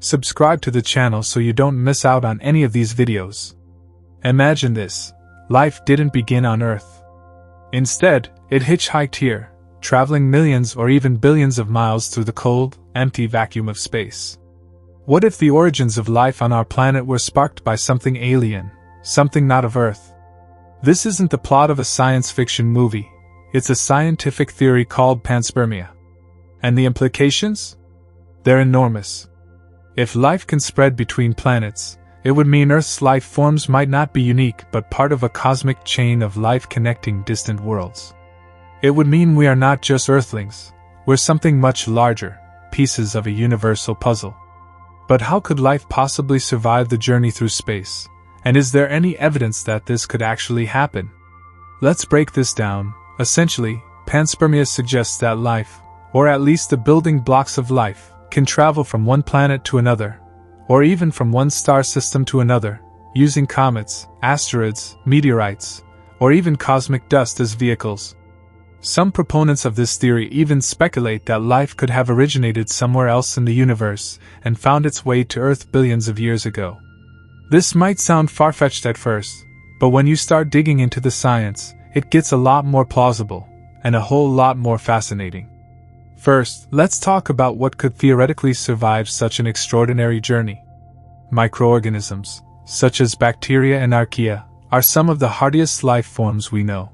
Subscribe to the channel so you don't miss out on any of these videos. Imagine this: life didn't begin on Earth. Instead, it hitchhiked here, traveling millions or even billions of miles through the cold, empty vacuum of space. What if the origins of life on our planet were sparked by something alien, something not of Earth? This isn't the plot of a science fiction movie, it's a scientific theory called panspermia. And the implications? They're enormous. If life can spread between planets, it would mean Earth's life forms might not be unique but part of a cosmic chain of life connecting distant worlds. It would mean we are not just Earthlings, we're something much larger, pieces of a universal puzzle. But how could life possibly survive the journey through space? And is there any evidence that this could actually happen? Let's break this down. Essentially, panspermia suggests that life, or at least the building blocks of life, can travel from one planet to another, or even from one star system to another, using comets, asteroids, meteorites, or even cosmic dust as vehicles. Some proponents of this theory even speculate that life could have originated somewhere else in the universe and found its way to Earth billions of years ago. This might sound far-fetched at first, but when you start digging into the science, it gets a lot more plausible, and a whole lot more fascinating. First, let's talk about what could theoretically survive such an extraordinary journey. Microorganisms, such as bacteria and archaea, are some of the hardiest life forms we know.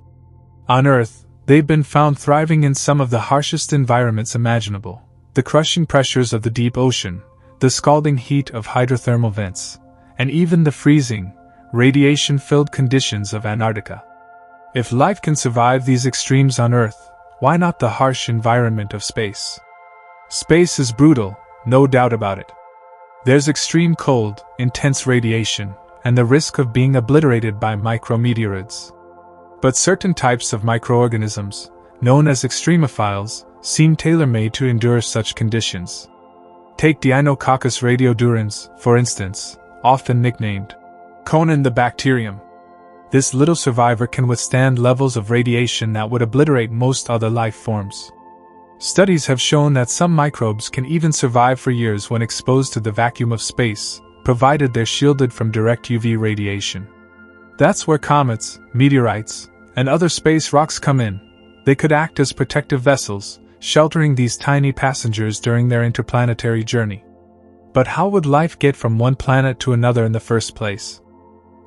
On Earth, they've been found thriving in some of the harshest environments imaginable: the crushing pressures of the deep ocean, the scalding heat of hydrothermal vents, and even the freezing, radiation-filled conditions of Antarctica. If life can survive these extremes on Earth, why not the harsh environment of space? Space is brutal, no doubt about it. There's extreme cold, intense radiation, and the risk of being obliterated by micrometeoroids. But certain types of microorganisms, known as extremophiles, seem tailor-made to endure such conditions. Take Deinococcus radiodurans, for instance, often nicknamed Conan the bacterium. This little survivor can withstand levels of radiation that would obliterate most other life forms. Studies have shown that some microbes can even survive for years when exposed to the vacuum of space, provided they're shielded from direct UV radiation. That's where comets, meteorites, and other space rocks come in. They could act as protective vessels, sheltering these tiny passengers during their interplanetary journey. But how would life get from one planet to another in the first place?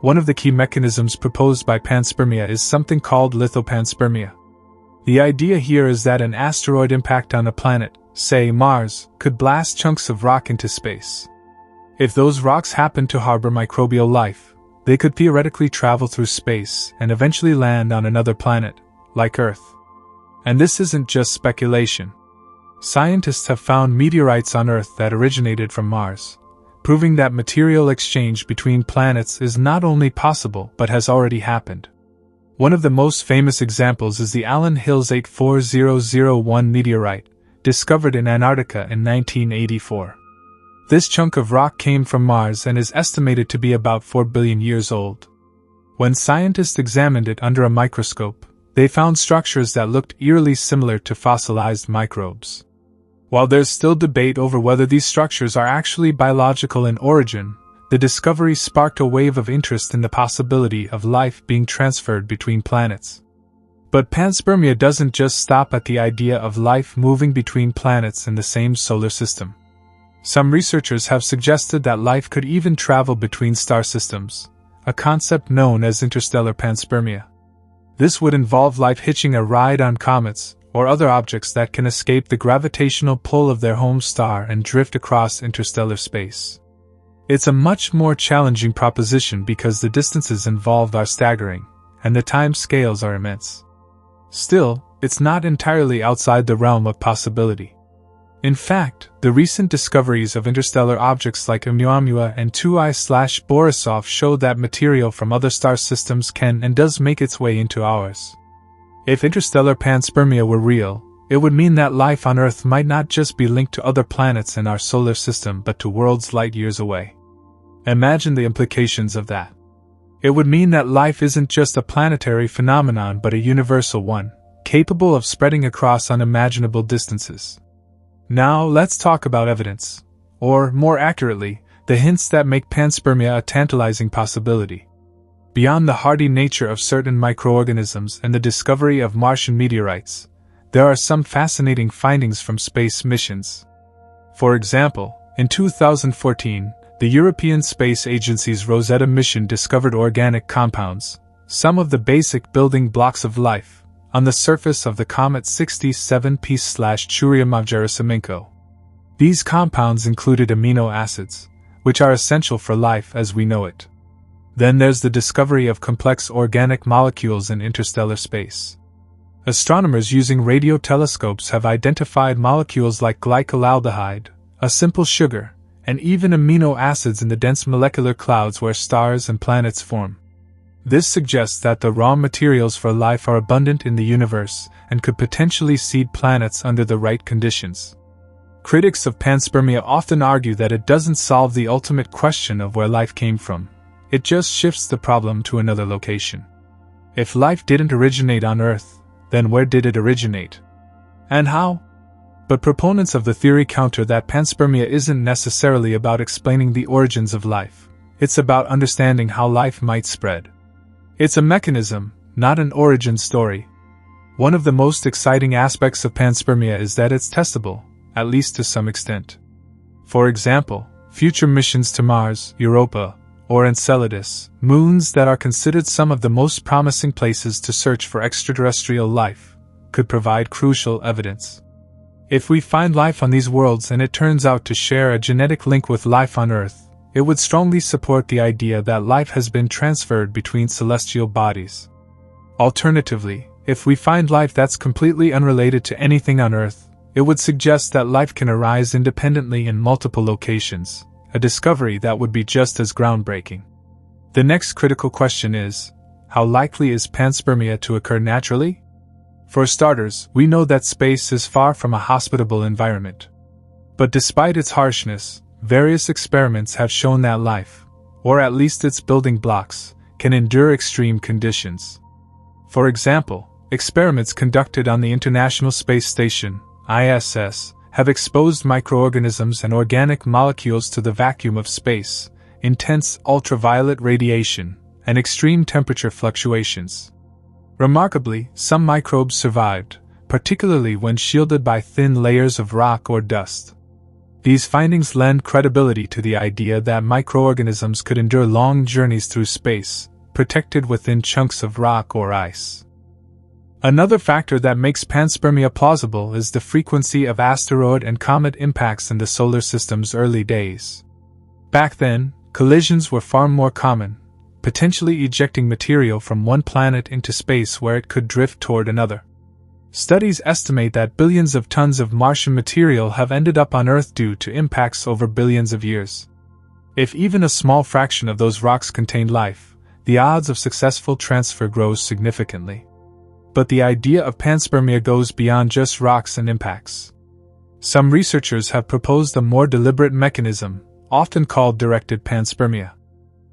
One of the key mechanisms proposed by panspermia is something called lithopanspermia. The idea here is that an asteroid impact on a planet, say Mars, could blast chunks of rock into space. If those rocks happen to harbor microbial life, they could theoretically travel through space and eventually land on another planet, like Earth. And this isn't just speculation. Scientists have found meteorites on Earth that originated from Mars, proving that material exchange between planets is not only possible but has already happened. One of the most famous examples is the Allen Hills 84001 meteorite, discovered in Antarctica in 1984. This chunk of rock came from Mars and is estimated to be about 4 billion years old. When scientists examined it under a microscope, they found structures that looked eerily similar to fossilized microbes. While there's still debate over whether these structures are actually biological in origin, the discovery sparked a wave of interest in the possibility of life being transferred between planets. But panspermia doesn't just stop at the idea of life moving between planets in the same solar system. Some researchers have suggested that life could even travel between star systems, a concept known as interstellar panspermia. This would involve life hitching a ride on comets, or other objects that can escape the gravitational pull of their home star and drift across interstellar space. It's a much more challenging proposition because the distances involved are staggering, and the time scales are immense. Still, it's not entirely outside the realm of possibility. In fact, the recent discoveries of interstellar objects like Oumuamua and 2I/Borisov show that material from other star systems can and does make its way into ours. If interstellar panspermia were real, it would mean that life on Earth might not just be linked to other planets in our solar system but to worlds light years away. Imagine the implications of that. It would mean that life isn't just a planetary phenomenon but a universal one, capable of spreading across unimaginable distances. Now let's talk about evidence. or, more accurately, the hints that make panspermia a tantalizing possibility. Beyond the hardy nature of certain microorganisms and the discovery of Martian meteorites, there are some fascinating findings from space missions. For example, in 2014, the European Space Agency's Rosetta mission discovered organic compounds, some of the basic building blocks of life, on the surface of the comet 67P/Churyumov-Gerasimenko. These compounds included amino acids, which are essential for life as we know it. Then there's the discovery of complex organic molecules in interstellar space. Astronomers using radio telescopes have identified molecules like glycolaldehyde, a simple sugar, and even amino acids in the dense molecular clouds where stars and planets form. This suggests that the raw materials for life are abundant in the universe and could potentially seed planets under the right conditions. Critics of panspermia often argue that it doesn't solve the ultimate question of where life came from. It just shifts the problem to another location. If life didn't originate on Earth, then where did it originate? And how? But proponents of the theory counter that panspermia isn't necessarily about explaining the origins of life. It's about understanding how life might spread. It's a mechanism, not an origin story. One of the most exciting aspects of panspermia is that it's testable, at least to some extent. For example, future missions to Mars, Europa, or Enceladus, moons that are considered some of the most promising places to search for extraterrestrial life, could provide crucial evidence. If we find life on these worlds and it turns out to share a genetic link with life on Earth, it would strongly support the idea that life has been transferred between celestial bodies. Alternatively, if we find life that's completely unrelated to anything on Earth, it would suggest that life can arise independently in multiple locations, a discovery that would be just as groundbreaking. The next critical question is, how likely is panspermia to occur naturally? For starters, we know that space is far from a hospitable environment. But despite its harshness, various experiments have shown that life, or at least its building blocks, can endure extreme conditions. For example, experiments conducted on the International Space Station, ISS, have exposed microorganisms and organic molecules to the vacuum of space, intense ultraviolet radiation, and extreme temperature fluctuations. Remarkably, some microbes survived, particularly when shielded by thin layers of rock or dust. These findings lend credibility to the idea that microorganisms could endure long journeys through space, protected within chunks of rock or ice. Another factor that makes panspermia plausible is the frequency of asteroid and comet impacts in the solar system's early days. Back then, collisions were far more common, potentially ejecting material from one planet into space where it could drift toward another. Studies estimate that billions of tons of Martian material have ended up on Earth due to impacts over billions of years. If even a small fraction of those rocks contained life, the odds of successful transfer grows significantly. But the idea of panspermia goes beyond just rocks and impacts. Some researchers have proposed a more deliberate mechanism, often called directed panspermia.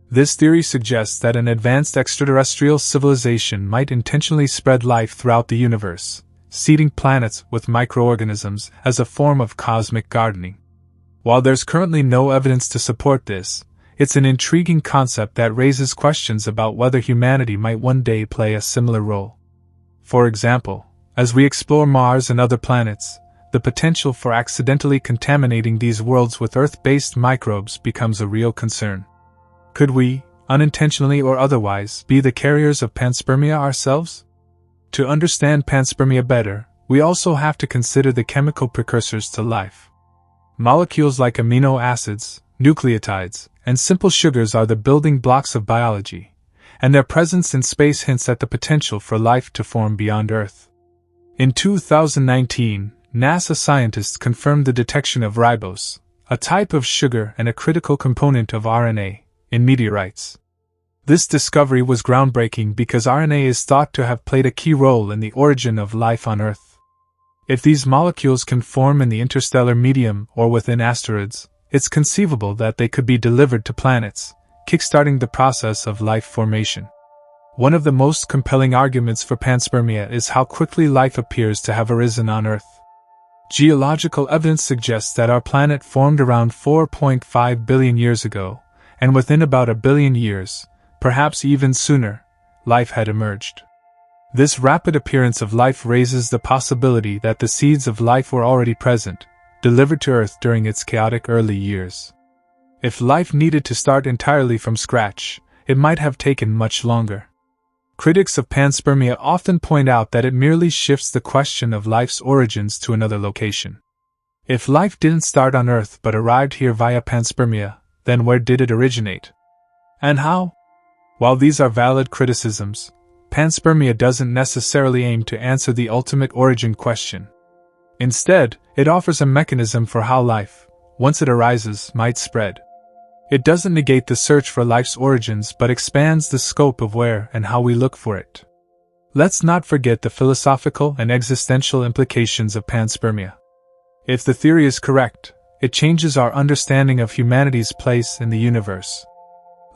This theory suggests that an advanced extraterrestrial civilization might intentionally spread life throughout the universe, seeding planets with microorganisms as a form of cosmic gardening. While there's currently no evidence to support this, it's an intriguing concept that raises questions about whether humanity might one day play a similar role. For example, as we explore Mars and other planets, the potential for accidentally contaminating these worlds with Earth-based microbes becomes a real concern. Could we, unintentionally or otherwise, be the carriers of panspermia ourselves? To understand panspermia better, we also have to consider the chemical precursors to life. Molecules like amino acids, nucleotides, and simple sugars are the building blocks of biology, and their presence in space hints at the potential for life to form beyond Earth. In 2019, NASA scientists confirmed the detection of ribose, a type of sugar and a critical component of RNA, in meteorites. This discovery was groundbreaking because RNA is thought to have played a key role in the origin of life on Earth. If these molecules can form in the interstellar medium or within asteroids, it's conceivable that they could be delivered to planets, kickstarting the process of life formation. One of the most compelling arguments for panspermia is how quickly life appears to have arisen on Earth. Geological evidence suggests that our planet formed around 4.5 billion years ago, and within about a billion years, perhaps even sooner, life had emerged. This rapid appearance of life raises the possibility that the seeds of life were already present, delivered to Earth during its chaotic early years. If life needed to start entirely from scratch, it might have taken much longer. Critics of panspermia often point out that it merely shifts the question of life's origins to another location. If life didn't start on Earth but arrived here via panspermia, then where did it originate? And how? While these are valid criticisms, panspermia doesn't necessarily aim to answer the ultimate origin question. Instead, it offers a mechanism for how life, once it arises, might spread. It doesn't negate the search for life's origins but expands the scope of where and how we look for it. Let's not forget the philosophical and existential implications of panspermia. If the theory is correct, it changes our understanding of humanity's place in the universe.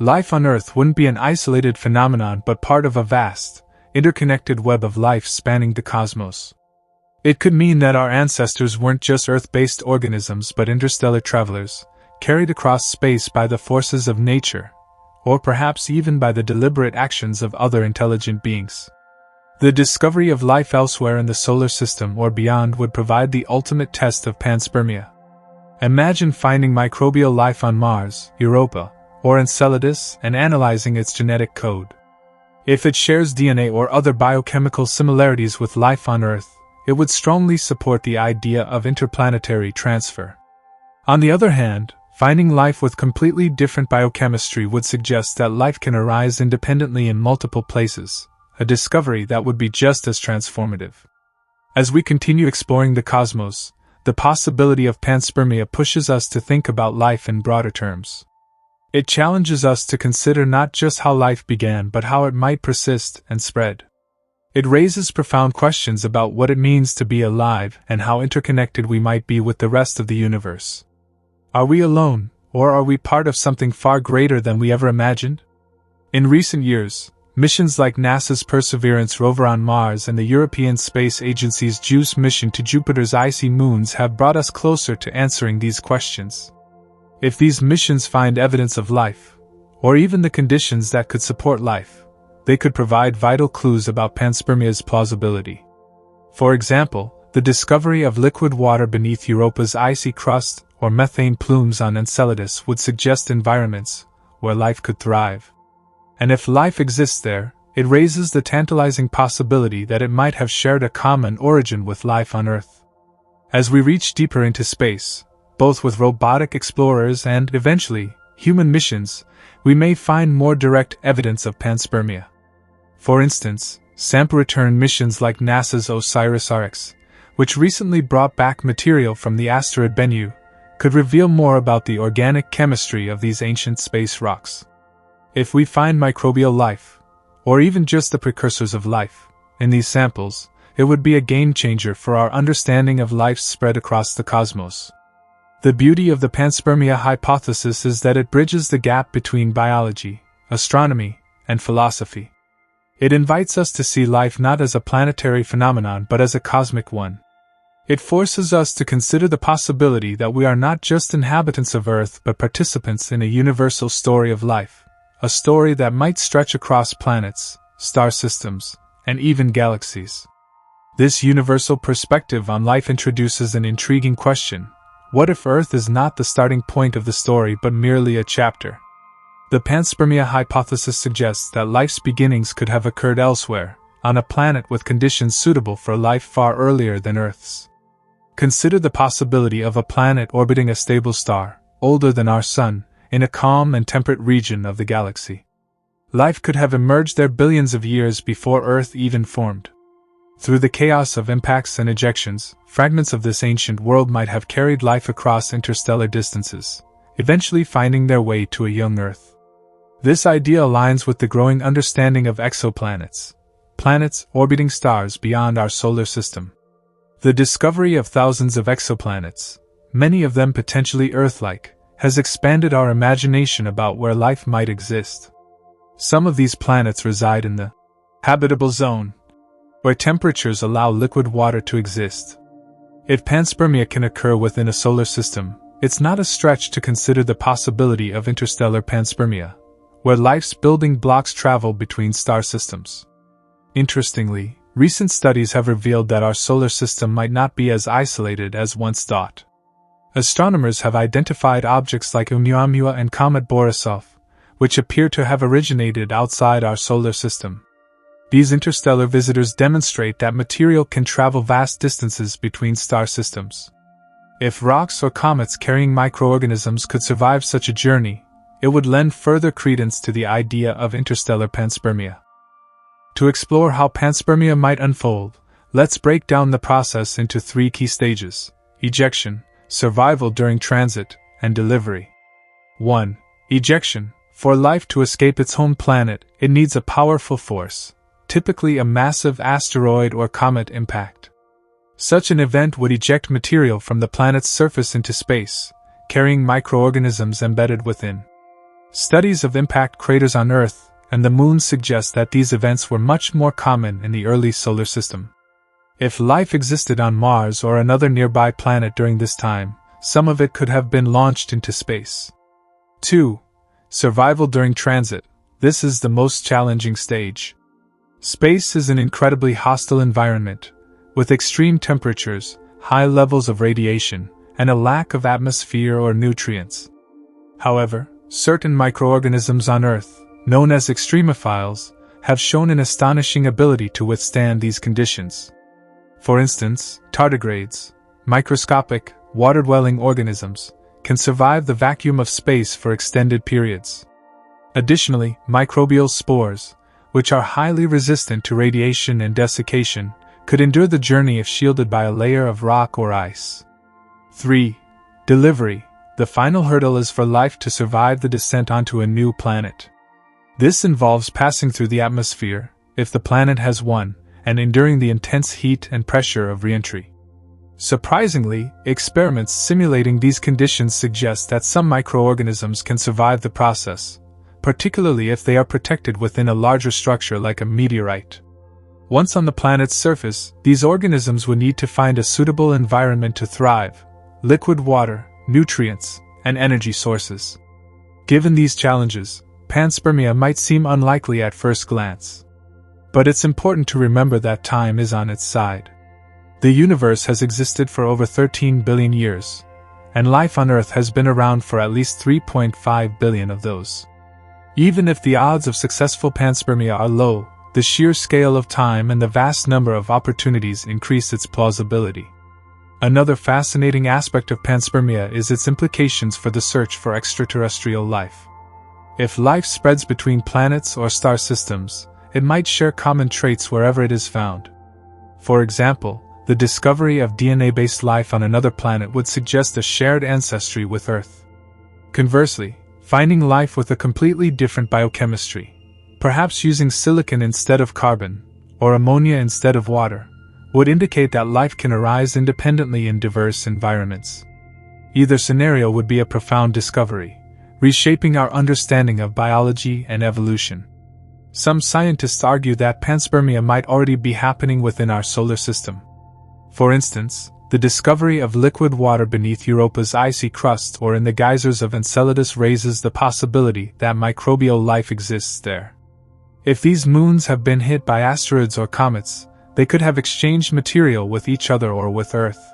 Life on Earth wouldn't be an isolated phenomenon but part of a vast, interconnected web of life spanning the cosmos. It could mean that our ancestors weren't just Earth-based organisms but interstellar travelers, carried across space by the forces of nature, or perhaps even by the deliberate actions of other intelligent beings. The discovery of life elsewhere in the solar system or beyond would provide the ultimate test of panspermia. Imagine finding microbial life on Mars, Europa, or Enceladus and analyzing its genetic code. If it shares DNA or other biochemical similarities with life on Earth, it would strongly support the idea of interplanetary transfer. On the other hand, finding life with completely different biochemistry would suggest that life can arise independently in multiple places, a discovery that would be just as transformative. As we continue exploring the cosmos, the possibility of panspermia pushes us to think about life in broader terms. It challenges us to consider not just how life began but how it might persist and spread. It raises profound questions about what it means to be alive and how interconnected we might be with the rest of the universe. Are we alone, or are we part of something far greater than we ever imagined? In recent years, missions like NASA's Perseverance rover on Mars and the European Space Agency's JUICE mission to Jupiter's icy moons have brought us closer to answering these questions. If these missions find evidence of life, or even the conditions that could support life, they could provide vital clues about panspermia's plausibility. For example, the discovery of liquid water beneath Europa's icy crust or methane plumes on Enceladus would suggest environments where life could thrive. And if life exists there, it raises the tantalizing possibility that it might have shared a common origin with life on Earth. As we reach deeper into space, both with robotic explorers and, eventually, human missions, we may find more direct evidence of panspermia. For instance, sample return missions like NASA's OSIRIS-REx, which recently brought back material from the asteroid Bennu, could reveal more about the organic chemistry of these ancient space rocks. If we find microbial life, or even just the precursors of life, in these samples, it would be a game-changer for our understanding of life's spread across the cosmos. The beauty of the panspermia hypothesis is that it bridges the gap between biology, astronomy, and philosophy. It invites us to see life not as a planetary phenomenon but as a cosmic one. It forces us to consider the possibility that we are not just inhabitants of Earth but participants in a universal story of life, a story that might stretch across planets, star systems, and even galaxies. This universal perspective on life introduces an intriguing question. What if Earth is not the starting point of the story but merely a chapter? The panspermia hypothesis suggests that life's beginnings could have occurred elsewhere, on a planet with conditions suitable for life far earlier than Earth's. Consider the possibility of a planet orbiting a stable star, older than our Sun, in a calm and temperate region of the galaxy. Life could have emerged there billions of years before Earth even formed. Through the chaos of impacts and ejections, fragments of this ancient world might have carried life across interstellar distances, eventually finding their way to a young Earth. This idea aligns with the growing understanding of exoplanets, planets orbiting stars beyond our solar system. The discovery of thousands of exoplanets, many of them potentially Earth-like, has expanded our imagination about where life might exist. Some of these planets reside in the habitable zone, where temperatures allow liquid water to exist. If panspermia can occur within a solar system, it's not a stretch to consider the possibility of interstellar panspermia, where life's building blocks travel between star systems. Interestingly, recent studies have revealed that our solar system might not be as isolated as once thought. Astronomers have identified objects like Oumuamua and Comet Borisov, which appear to have originated outside our solar system. These interstellar visitors demonstrate that material can travel vast distances between star systems. If rocks or comets carrying microorganisms could survive such a journey, it would lend further credence to the idea of interstellar panspermia. To explore how panspermia might unfold, let's break down the process into 3 key stages: ejection, survival during transit, and delivery. 1. Ejection. For life to escape its home planet, it needs a powerful force, typically a massive asteroid or comet impact. Such an event would eject material from the planet's surface into space, carrying microorganisms embedded within. Studies of impact craters on Earth and the Moon suggest that these events were much more common in the early solar system. If life existed on Mars or another nearby planet during this time, some of it could have been launched into space. 2. Survival during transit. This is the most challenging stage. Space is an incredibly hostile environment, with extreme temperatures, high levels of radiation, and a lack of atmosphere or nutrients. However, certain microorganisms on Earth, known as extremophiles, have shown an astonishing ability to withstand these conditions. For instance, tardigrades, microscopic, water-dwelling organisms, can survive the vacuum of space for extended periods. Additionally, microbial spores, which are highly resistant to radiation and desiccation, could endure the journey if shielded by a layer of rock or ice. 3. Delivery. The final hurdle is for life to survive the descent onto a new planet. This involves passing through the atmosphere, if the planet has one, and enduring the intense heat and pressure of re-entry. Surprisingly, experiments simulating these conditions suggest that some microorganisms can survive the process, particularly if they are protected within a larger structure like a meteorite. Once on the planet's surface, these organisms would need to find a suitable environment to thrive: liquid water, nutrients, and energy sources. Given these challenges, panspermia might seem unlikely at first glance. But it's important to remember that time is on its side. The universe has existed for over 13 billion years, and life on Earth has been around for at least 3.5 billion of those. Even if the odds of successful panspermia are low, the sheer scale of time and the vast number of opportunities increase its plausibility. Another fascinating aspect of panspermia is its implications for the search for extraterrestrial life. If life spreads between planets or star systems, it might share common traits wherever it is found. For example, the discovery of DNA-based life on another planet would suggest a shared ancestry with Earth. Conversely, finding life with a completely different biochemistry, perhaps using silicon instead of carbon, or ammonia instead of water, would indicate that life can arise independently in diverse environments. Either scenario would be a profound discovery, reshaping our understanding of biology and evolution. Some scientists argue that panspermia might already be happening within our solar system. For instance, the discovery of liquid water beneath Europa's icy crust or in the geysers of Enceladus raises the possibility that microbial life exists there. If these moons have been hit by asteroids or comets, they could have exchanged material with each other or with Earth.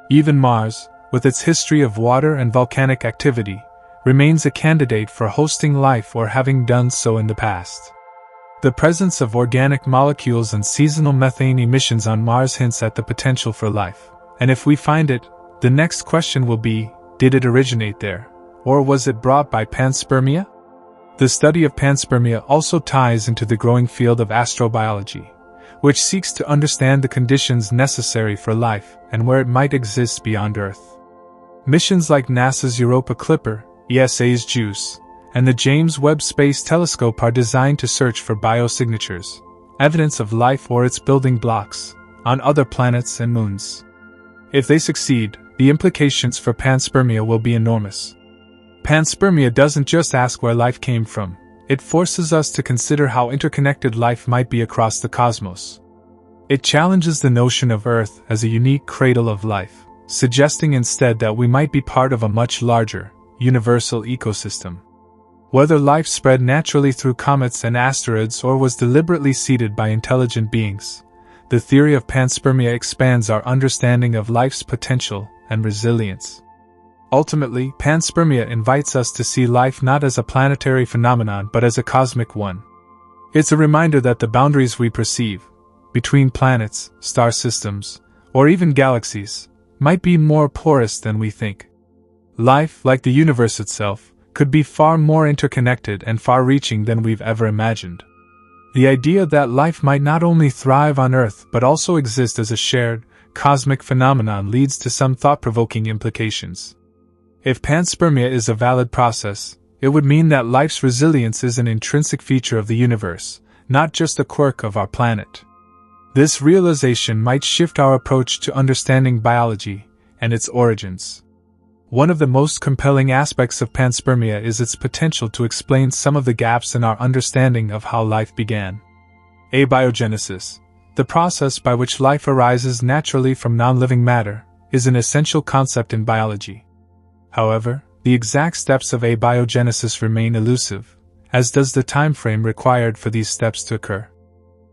Even Mars, with its history of water and volcanic activity, remains a candidate for hosting life or having done so in the past. The presence of organic molecules and seasonal methane emissions on Mars hints at the potential for life, and if we find it, the next question will be, did it originate there, or was it brought by panspermia? The study of panspermia also ties into the growing field of astrobiology, which seeks to understand the conditions necessary for life and where it might exist beyond Earth. Missions like NASA's Europa Clipper, ESA's JUICE, and the James Webb Space Telescope are designed to search for biosignatures, evidence of life or its building blocks, on other planets and moons. If they succeed, the implications for panspermia will be enormous. Panspermia doesn't just ask where life came from, it forces us to consider how interconnected life might be across the cosmos. It challenges the notion of Earth as a unique cradle of life, suggesting instead that we might be part of a much larger, universal ecosystem. Whether life spread naturally through comets and asteroids or was deliberately seeded by intelligent beings, the theory of panspermia expands our understanding of life's potential and resilience. Ultimately, panspermia invites us to see life not as a planetary phenomenon but as a cosmic one. It's a reminder that the boundaries we perceive, between planets, star systems, or even galaxies, might be more porous than we think. Life, like the universe itself, could be far more interconnected and far-reaching than we've ever imagined. The idea that life might not only thrive on Earth but also exist as a shared, cosmic phenomenon leads to some thought-provoking implications. If panspermia is a valid process, it would mean that life's resilience is an intrinsic feature of the universe, not just a quirk of our planet. This realization might shift our approach to understanding biology and its origins. One of the most compelling aspects of panspermia is its potential to explain some of the gaps in our understanding of how life began. Abiogenesis, the process by which life arises naturally from non-living matter, is an essential concept in biology. However, the exact steps of abiogenesis remain elusive, as does the time frame required for these steps to occur.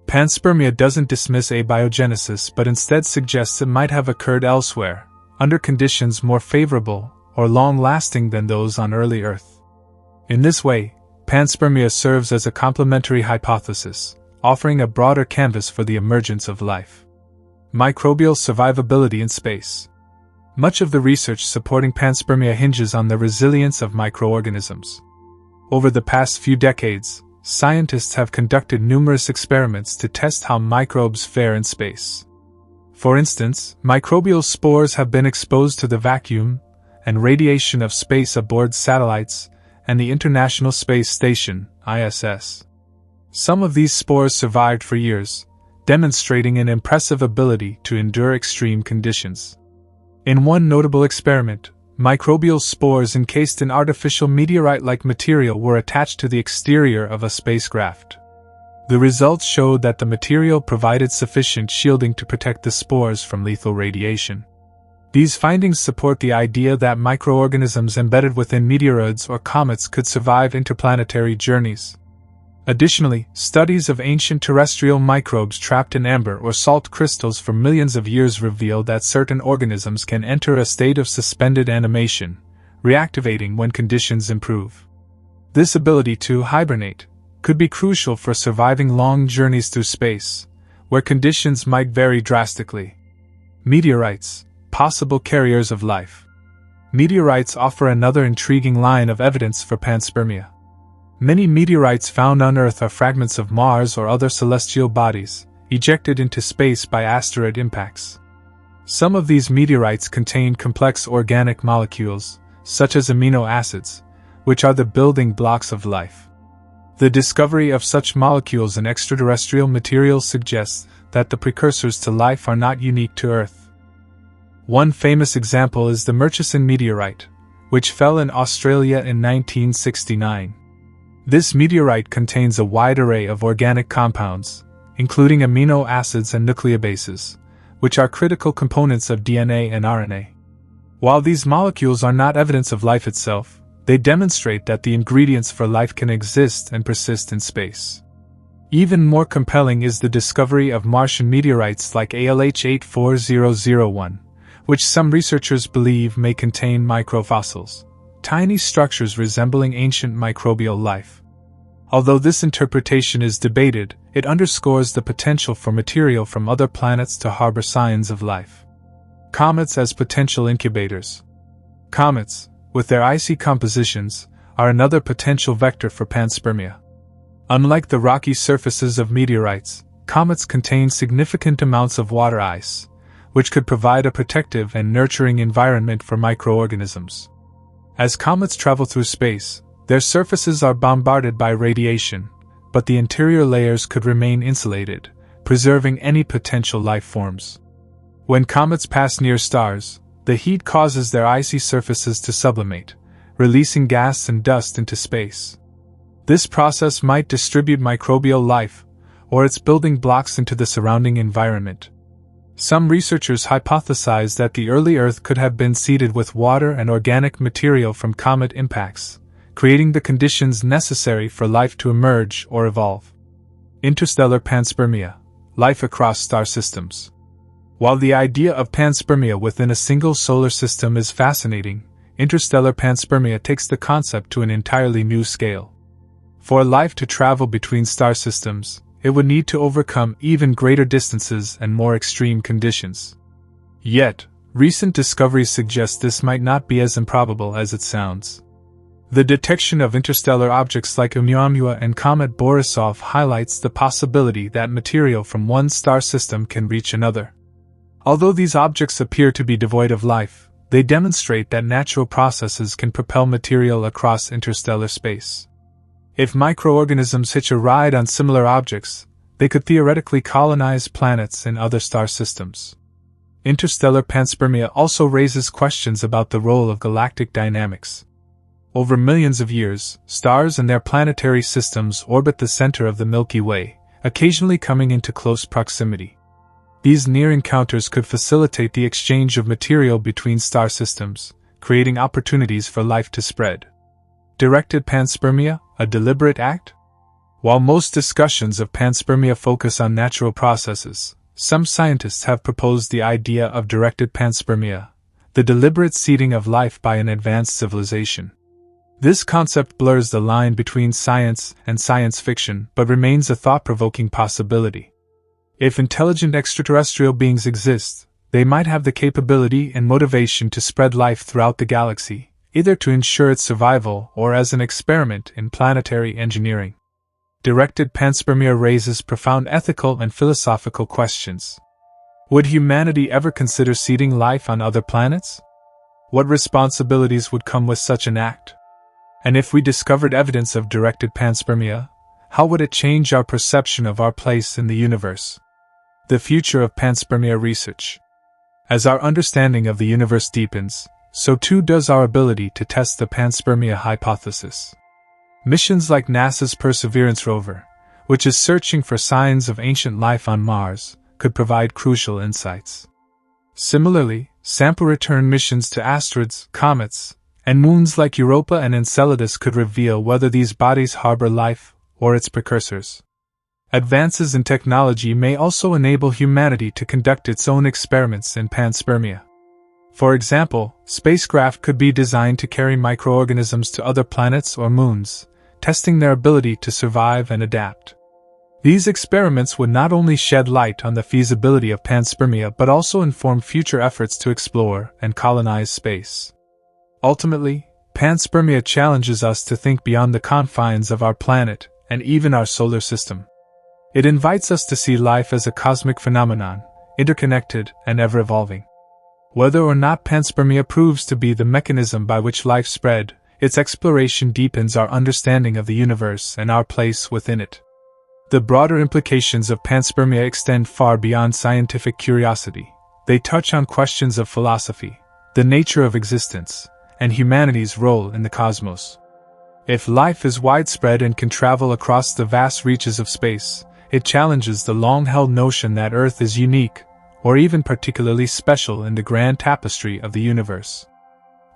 Panspermia doesn't dismiss abiogenesis but instead suggests it might have occurred elsewhere, under conditions more favorable or long-lasting than those on early Earth. In this way, panspermia serves as a complementary hypothesis, offering a broader canvas for the emergence of life. Microbial survivability in space. Much of the research supporting panspermia hinges on the resilience of microorganisms. Over the past few decades, scientists have conducted numerous experiments to test how microbes fare in space. For instance, microbial spores have been exposed to the vacuum and radiation of space aboard satellites and the International Space Station, ISS. Some of these spores survived for years, demonstrating an impressive ability to endure extreme conditions. In one notable experiment, microbial spores encased in artificial meteorite-like material were attached to the exterior of a spacecraft. The results showed that the material provided sufficient shielding to protect the spores from lethal radiation. These findings support the idea that microorganisms embedded within meteoroids or comets could survive interplanetary journeys. Additionally, studies of ancient terrestrial microbes trapped in amber or salt crystals for millions of years reveal that certain organisms can enter a state of suspended animation, reactivating when conditions improve. This ability to hibernate could be crucial for surviving long journeys through space, where conditions might vary drastically. Meteorites, possible carriers of life. Meteorites offer another intriguing line of evidence for panspermia. Many meteorites found on Earth are fragments of Mars or other celestial bodies, ejected into space by asteroid impacts. Some of these meteorites contain complex organic molecules, such as amino acids, which are the building blocks of life. The discovery of such molecules in extraterrestrial material suggests that the precursors to life are not unique to Earth. One famous example is the Murchison meteorite, which fell in Australia in 1969. This meteorite contains a wide array of organic compounds, including amino acids and nucleobases, which are critical components of DNA and RNA. While these molecules are not evidence of life itself, they demonstrate that the ingredients for life can exist and persist in space. Even more compelling is the discovery of Martian meteorites like ALH 84001, which some researchers believe may contain microfossils, tiny structures resembling ancient microbial life. Although this interpretation is debated, it underscores the potential for material from other planets to harbor signs of life. Comets as potential incubators. Comets, with their icy compositions, are another potential vector for panspermia. Unlike the rocky surfaces of meteorites, comets contain significant amounts of water ice, which could provide a protective and nurturing environment for microorganisms. As comets travel through space, their surfaces are bombarded by radiation, but the interior layers could remain insulated, preserving any potential life forms. When comets pass near stars, the heat causes their icy surfaces to sublimate, releasing gas and dust into space. This process might distribute microbial life, or its building blocks into the surrounding environment. Some researchers hypothesize that the early Earth could have been seeded with water and organic material from comet impacts, creating the conditions necessary for life to emerge or evolve. Interstellar panspermia, life across star systems. While the idea of panspermia within a single solar system is fascinating, interstellar panspermia takes the concept to an entirely new scale. For life to travel between star systems, it would need to overcome even greater distances and more extreme conditions. Yet, recent discoveries suggest this might not be as improbable as it sounds. The detection of interstellar objects like Oumuamua and Comet Borisov highlights the possibility that material from one star system can reach another. Although these objects appear to be devoid of life, they demonstrate that natural processes can propel material across interstellar space. If microorganisms hitch a ride on similar objects, they could theoretically colonize planets in other star systems. Interstellar panspermia also raises questions about the role of galactic dynamics. Over millions of years, stars and their planetary systems orbit the center of the Milky Way, occasionally coming into close proximity. These near encounters could facilitate the exchange of material between star systems, creating opportunities for life to spread. Directed panspermia, a deliberate act? While most discussions of panspermia focus on natural processes, some scientists have proposed the idea of directed panspermia, the deliberate seeding of life by an advanced civilization. This concept blurs the line between science and science fiction but remains a thought-provoking possibility. If intelligent extraterrestrial beings exist, they might have the capability and motivation to spread life throughout the galaxy, either to ensure its survival or as an experiment in planetary engineering. Directed panspermia raises profound ethical and philosophical questions. Would humanity ever consider seeding life on other planets? What responsibilities would come with such an act? And if we discovered evidence of directed panspermia, how would it change our perception of our place in the universe? The future of panspermia research. As our understanding of the universe deepens, so too does our ability to test the panspermia hypothesis. Missions like NASA's Perseverance rover, which is searching for signs of ancient life on Mars, could provide crucial insights. Similarly, sample return missions to asteroids, comets, and moons like Europa and Enceladus could reveal whether these bodies harbor life or its precursors. Advances in technology may also enable humanity to conduct its own experiments in panspermia. For example, spacecraft could be designed to carry microorganisms to other planets or moons, testing their ability to survive and adapt. These experiments would not only shed light on the feasibility of panspermia but also inform future efforts to explore and colonize space. Ultimately, panspermia challenges us to think beyond the confines of our planet and even our solar system. It invites us to see life as a cosmic phenomenon, interconnected and ever-evolving. Whether or not panspermia proves to be the mechanism by which life spread, its exploration deepens our understanding of the universe and our place within it. The broader implications of panspermia extend far beyond scientific curiosity. They touch on questions of philosophy, the nature of existence, and humanity's role in the cosmos. If life is widespread and can travel across the vast reaches of space, it challenges the long-held notion that Earth is unique, or even particularly special in the grand tapestry of the universe.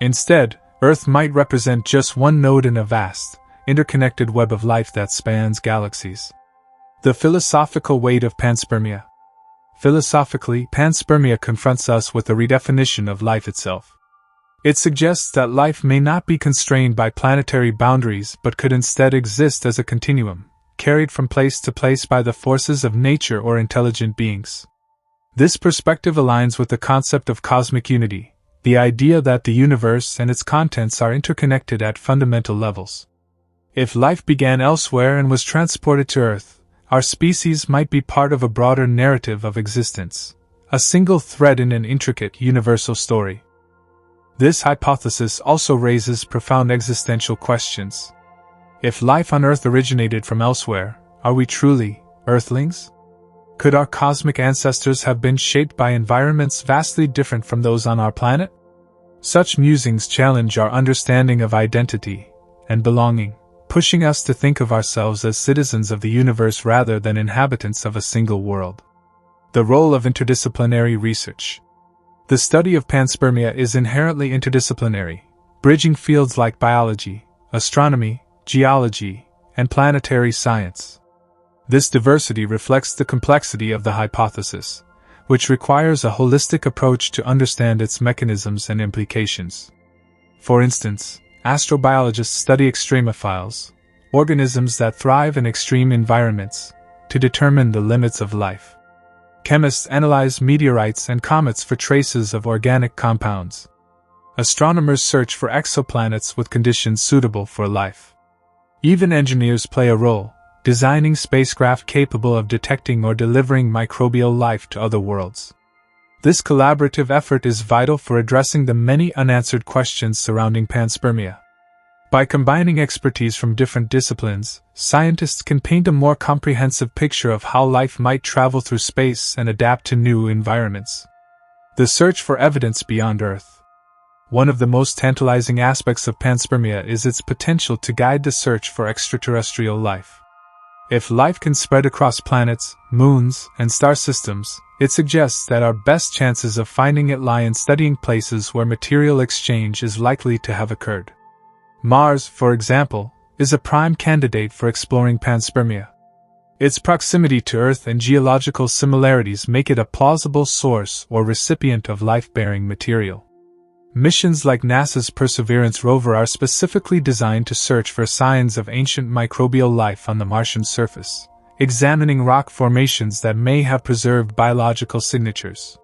Instead, Earth might represent just one node in a vast, interconnected web of life that spans galaxies. The philosophical weight of panspermia. Philosophically, panspermia confronts us with a redefinition of life itself. It suggests that life may not be constrained by planetary boundaries but could instead exist as a continuum, carried from place to place by the forces of nature or intelligent beings. This perspective aligns with the concept of cosmic unity, the idea that the universe and its contents are interconnected at fundamental levels. If life began elsewhere and was transported to Earth, our species might be part of a broader narrative of existence, a single thread in an intricate universal story. This hypothesis also raises profound existential questions. If life on Earth originated from elsewhere, are we truly Earthlings? Could our cosmic ancestors have been shaped by environments vastly different from those on our planet? Such musings challenge our understanding of identity and belonging, pushing us to think of ourselves as citizens of the universe rather than inhabitants of a single world. The role of interdisciplinary research. The study of panspermia is inherently interdisciplinary, bridging fields like biology, astronomy, geology, and planetary science. This diversity reflects the complexity of the hypothesis, which requires a holistic approach to understand its mechanisms and implications. For instance, astrobiologists study extremophiles, organisms that thrive in extreme environments, to determine the limits of life. Chemists analyze meteorites and comets for traces of organic compounds. Astronomers search for exoplanets with conditions suitable for life. Even engineers play a role, designing spacecraft capable of detecting or delivering microbial life to other worlds. This collaborative effort is vital for addressing the many unanswered questions surrounding panspermia. By combining expertise from different disciplines, scientists can paint a more comprehensive picture of how life might travel through space and adapt to new environments. The search for evidence beyond Earth. One of the most tantalizing aspects of panspermia is its potential to guide the search for extraterrestrial life. If life can spread across planets, moons, and star systems, it suggests that our best chances of finding it lie in studying places where material exchange is likely to have occurred. Mars, for example, is a prime candidate for exploring panspermia. Its proximity to Earth and geological similarities make it a plausible source or recipient of life-bearing material. Missions like NASA's Perseverance rover are specifically designed to search for signs of ancient microbial life on the Martian surface, examining rock formations that may have preserved biological signatures.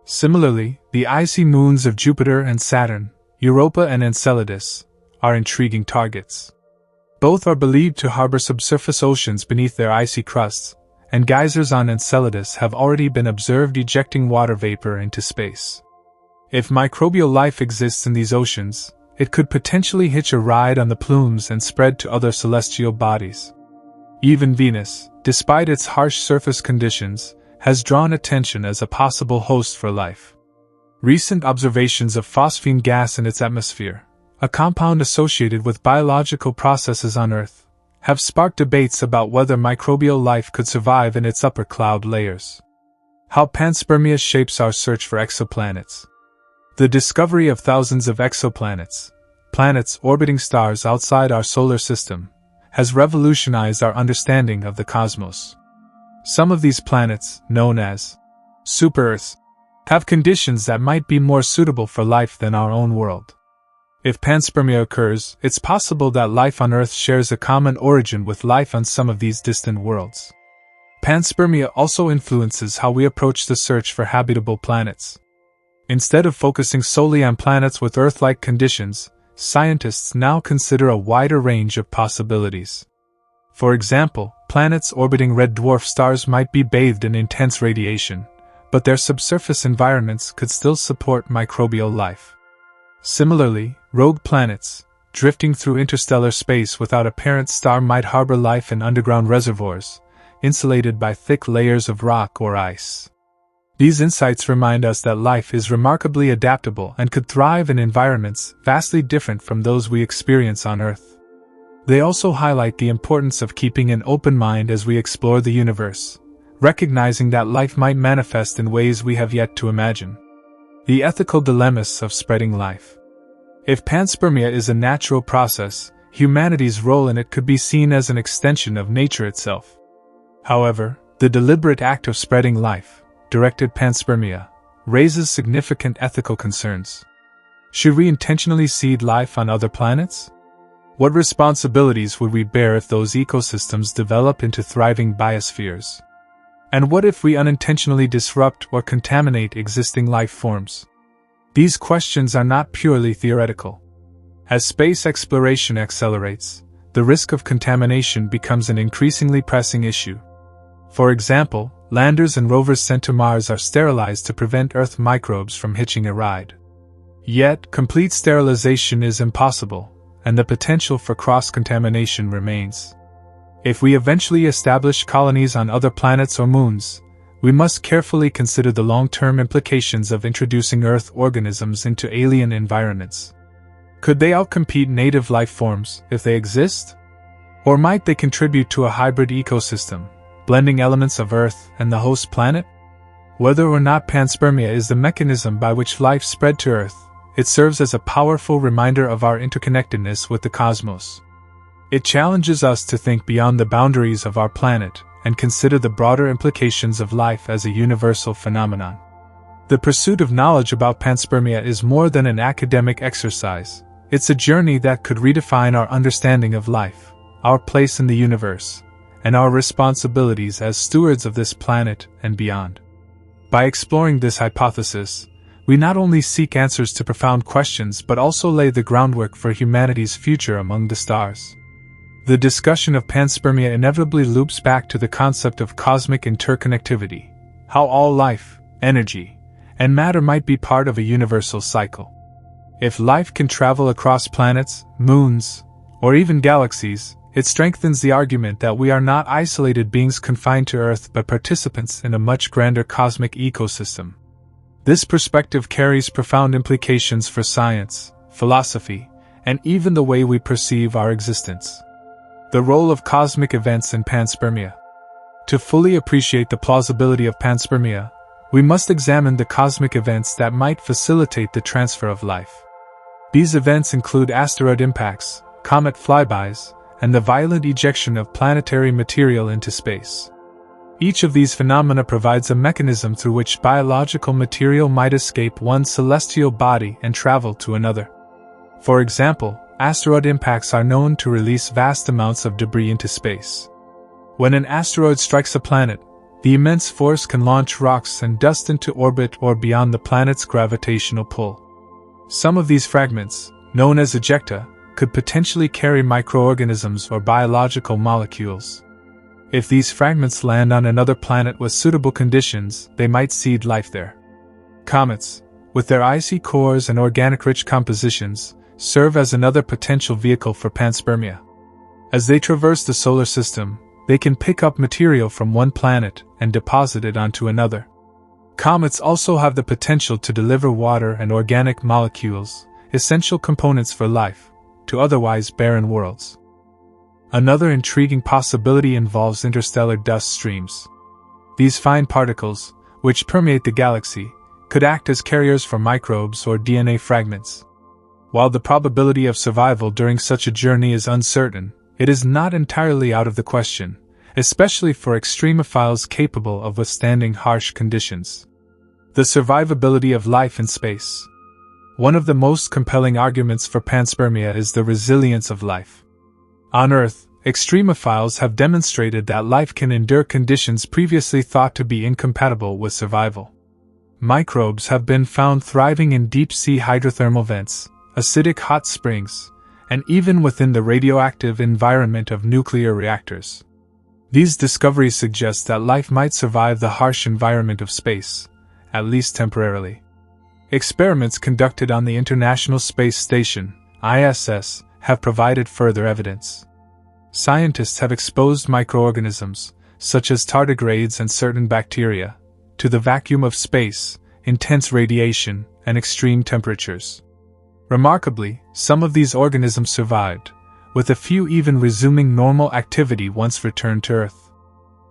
Similarly, the icy moons of Jupiter and Saturn, Europa and Enceladus, are intriguing targets. Both are believed to harbor subsurface oceans beneath their icy crusts, and geysers on Enceladus have already been observed ejecting water vapor into space. If microbial life exists in these oceans, it could potentially hitch a ride on the plumes and spread to other celestial bodies. Even Venus, despite its harsh surface conditions, has drawn attention as a possible host for life. Recent observations of phosphine gas in its atmosphere, a compound associated with biological processes on Earth, have sparked debates about whether microbial life could survive in its upper cloud layers. How panspermia shapes our search for exoplanets. The discovery of thousands of exoplanets, planets orbiting stars outside our solar system, has revolutionized our understanding of the cosmos. Some of these planets, known as super-Earths, have conditions that might be more suitable for life than our own world. If panspermia occurs, it's possible that life on Earth shares a common origin with life on some of these distant worlds. Panspermia also influences how we approach the search for habitable planets. Instead of focusing solely on planets with Earth-like conditions, scientists now consider a wider range of possibilities. For example, planets orbiting red dwarf stars might be bathed in intense radiation, but their subsurface environments could still support microbial life. Similarly, rogue planets, drifting through interstellar space without a parent star, might harbor life in underground reservoirs, insulated by thick layers of rock or ice. These insights remind us that life is remarkably adaptable and could thrive in environments vastly different from those we experience on Earth. They also highlight the importance of keeping an open mind as we explore the universe, recognizing that life might manifest in ways we have yet to imagine. The ethical dilemmas of spreading life. If panspermia is a natural process, humanity's role in it could be seen as an extension of nature itself. However, the deliberate act of spreading life, directed panspermia, raises significant ethical concerns. Should we intentionally seed life on other planets? What responsibilities would we bear if those ecosystems develop into thriving biospheres? And what if we unintentionally disrupt or contaminate existing life forms? These questions are not purely theoretical. As space exploration accelerates, the risk of contamination becomes an increasingly pressing issue. For example, landers and rovers sent to Mars are sterilized to prevent Earth microbes from hitching a ride. Yet, complete sterilization is impossible, and the potential for cross-contamination remains. If we eventually establish colonies on other planets or moons, we must carefully consider the long-term implications of introducing Earth organisms into alien environments. Could they outcompete native life forms, if they exist? Or might they contribute to a hybrid ecosystem, blending elements of Earth and the host planet? Whether or not panspermia is the mechanism by which life spread to Earth, it serves as a powerful reminder of our interconnectedness with the cosmos. It challenges us to think beyond the boundaries of our planet and consider the broader implications of life as a universal phenomenon. The pursuit of knowledge about panspermia is more than an academic exercise. It's a journey that could redefine our understanding of life, our place in the universe, and our responsibilities as stewards of this planet and beyond. By exploring this hypothesis, we not only seek answers to profound questions but also lay the groundwork for humanity's future among the stars. The discussion of panspermia inevitably loops back to the concept of cosmic interconnectivity, how all life, energy, and matter might be part of a universal cycle. If life can travel across planets, moons, or even galaxies, it strengthens the argument that we are not isolated beings confined to Earth but participants in a much grander cosmic ecosystem. This perspective carries profound implications for science, philosophy, and even the way we perceive our existence. The role of cosmic events in panspermia. To fully appreciate the plausibility of panspermia, we must examine the cosmic events that might facilitate the transfer of life. These events include asteroid impacts, comet flybys, and the violent ejection of planetary material into space. Each of these phenomena provides a mechanism through which biological material might escape one celestial body and travel to another. For example, asteroid impacts are known to release vast amounts of debris into space. When an asteroid strikes a planet, the immense force can launch rocks and dust into orbit or beyond the planet's gravitational pull. Some of these fragments, known as ejecta, could potentially carry microorganisms or biological molecules. If these fragments land on another planet with suitable conditions, they might seed life there. Comets, with their icy cores and organic-rich compositions, serve as another potential vehicle for panspermia. As they traverse the solar system, they can pick up material from one planet and deposit it onto another. Comets also have the potential to deliver water and organic molecules, essential components for life, to otherwise barren worlds. Another intriguing possibility involves interstellar dust streams. These fine particles, which permeate the galaxy, could act as carriers for microbes or DNA fragments. While the probability of survival during such a journey is uncertain, it is not entirely out of the question, especially for extremophiles capable of withstanding harsh conditions. The survivability of life in space. One of the most compelling arguments for panspermia is the resilience of life. On Earth, extremophiles have demonstrated that life can endure conditions previously thought to be incompatible with survival. Microbes have been found thriving in deep-sea hydrothermal vents, acidic hot springs, and even within the radioactive environment of nuclear reactors. These discoveries suggest that life might survive the harsh environment of space, at least temporarily. Experiments conducted on the International Space Station, ISS, have provided further evidence. Scientists have exposed microorganisms, such as tardigrades and certain bacteria, to the vacuum of space, intense radiation, and extreme temperatures. Remarkably, some of these organisms survived, with a few even resuming normal activity once returned to Earth.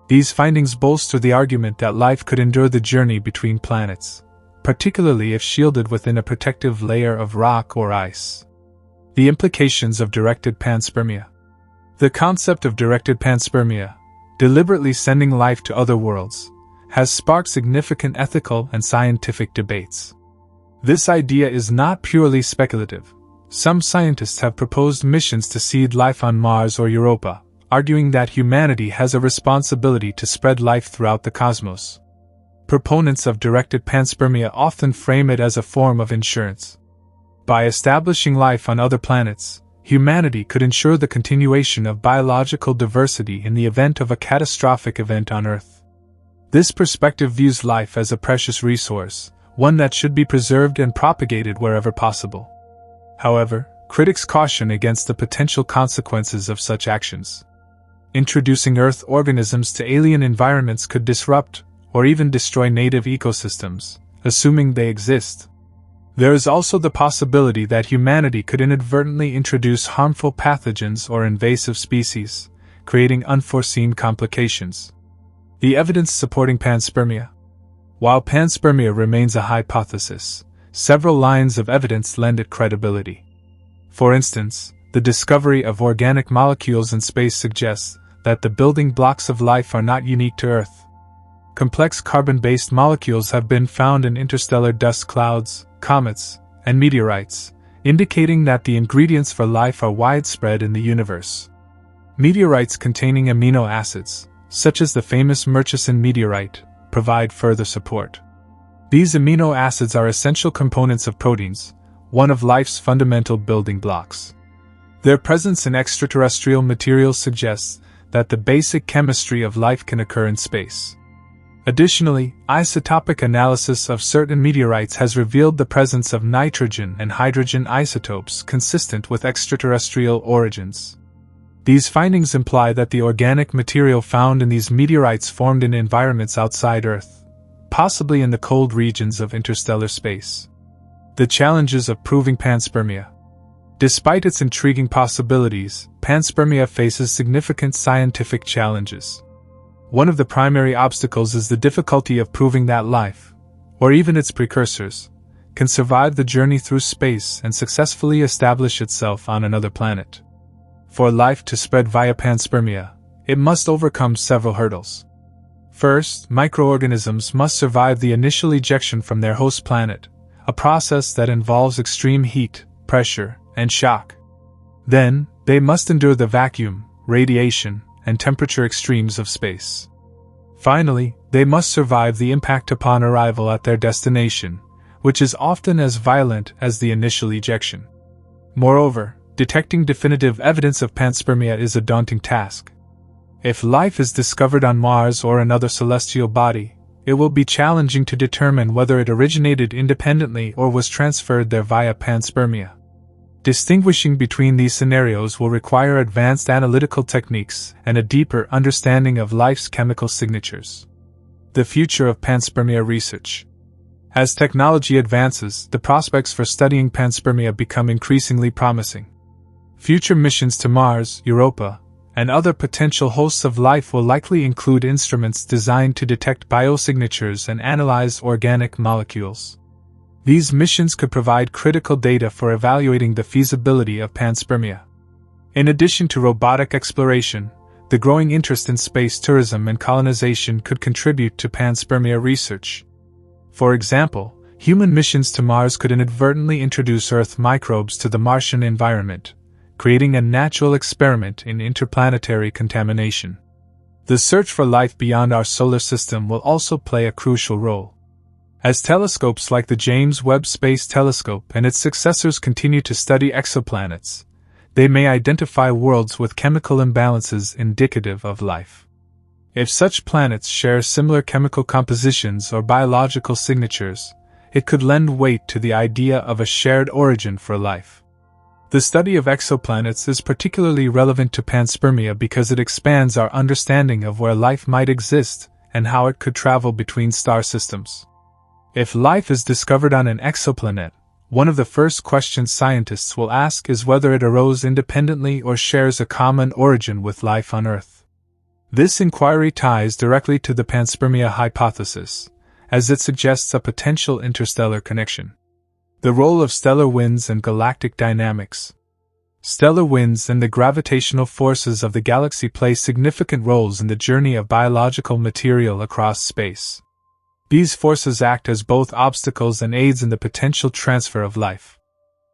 These findings bolster the argument that life could endure the journey between planets, particularly if shielded within a protective layer of rock or ice. The implications of directed panspermia. The concept of directed panspermia, deliberately sending life to other worlds, has sparked significant ethical and scientific debates. This idea is not purely speculative. Some scientists have proposed missions to seed life on Mars or Europa, arguing that humanity has a responsibility to spread life throughout the cosmos. Proponents of directed panspermia often frame it as a form of insurance. By establishing life on other planets, humanity could ensure the continuation of biological diversity in the event of a catastrophic event on Earth. This perspective views life as a precious resource, one that should be preserved and propagated wherever possible. However, critics caution against the potential consequences of such actions. Introducing Earth organisms to alien environments could disrupt or even destroy native ecosystems, assuming they exist. There is also the possibility that humanity could inadvertently introduce harmful pathogens or invasive species, creating unforeseen complications. The evidence supporting panspermia. While panspermia remains a hypothesis, several lines of evidence lend it credibility. For instance, the discovery of organic molecules in space suggests that the building blocks of life are not unique to Earth. Complex carbon-based molecules have been found in interstellar dust clouds, comets, and meteorites, indicating that the ingredients for life are widespread in the universe. Meteorites containing amino acids, such as the famous Murchison meteorite, provide further support. These amino acids are essential components of proteins, one of life's fundamental building blocks. Their presence in extraterrestrial materials suggests that the basic chemistry of life can occur in space. Additionally, isotopic analysis of certain meteorites has revealed the presence of nitrogen and hydrogen isotopes consistent with extraterrestrial origins. These findings imply that the organic material found in these meteorites formed in environments outside Earth, possibly in the cold regions of interstellar space. The challenges of proving panspermia. Despite its intriguing possibilities, panspermia faces significant scientific challenges. One of the primary obstacles is the difficulty of proving that life, or even its precursors, can survive the journey through space and successfully establish itself on another planet. For life to spread via panspermia, it must overcome several hurdles. First, microorganisms must survive the initial ejection from their host planet, a process that involves extreme heat, pressure, and shock. Then, they must endure the vacuum, radiation, and temperature extremes of space. Finally, they must survive the impact upon arrival at their destination, which is often as violent as the initial ejection. Moreover, detecting definitive evidence of panspermia is a daunting task. If life is discovered on Mars or another celestial body, it will be challenging to determine whether it originated independently or was transferred there via panspermia. Distinguishing between these scenarios will require advanced analytical techniques and a deeper understanding of life's chemical signatures. The future of panspermia research. As technology advances, the prospects for studying panspermia become increasingly promising. Future missions to Mars, Europa, and other potential hosts of life will likely include instruments designed to detect biosignatures and analyze organic molecules. These missions could provide critical data for evaluating the feasibility of panspermia. In addition to robotic exploration, the growing interest in space tourism and colonization could contribute to panspermia research. For example, human missions to Mars could inadvertently introduce Earth microbes to the Martian environment, creating a natural experiment in interplanetary contamination. The search for life beyond our solar system will also play a crucial role. As telescopes like the James Webb Space Telescope and its successors continue to study exoplanets, they may identify worlds with chemical imbalances indicative of life. If such planets share similar chemical compositions or biological signatures, it could lend weight to the idea of a shared origin for life. The study of exoplanets is particularly relevant to panspermia because it expands our understanding of where life might exist and how it could travel between star systems. If life is discovered on an exoplanet, one of the first questions scientists will ask is whether it arose independently or shares a common origin with life on Earth. This inquiry ties directly to the panspermia hypothesis, as it suggests a potential interstellar connection. The role of stellar winds and galactic dynamics. Stellar winds and the gravitational forces of the galaxy play significant roles in the journey of biological material across space. These forces act as both obstacles and aids in the potential transfer of life.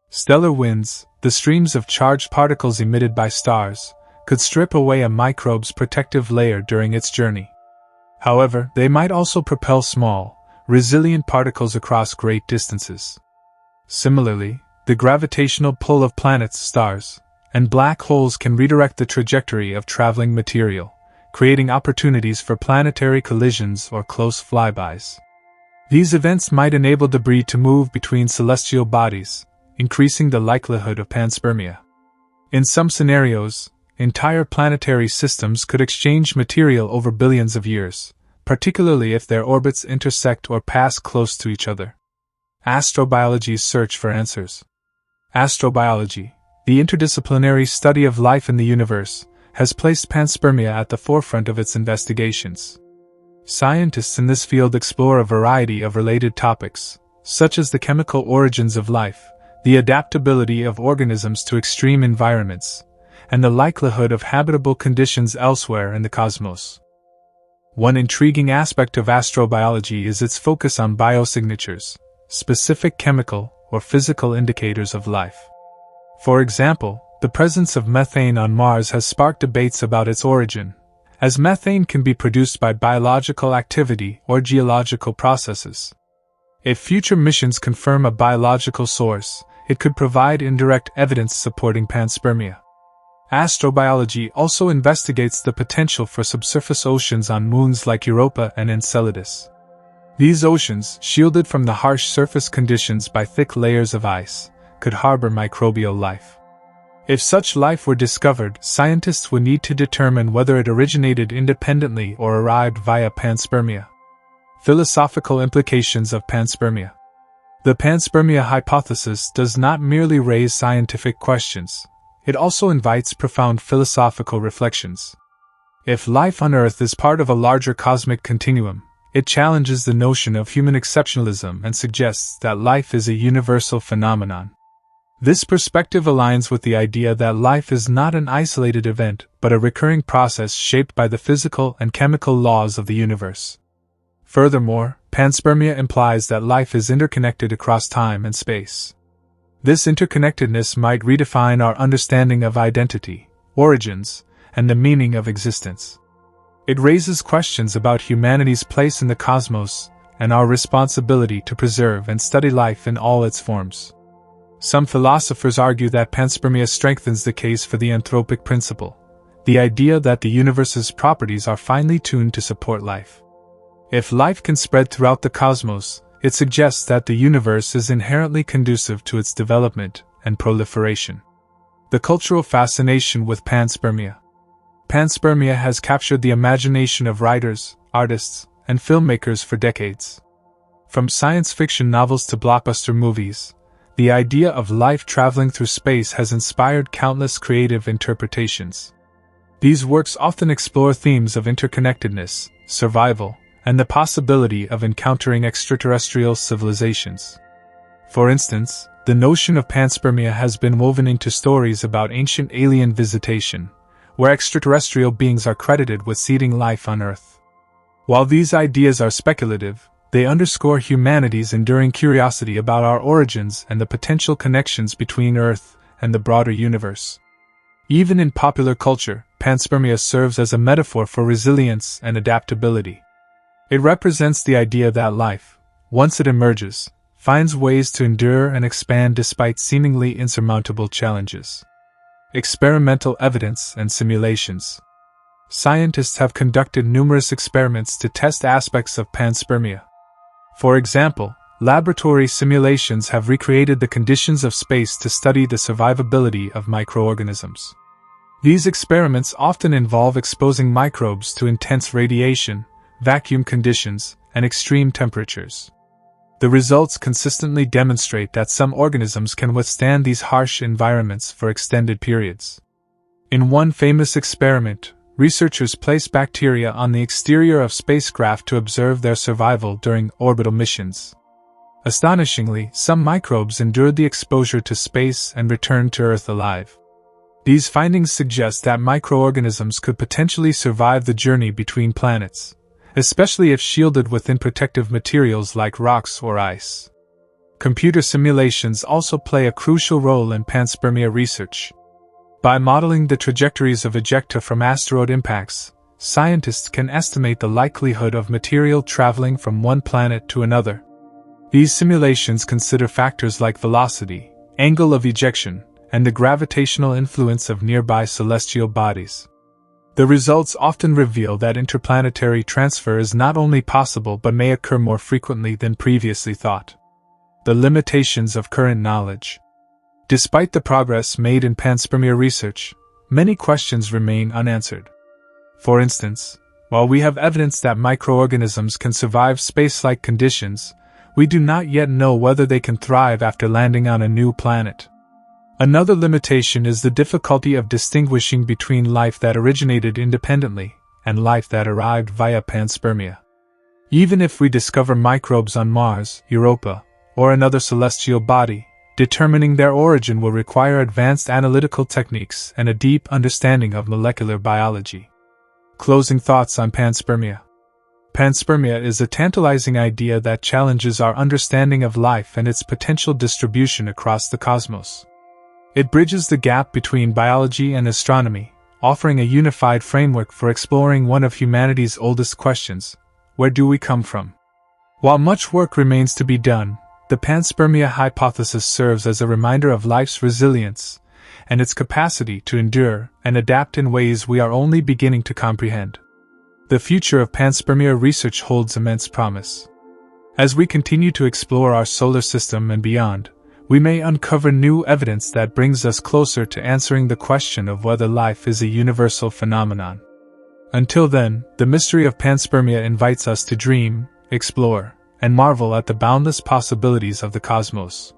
Stellar winds, the streams of charged particles emitted by stars, could strip away a microbe's protective layer during its journey. However, they might also propel small, resilient particles across great distances. Similarly, the gravitational pull of planets, stars, and black holes can redirect the trajectory of traveling material, creating opportunities for planetary collisions or close flybys. These events might enable debris to move between celestial bodies, increasing the likelihood of panspermia. In some scenarios, entire planetary systems could exchange material over billions of years, particularly if their orbits intersect or pass close to each other. Astrobiology's search for answers. Astrobiology, the interdisciplinary study of life in the universe, has placed panspermia at the forefront of its investigations. Scientists in this field explore a variety of related topics, such as the chemical origins of life, the adaptability of organisms to extreme environments, and the likelihood of habitable conditions elsewhere in the cosmos. One intriguing aspect of astrobiology is its focus on biosignatures, specific chemical or physical indicators of life. For example, the presence of methane on Mars has sparked debates about its origin, as methane can be produced by biological activity or geological processes. If future missions confirm a biological source, it could provide indirect evidence supporting panspermia. Astrobiology also investigates the potential for subsurface oceans on moons like Europa and Enceladus. These oceans, shielded from the harsh surface conditions by thick layers of ice, could harbor microbial life. If such life were discovered, scientists would need to determine whether it originated independently or arrived via panspermia. Philosophical implications of panspermia. The panspermia hypothesis does not merely raise scientific questions, it also invites profound philosophical reflections. If life on Earth is part of a larger cosmic continuum, it challenges the notion of human exceptionalism and suggests that life is a universal phenomenon. This perspective aligns with the idea that life is not an isolated event but a recurring process shaped by the physical and chemical laws of the universe. Furthermore, panspermia implies that life is interconnected across time and space. This interconnectedness might redefine our understanding of identity, origins, and the meaning of existence. It raises questions about humanity's place in the cosmos and our responsibility to preserve and study life in all its forms. Some philosophers argue that panspermia strengthens the case for the anthropic principle, the idea that the universe's properties are finely tuned to support life. If life can spread throughout the cosmos, it suggests that the universe is inherently conducive to its development and proliferation. The cultural fascination with panspermia. Panspermia has captured the imagination of writers, artists, and filmmakers for decades. From science fiction novels to blockbuster movies, the idea of life traveling through space has inspired countless creative interpretations. These works often explore themes of interconnectedness, survival, and the possibility of encountering extraterrestrial civilizations. For instance, the notion of panspermia has been woven into stories about ancient alien visitation, where extraterrestrial beings are credited with seeding life on Earth. While these ideas are speculative, they underscore humanity's enduring curiosity about our origins and the potential connections between Earth and the broader universe. Even in popular culture, panspermia serves as a metaphor for resilience and adaptability. It represents the idea that life, once it emerges, finds ways to endure and expand despite seemingly insurmountable challenges. Experimental evidence and simulations. Scientists have conducted numerous experiments to test aspects of panspermia. For example, laboratory simulations have recreated the conditions of space to study the survivability of microorganisms. These experiments often involve exposing microbes to intense radiation, vacuum conditions, and extreme temperatures. The results consistently demonstrate that some organisms can withstand these harsh environments for extended periods. In one famous experiment, researchers placed bacteria on the exterior of spacecraft to observe their survival during orbital missions. Astonishingly, some microbes endured the exposure to space and returned to Earth alive. These findings suggest that microorganisms could potentially survive the journey between planets, especially if shielded within protective materials like rocks or ice. Computer simulations also play a crucial role in panspermia research. By modeling the trajectories of ejecta from asteroid impacts, scientists can estimate the likelihood of material traveling from one planet to another. These simulations consider factors like velocity, angle of ejection, and the gravitational influence of nearby celestial bodies. The results often reveal that interplanetary transfer is not only possible but may occur more frequently than previously thought. The limitations of current knowledge. Despite the progress made in panspermia research, many questions remain unanswered. For instance, while we have evidence that microorganisms can survive space-like conditions, we do not yet know whether they can thrive after landing on a new planet. Another limitation is the difficulty of distinguishing between life that originated independently and life that arrived via panspermia. Even if we discover microbes on Mars, Europa, or another celestial body, determining their origin will require advanced analytical techniques and a deep understanding of molecular biology. Closing thoughts on panspermia. Panspermia is a tantalizing idea that challenges our understanding of life and its potential distribution across the cosmos. It bridges the gap between biology and astronomy, offering a unified framework for exploring one of humanity's oldest questions: where do we come from? While much work remains to be done, the panspermia hypothesis serves as a reminder of life's resilience and its capacity to endure and adapt in ways we are only beginning to comprehend. The future of panspermia research holds immense promise. As we continue to explore our solar system and beyond, we may uncover new evidence that brings us closer to answering the question of whether life is a universal phenomenon. Until then, the mystery of panspermia invites us to dream, explore, and marvel at the boundless possibilities of the cosmos.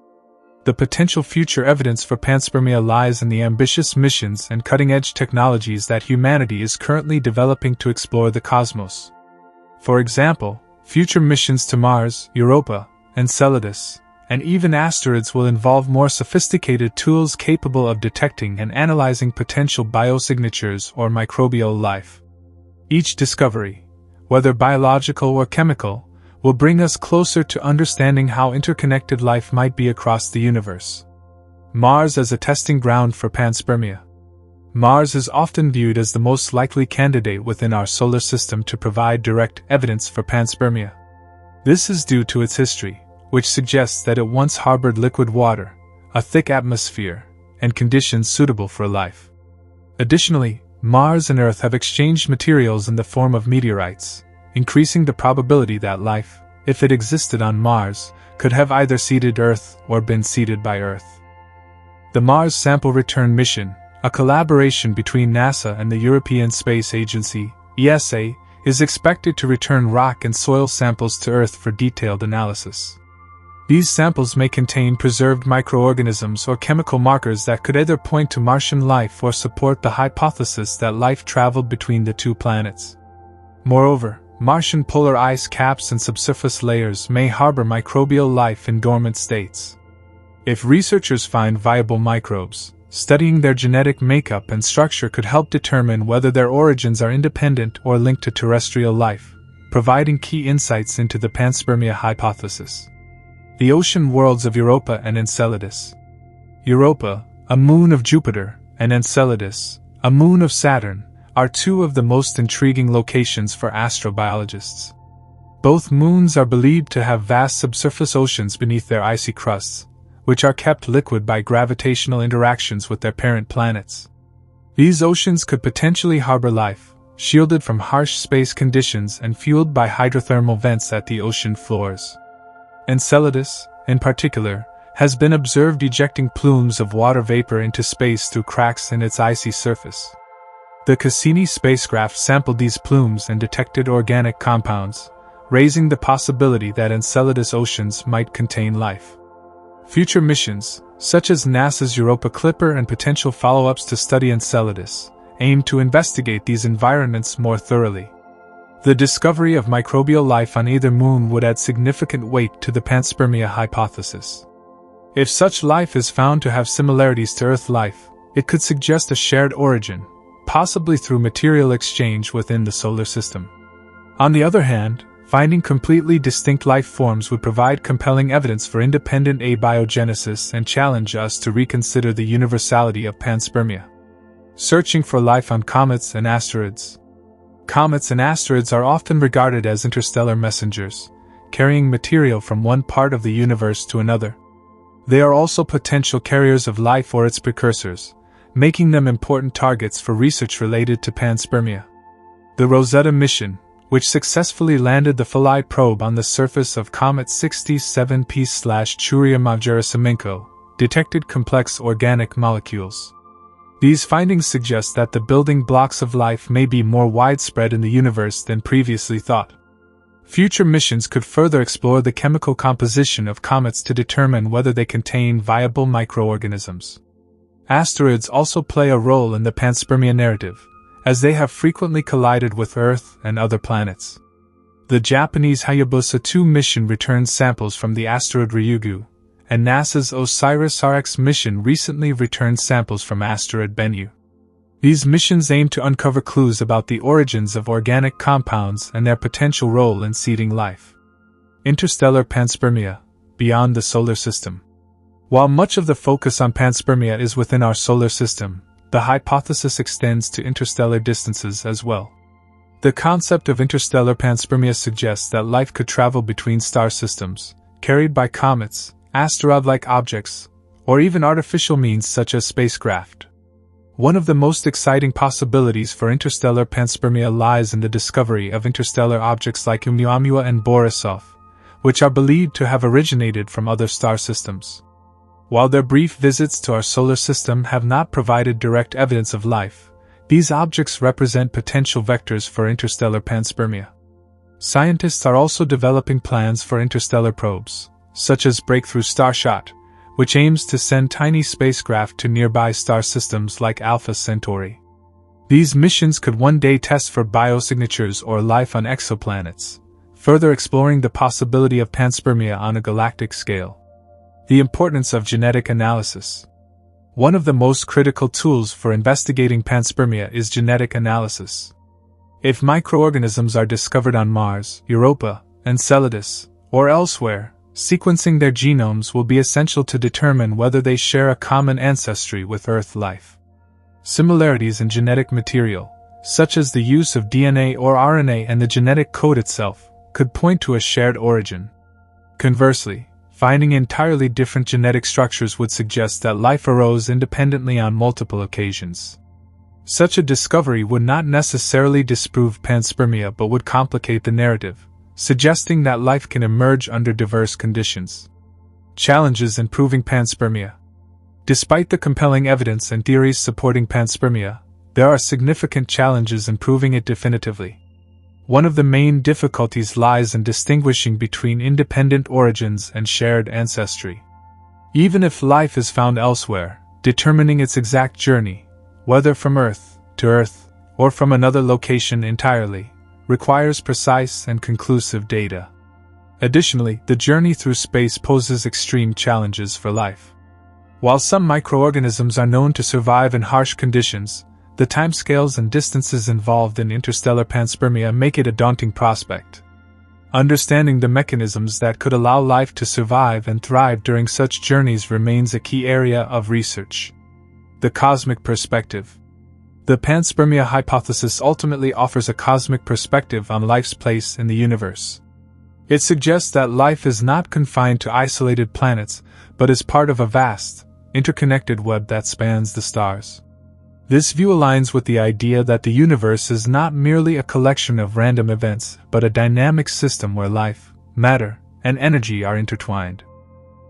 The potential future evidence for panspermia lies in the ambitious missions and cutting-edge technologies that humanity is currently developing to explore the cosmos. For example, future missions to Mars, Europa, Enceladus, and even asteroids will involve more sophisticated tools capable of detecting and analyzing potential biosignatures or microbial life. Each discovery, whether biological or chemical, will bring us closer to understanding how interconnected life might be across the universe. Mars as a testing ground for panspermia. Mars is often viewed as the most likely candidate within our solar system to provide direct evidence for panspermia. This is due to its history, which suggests that it once harbored liquid water, a thick atmosphere, and conditions suitable for life. Additionally, Mars and Earth have exchanged materials in the form of meteorites, increasing the probability that life, if it existed on Mars, could have either seeded Earth or been seeded by Earth. The Mars Sample Return Mission, a collaboration between NASA and the European Space Agency, ESA, is expected to return rock and soil samples to Earth for detailed analysis. These samples may contain preserved microorganisms or chemical markers that could either point to Martian life or support the hypothesis that life traveled between the two planets. Moreover, Martian polar ice caps and subsurface layers may harbor microbial life in dormant states. If researchers find viable microbes, studying their genetic makeup and structure could help determine whether their origins are independent or linked to terrestrial life, providing key insights into the panspermia hypothesis. The ocean worlds of Europa and Enceladus. Europa, a moon of Jupiter, and Enceladus, a moon of Saturn, are two of the most intriguing locations for astrobiologists. Both moons are believed to have vast subsurface oceans beneath their icy crusts, which are kept liquid by gravitational interactions with their parent planets. These oceans could potentially harbor life, shielded from harsh space conditions and fueled by hydrothermal vents at the ocean floors. Enceladus, in particular, has been observed ejecting plumes of water vapor into space through cracks in its icy surface. The Cassini spacecraft sampled these plumes and detected organic compounds, raising the possibility that Enceladus oceans might contain life. Future missions, such as NASA's Europa Clipper and potential follow-ups to study Enceladus, aim to investigate these environments more thoroughly. The discovery of microbial life on either moon would add significant weight to the panspermia hypothesis. If such life is found to have similarities to Earth life, it could suggest a shared origin, possibly through material exchange within the solar system. On the other hand, finding completely distinct life forms would provide compelling evidence for independent abiogenesis and challenge us to reconsider the universality of panspermia. Searching for life on comets and asteroids. Comets and asteroids are often regarded as interstellar messengers, carrying material from one part of the universe to another. They are also potential carriers of life or its precursors, making them important targets for research related to panspermia. The Rosetta mission, which successfully landed the Philae probe on the surface of Comet 67P/Churyumov-Gerasimenko, detected complex organic molecules. These findings suggest that the building blocks of life may be more widespread in the universe than previously thought. Future missions could further explore the chemical composition of comets to determine whether they contain viable microorganisms. Asteroids also play a role in the panspermia narrative, as they have frequently collided with Earth and other planets. The Japanese Hayabusa 2 mission returned samples from the asteroid Ryugu, and NASA's OSIRIS-RX mission recently returned samples from asteroid Bennu. These missions aim to uncover clues about the origins of organic compounds and their potential role in seeding life. Interstellar panspermia, beyond the solar system. While much of the focus on panspermia is within our solar system, the hypothesis extends to interstellar distances as well. The concept of interstellar panspermia suggests that life could travel between star systems, carried by comets, asteroid-like objects, or even artificial means such as spacecraft. One of the most exciting possibilities for interstellar panspermia lies in the discovery of interstellar objects like Oumuamua and Borisov, which are believed to have originated from other star systems. While their brief visits to our solar system have not provided direct evidence of life, these objects represent potential vectors for interstellar panspermia. Scientists are also developing plans for interstellar probes, such as Breakthrough Starshot, which aims to send tiny spacecraft to nearby star systems like Alpha Centauri. These missions could one day test for biosignatures or life on exoplanets, further exploring the possibility of panspermia on a galactic scale. The importance of genetic analysis. One of the most critical tools for investigating panspermia is genetic analysis. If microorganisms are discovered on Mars, Europa, Enceladus, or elsewhere, sequencing their genomes will be essential to determine whether they share a common ancestry with Earth life. Similarities in genetic material, such as the use of DNA or RNA and the genetic code itself, could point to a shared origin. Conversely, finding entirely different genetic structures would suggest that life arose independently on multiple occasions. Such a discovery would not necessarily disprove panspermia but would complicate the narrative, suggesting that life can emerge under diverse conditions. Challenges in proving panspermia. Despite the compelling evidence and theories supporting panspermia, there are significant challenges in proving it definitively. One of the main difficulties lies in distinguishing between independent origins and shared ancestry. Even if life is found elsewhere, determining its exact journey, whether from Earth to Earth or from another location entirely, requires precise and conclusive data. Additionally, the journey through space poses extreme challenges for life. While some microorganisms are known to survive in harsh conditions, the timescales and distances involved in interstellar panspermia make it a daunting prospect. Understanding the mechanisms that could allow life to survive and thrive during such journeys remains a key area of research. The cosmic perspective. The panspermia hypothesis ultimately offers a cosmic perspective on life's place in the universe. It suggests that life is not confined to isolated planets, but is part of a vast, interconnected web that spans the stars. This view aligns with the idea that the universe is not merely a collection of random events, but a dynamic system where life, matter, and energy are intertwined.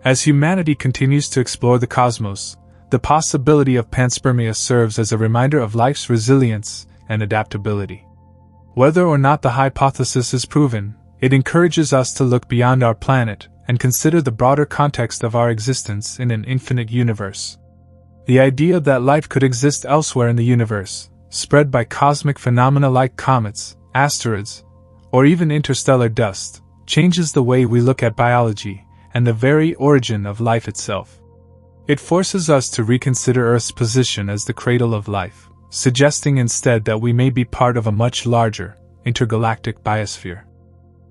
As humanity continues to explore the cosmos, the possibility of panspermia serves as a reminder of life's resilience and adaptability. Whether or not the hypothesis is proven, it encourages us to look beyond our planet and consider the broader context of our existence in an infinite universe. The idea that life could exist elsewhere in the universe, spread by cosmic phenomena like comets, asteroids, or even interstellar dust, changes the way we look at biology and the very origin of life itself. It forces us to reconsider Earth's position as the cradle of life, suggesting instead that we may be part of a much larger, intergalactic biosphere.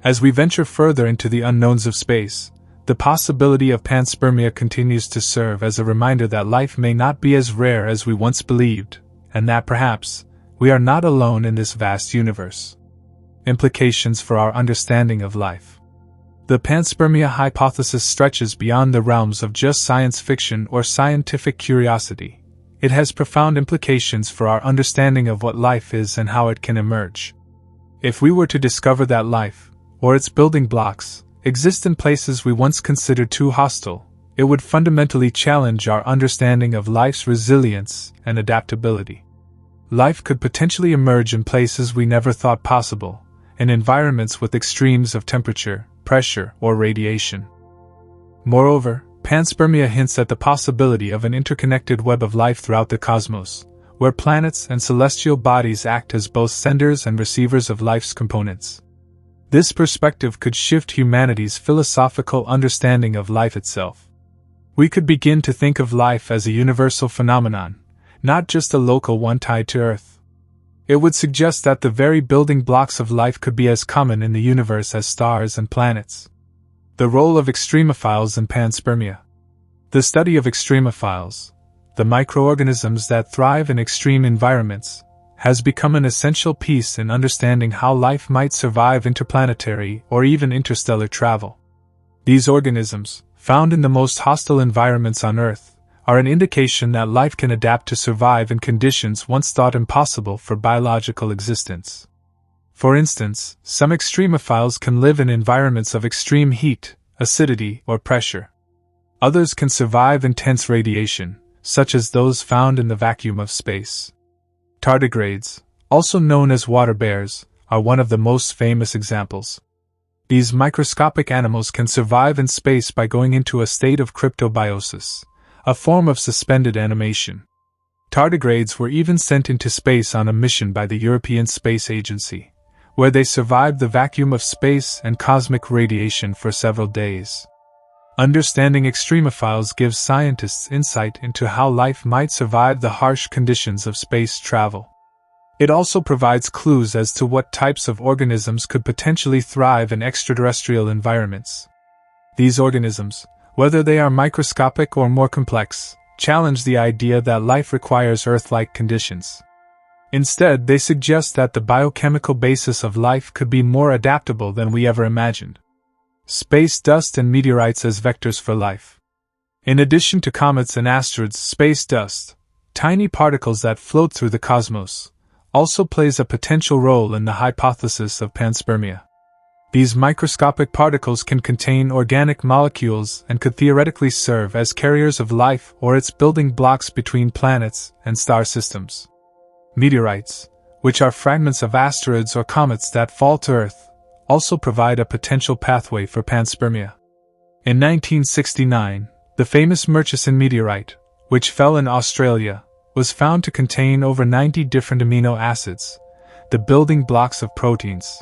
As we venture further into the unknowns of space, the possibility of panspermia continues to serve as a reminder that life may not be as rare as we once believed, and that perhaps we are not alone in this vast universe. Implications for our understanding of life. The panspermia hypothesis stretches beyond the realms of just science fiction or scientific curiosity. It has profound implications for our understanding of what life is and how it can emerge. If we were to discover that life, or its building blocks, exist in places we once considered too hostile, it would fundamentally challenge our understanding of life's resilience and adaptability. Life could potentially emerge in places we never thought possible, in environments with extremes of temperature, pressure, or radiation. Moreover, panspermia hints at the possibility of an interconnected web of life throughout the cosmos, where planets and celestial bodies act as both senders and receivers of life's components. This perspective could shift humanity's philosophical understanding of life itself. We could begin to think of life as a universal phenomenon, not just a local one tied to Earth. It would suggest that the very building blocks of life could be as common in the universe as stars and planets. The role of extremophiles in panspermia. The study of extremophiles, the microorganisms that thrive in extreme environments, has become an essential piece in understanding how life might survive interplanetary or even interstellar travel. These organisms, found in the most hostile environments on Earth, are an indication that life can adapt to survive in conditions once thought impossible for biological existence. For instance, some extremophiles can live in environments of extreme heat, acidity, or pressure. Others can survive intense radiation, such as those found in the vacuum of space. Tardigrades, also known as water bears, are one of the most famous examples. These microscopic animals can survive in space by going into a state of cryptobiosis, a form of suspended animation. Tardigrades were even sent into space on a mission by the European Space Agency, where they survived the vacuum of space and cosmic radiation for several days. Understanding extremophiles gives scientists insight into how life might survive the harsh conditions of space travel. It also provides clues as to what types of organisms could potentially thrive in extraterrestrial environments. These organisms, whether they are microscopic or more complex, challenge the idea that life requires Earth-like conditions. Instead, they suggest that the biochemical basis of life could be more adaptable than we ever imagined. Space dust and meteorites as vectors for life. In addition to comets and asteroids, space dust, tiny particles that float through the cosmos, also plays a potential role in the hypothesis of panspermia. These microscopic particles can contain organic molecules and could theoretically serve as carriers of life or its building blocks between planets and star systems. Meteorites, which are fragments of asteroids or comets that fall to Earth, also provide a potential pathway for panspermia. In 1969, the famous Murchison meteorite, which fell in Australia, was found to contain over 90 different amino acids, the building blocks of proteins.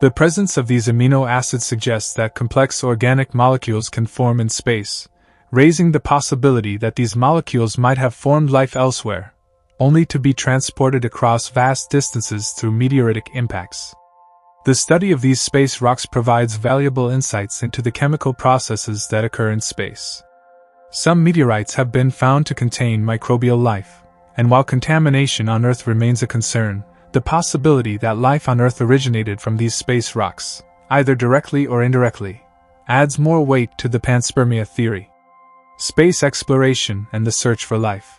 The presence of these amino acids suggests that complex organic molecules can form in space, raising the possibility that these molecules might have formed life elsewhere, only to be transported across vast distances through meteoritic impacts. The study of these space rocks provides valuable insights into the chemical processes that occur in space. Some meteorites have been found to contain microbial life, and while contamination on Earth remains a concern, the possibility that life on Earth originated from these space rocks, either directly or indirectly, adds more weight to the panspermia theory. Space exploration and the search for life.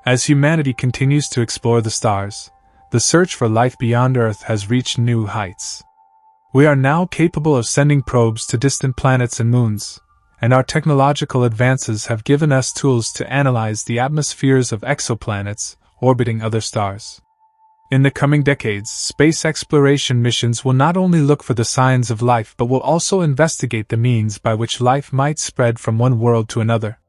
As humanity continues to explore the stars, the search for life beyond Earth has reached new heights. We are now capable of sending probes to distant planets and moons, and our technological advances have given us tools to analyze the atmospheres of exoplanets orbiting other stars. In the coming decades, space exploration missions will not only look for the signs of life but will also investigate the means by which life might spread from one world to another.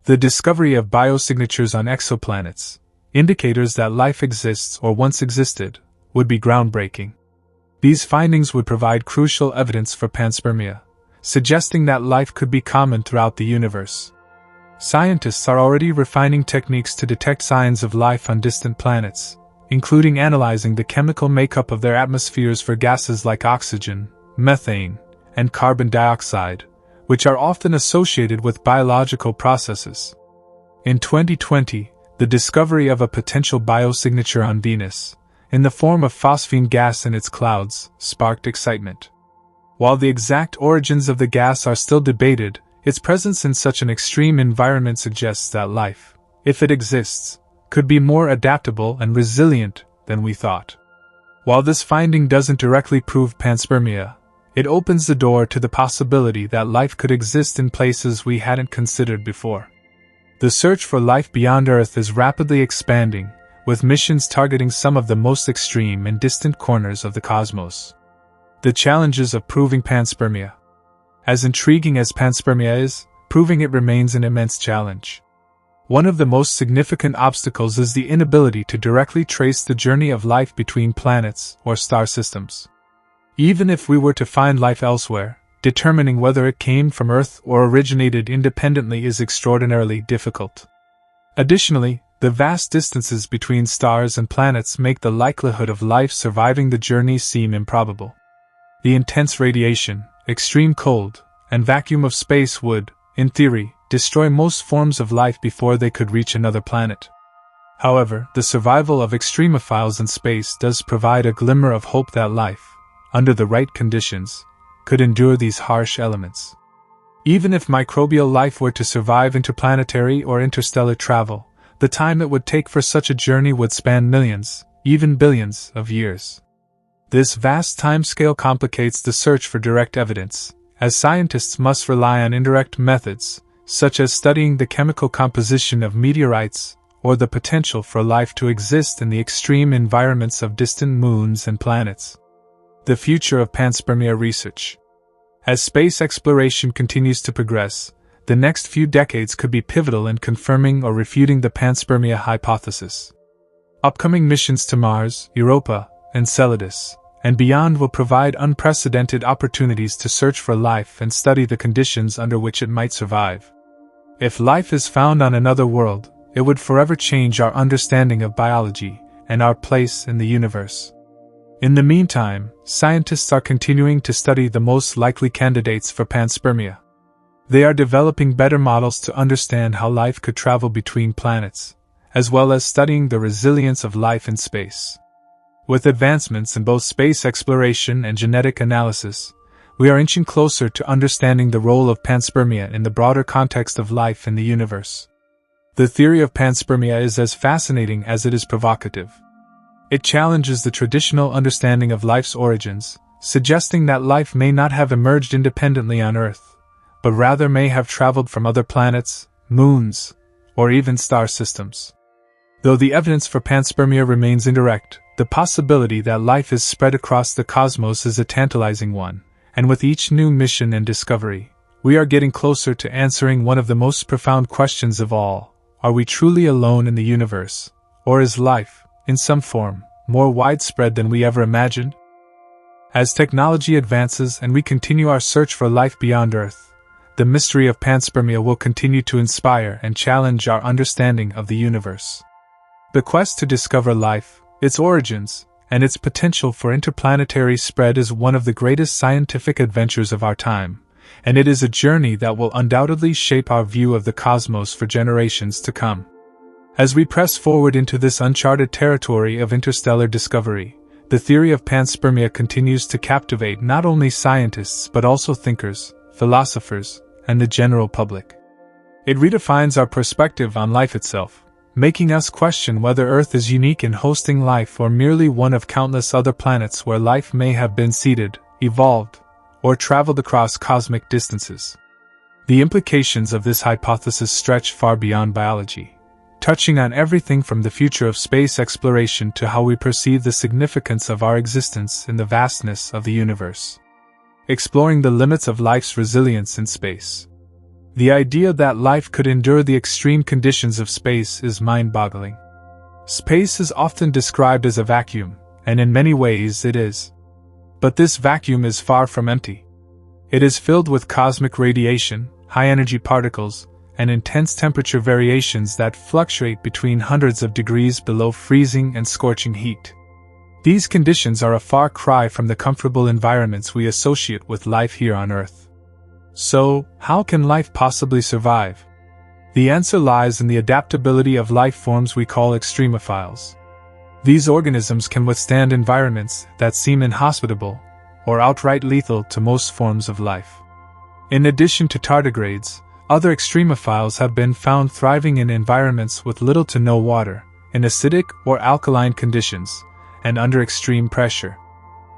The discovery of biosignatures on exoplanets, indicators that life exists or once existed, would be groundbreaking. These findings would provide crucial evidence for panspermia, suggesting that life could be common throughout the universe. Scientists are already refining techniques to detect signs of life on distant planets, including analyzing the chemical makeup of their atmospheres for gases like oxygen, methane, and carbon dioxide, which are often associated with biological processes. In 2020, the discovery of a potential biosignature on Venus, in the form of phosphine gas in its clouds, sparked excitement. While the exact origins of the gas are still debated, its presence in such an extreme environment suggests that life, if it exists, could be more adaptable and resilient than we thought. While this finding doesn't directly prove panspermia, it opens the door to the possibility that life could exist in places we hadn't considered before. The search for life beyond Earth is rapidly expanding, with missions targeting some of the most extreme and distant corners of the cosmos. The challenges of proving panspermia. As intriguing as panspermia is, proving it remains an immense challenge. One of the most significant obstacles is the inability to directly trace the journey of life between planets or star systems. Even if we were to find life elsewhere, determining whether it came from Earth or originated independently is extraordinarily difficult. Additionally, the vast distances between stars and planets make the likelihood of life surviving the journey seem improbable. The intense radiation, extreme cold, and vacuum of space would, in theory, destroy most forms of life before they could reach another planet. However, the survival of extremophiles in space does provide a glimmer of hope that life, under the right conditions, could endure these harsh elements. Even if microbial life were to survive interplanetary or interstellar travel, the time it would take for such a journey would span millions, even billions, of years. This vast timescale complicates the search for direct evidence, as scientists must rely on indirect methods, such as studying the chemical composition of meteorites, or the potential for life to exist in the extreme environments of distant moons and planets. The future of panspermia research. As space exploration continues to progress, the next few decades could be pivotal in confirming or refuting the panspermia hypothesis. Upcoming missions to Mars, Europa, Enceladus, and beyond will provide unprecedented opportunities to search for life and study the conditions under which it might survive. If life is found on another world, it would forever change our understanding of biology and our place in the universe. In the meantime, scientists are continuing to study the most likely candidates for panspermia. They are developing better models to understand how life could travel between planets, as well as studying the resilience of life in space. With advancements in both space exploration and genetic analysis, we are inching closer to understanding the role of panspermia in the broader context of life in the universe. The theory of panspermia is as fascinating as it is provocative. It challenges the traditional understanding of life's origins, suggesting that life may not have emerged independently on Earth, but rather may have traveled from other planets, moons, or even star systems. Though the evidence for panspermia remains indirect, the possibility that life is spread across the cosmos is a tantalizing one, and with each new mission and discovery, we are getting closer to answering one of the most profound questions of all: are we truly alone in the universe, or is life, in some form, more widespread than we ever imagined? As technology advances and we continue our search for life beyond Earth, the mystery of panspermia will continue to inspire and challenge our understanding of the universe. The quest to discover life, its origins, and its potential for interplanetary spread is one of the greatest scientific adventures of our time, and it is a journey that will undoubtedly shape our view of the cosmos for generations to come. As we press forward into this uncharted territory of interstellar discovery, the theory of panspermia continues to captivate not only scientists but also thinkers, philosophers, and the general public. It redefines our perspective on life itself, making us question whether Earth is unique in hosting life or merely one of countless other planets where life may have been seeded, evolved, or traveled across cosmic distances. The implications of this hypothesis stretch far beyond biology, touching on everything from the future of space exploration to how we perceive the significance of our existence in the vastness of the universe. Exploring the limits of life's resilience in space. The idea that life could endure the extreme conditions of space is mind-boggling. Space is often described as a vacuum, and in many ways it is. But this vacuum is far from empty. It is filled with cosmic radiation, high-energy particles, and intense temperature variations that fluctuate between hundreds of degrees below freezing and scorching heat. These conditions are a far cry from the comfortable environments we associate with life here on Earth. So, how can life possibly survive? The answer lies in the adaptability of life forms we call extremophiles. These organisms can withstand environments that seem inhospitable, or outright lethal to most forms of life. In addition to tardigrades, other extremophiles have been found thriving in environments with little to no water, in acidic or alkaline conditions, and under extreme pressure.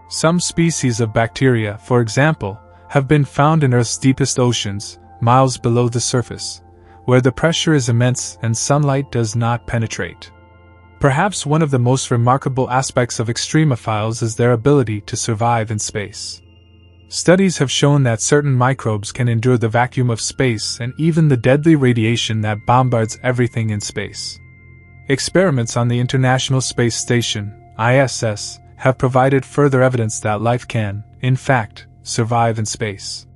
Some species of bacteria, for example, have been found in Earth's deepest oceans, miles below the surface, where the pressure is immense and sunlight does not penetrate. Perhaps one of the most remarkable aspects of extremophiles is their ability to survive in space. Studies have shown that certain microbes can endure the vacuum of space and even the deadly radiation that bombards everything in space. Experiments on the International Space Station, ISS, have provided further evidence that life can, in fact, survive in space.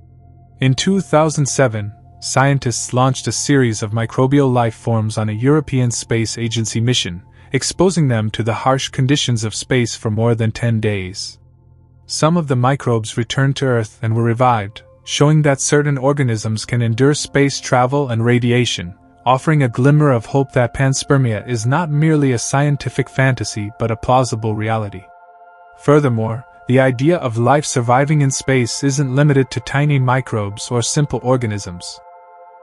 In 2007, scientists launched a series of microbial life forms on a European Space Agency mission, exposing them to the harsh conditions of space for more than 10 days. Some of the microbes returned to Earth and were revived, showing that certain organisms can endure space travel and radiation, offering a glimmer of hope that panspermia is not merely a scientific fantasy but a plausible reality. Furthermore, the idea of life surviving in space isn't limited to tiny microbes or simple organisms.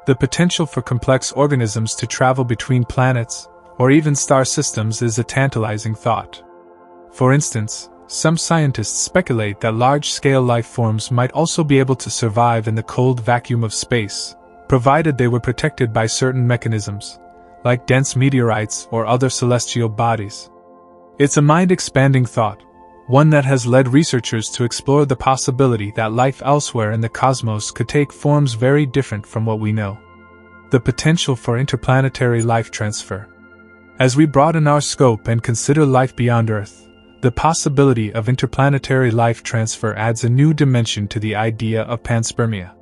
The potential for complex organisms to travel between planets, or even star systems, is a tantalizing thought. For instance, some scientists speculate that large-scale life forms might also be able to survive in the cold vacuum of space, provided they were protected by certain mechanisms, like dense meteorites or other celestial bodies. It's a mind-expanding thought, one that has led researchers to explore the possibility that life elsewhere in the cosmos could take forms very different from what we know. The potential for interplanetary life transfer. As we broaden our scope and consider life beyond Earth, the possibility of interplanetary life transfer adds a new dimension to the idea of panspermia.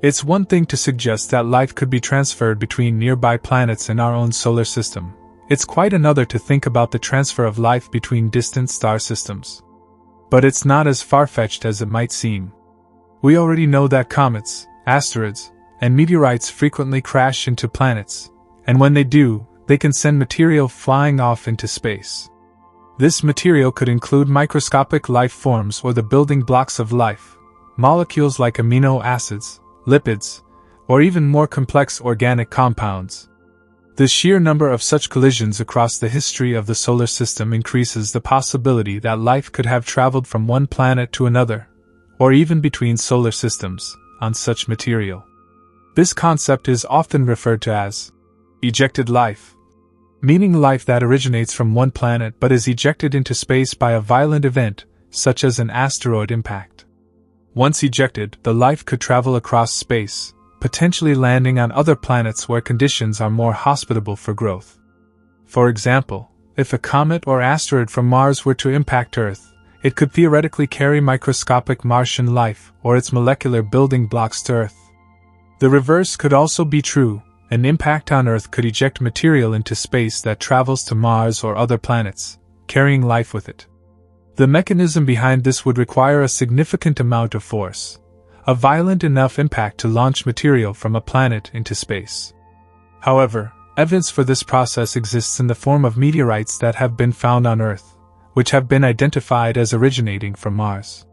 It's one thing to suggest that life could be transferred between nearby planets in our own solar system. It's quite another to think about the transfer of life between distant star systems. But it's not as far-fetched as it might seem. We already know that comets, asteroids, and meteorites frequently crash into planets, and when they do, they can send material flying off into space. This material could include microscopic life forms or the building blocks of life, molecules like amino acids, lipids, or even more complex organic compounds. The sheer number of such collisions across the history of the solar system increases the possibility that life could have traveled from one planet to another, or even between solar systems, on such material. This concept is often referred to as ejected life, meaning life that originates from one planet but is ejected into space by a violent event, such as an asteroid impact. Once ejected, the life could travel across space, potentially landing on other planets where conditions are more hospitable for growth. For example, if a comet or asteroid from Mars were to impact Earth, it could theoretically carry microscopic Martian life or its molecular building blocks to Earth. The reverse could also be true. An impact on Earth could eject material into space that travels to Mars or other planets, carrying life with it. The mechanism behind this would require a significant amount of force, a violent enough impact to launch material from a planet into space. However, evidence for this process exists in the form of meteorites that have been found on Earth, which have been identified as originating from Mars.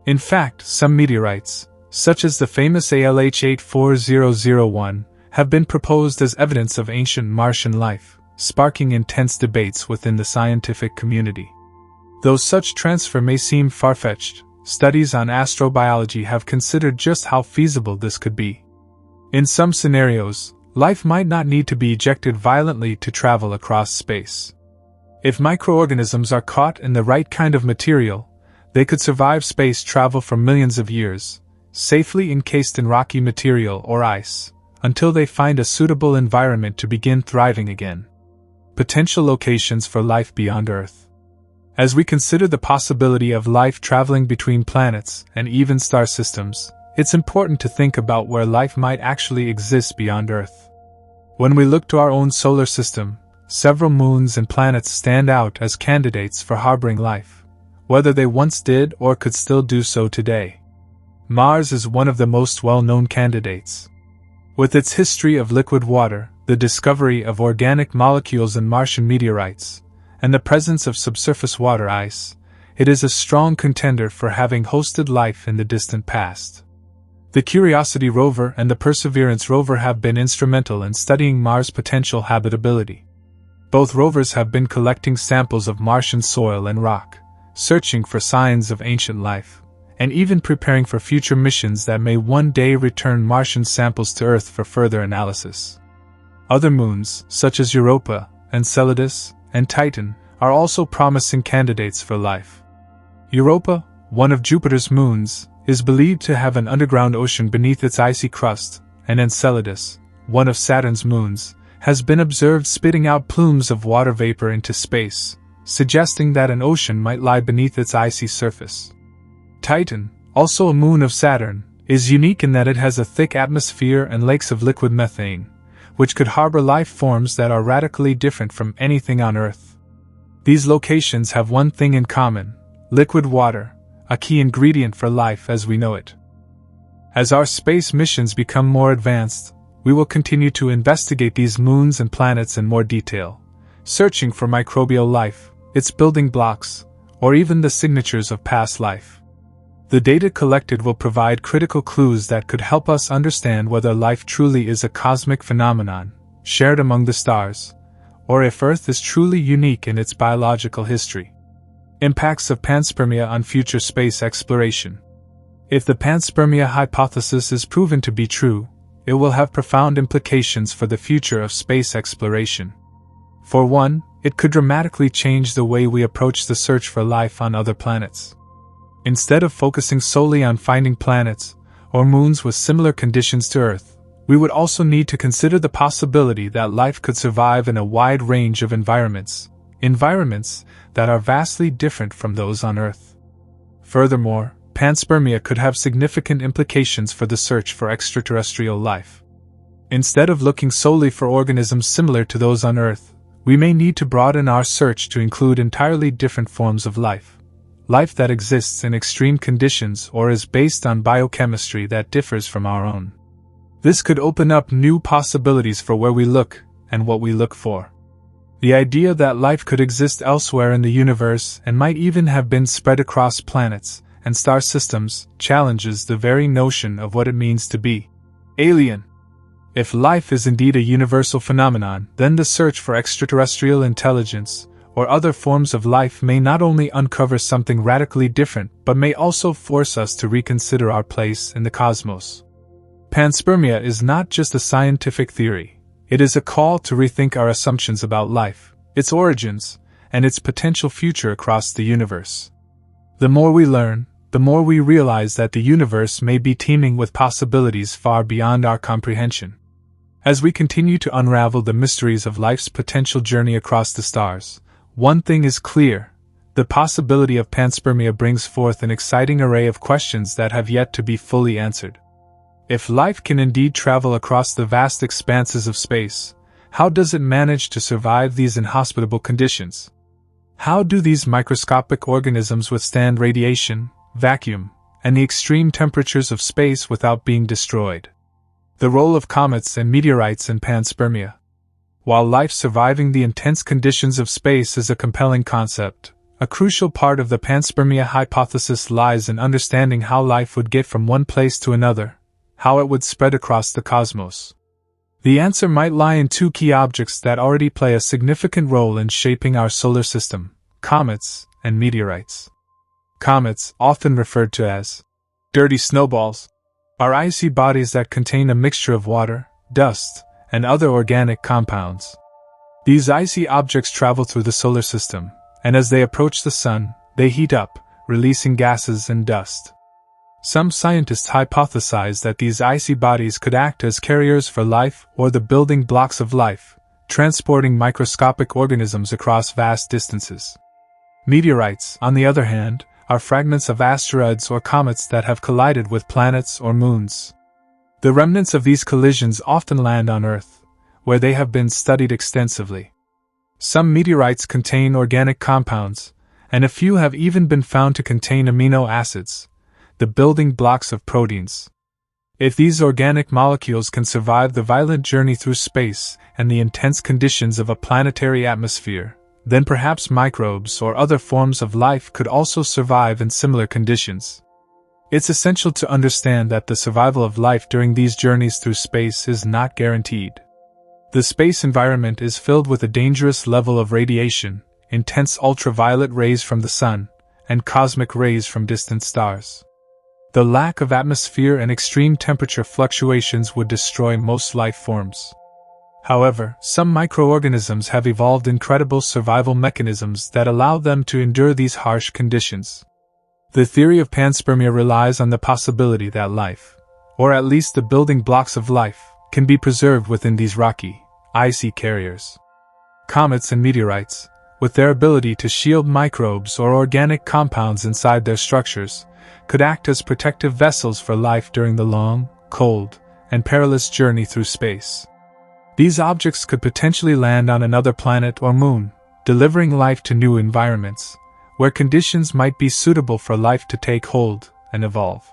In fact, some meteorites, such as the famous ALH 84001, have been proposed as evidence of ancient Martian life, sparking intense debates within the scientific community. Though such transfer may seem far-fetched, studies on astrobiology have considered just how feasible this could be. In some scenarios, life might not need to be ejected violently to travel across space. If microorganisms are caught in the right kind of material, they could survive space travel for millions of years, safely encased in rocky material or ice, until they find a suitable environment to begin thriving again. Potential locations for life beyond Earth. As we consider the possibility of life traveling between planets and even star systems, it's important to think about where life might actually exist beyond Earth. When we look to our own solar system, several moons and planets stand out as candidates for harboring life, whether they once did or could still do so today. Mars is one of the most well-known candidates. With its history of liquid water, the discovery of organic molecules in Martian meteorites, and the presence of subsurface water ice, it is a strong contender for having hosted life in the distant past. The Curiosity rover and the Perseverance rover have been instrumental in studying Mars' potential habitability. Both rovers have been collecting samples of Martian soil and rock, searching for signs of ancient life, and even preparing for future missions that may one day return Martian samples to Earth for further analysis. Other moons, such as Europa, Enceladus, and Titan are also promising candidates for life. Europa, one of Jupiter's moons, is believed to have an underground ocean beneath its icy crust, and Enceladus, one of Saturn's moons, has been observed spitting out plumes of water vapor into space, suggesting that an ocean might lie beneath its icy surface. Titan, also a moon of Saturn, is unique in that it has a thick atmosphere and lakes of liquid methane, which could harbor life forms that are radically different from anything on Earth. These locations have one thing in common: liquid water, a key ingredient for life as we know it. As our space missions become more advanced, we will continue to investigate these moons and planets in more detail, searching for microbial life, its building blocks, or even the signatures of past life. The data collected will provide critical clues that could help us understand whether life truly is a cosmic phenomenon, shared among the stars, or if Earth is truly unique in its biological history. Impacts of panspermia on future space exploration. If the panspermia hypothesis is proven to be true, it will have profound implications for the future of space exploration. For one, it could dramatically change the way we approach the search for life on other planets. Instead of focusing solely on finding planets or moons with similar conditions to Earth, we would also need to consider the possibility that life could survive in a wide range of environments that are vastly different from those on Earth. Furthermore, panspermia could have significant implications for the search for extraterrestrial life. Instead of looking solely for organisms similar to those on Earth, we may need to broaden our search to include entirely different forms of life. Life that exists in extreme conditions or is based on biochemistry that differs from our own. This could open up new possibilities for where we look and what we look for. The idea that life could exist elsewhere in the universe and might even have been spread across planets and star systems challenges the very notion of what it means to be alien. If life is indeed a universal phenomenon, then the search for extraterrestrial intelligence or other forms of life may not only uncover something radically different but may also force us to reconsider our place in the cosmos. Panspermia is not just a scientific theory. It is a call to rethink our assumptions about life, its origins, and its potential future across the universe. The more we learn, the more we realize that the universe may be teeming with possibilities far beyond our comprehension. As we continue to unravel the mysteries of life's potential journey across the stars, one thing is clear: the possibility of panspermia brings forth an exciting array of questions that have yet to be fully answered. If life can indeed travel across the vast expanses of space, how does it manage to survive these inhospitable conditions? How do these microscopic organisms withstand radiation, vacuum, and the extreme temperatures of space without being destroyed? The role of comets and meteorites in panspermia. While life surviving the intense conditions of space is a compelling concept, a crucial part of the panspermia hypothesis lies in understanding how life would get from one place to another, how it would spread across the cosmos. The answer might lie in two key objects that already play a significant role in shaping our solar system: comets and meteorites. Comets, often referred to as dirty snowballs, are icy bodies that contain a mixture of water, dust, and other organic compounds. These icy objects travel through the solar system, and as they approach the sun, they heat up, releasing gases and dust. Some scientists hypothesize that these icy bodies could act as carriers for life or the building blocks of life, transporting microscopic organisms across vast distances. Meteorites, on the other hand, are fragments of asteroids or comets that have collided with planets or moons. The remnants of these collisions often land on Earth, where they have been studied extensively. Some meteorites contain organic compounds, and a few have even been found to contain amino acids, the building blocks of proteins. If these organic molecules can survive the violent journey through space and the intense conditions of a planetary atmosphere, then perhaps microbes or other forms of life could also survive in similar conditions. It's essential to understand that the survival of life during these journeys through space is not guaranteed. The space environment is filled with a dangerous level of radiation, intense ultraviolet rays from the sun, and cosmic rays from distant stars. The lack of atmosphere and extreme temperature fluctuations would destroy most life forms. However, some microorganisms have evolved incredible survival mechanisms that allow them to endure these harsh conditions. The theory of panspermia relies on the possibility that life, or at least the building blocks of life, can be preserved within these rocky, icy carriers. Comets and meteorites, with their ability to shield microbes or organic compounds inside their structures, could act as protective vessels for life during the long, cold, and perilous journey through space. These objects could potentially land on another planet or moon, delivering life to new environments, where conditions might be suitable for life to take hold and evolve.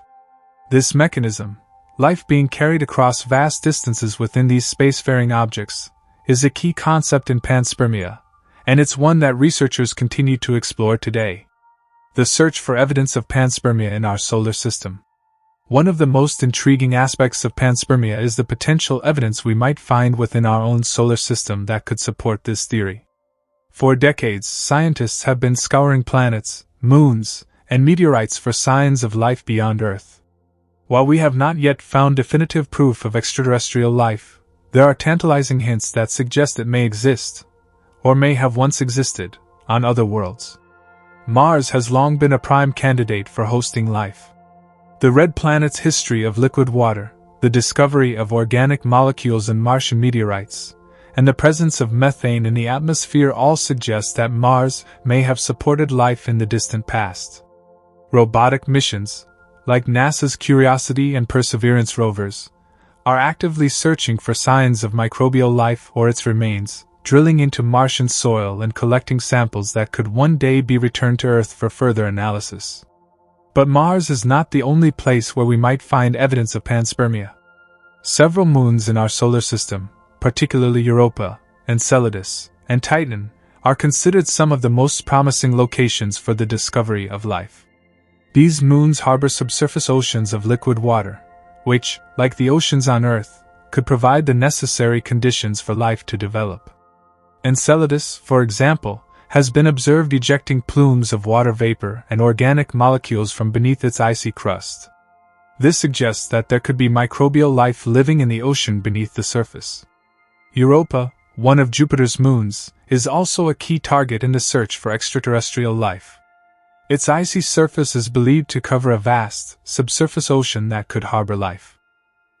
This mechanism, life being carried across vast distances within these spacefaring objects, is a key concept in panspermia, and it's one that researchers continue to explore today. The search for evidence of panspermia in our solar system. One of the most intriguing aspects of panspermia is the potential evidence we might find within our own solar system that could support this theory. For decades, scientists have been scouring planets, moons, and meteorites for signs of life beyond Earth. While we have not yet found definitive proof of extraterrestrial life, there are tantalizing hints that suggest it may exist, or may have once existed, on other worlds. Mars has long been a prime candidate for hosting life. The red planet's history of liquid water, the discovery of organic molecules in Martian meteorites, and the presence of methane in the atmosphere all suggest that Mars may have supported life in the distant past. Robotic missions, like NASA's Curiosity and Perseverance rovers, are actively searching for signs of microbial life or its remains, drilling into Martian soil and collecting samples that could one day be returned to Earth for further analysis. But Mars is not the only place where we might find evidence of panspermia. Several moons in our solar system, particularly Europa, Enceladus, and Titan, are considered some of the most promising locations for the discovery of life. These moons harbor subsurface oceans of liquid water, which, like the oceans on Earth, could provide the necessary conditions for life to develop. Enceladus, for example, has been observed ejecting plumes of water vapor and organic molecules from beneath its icy crust. This suggests that there could be microbial life living in the ocean beneath the surface. Europa, one of Jupiter's moons, is also a key target in the search for extraterrestrial life. Its icy surface is believed to cover a vast, subsurface ocean that could harbor life.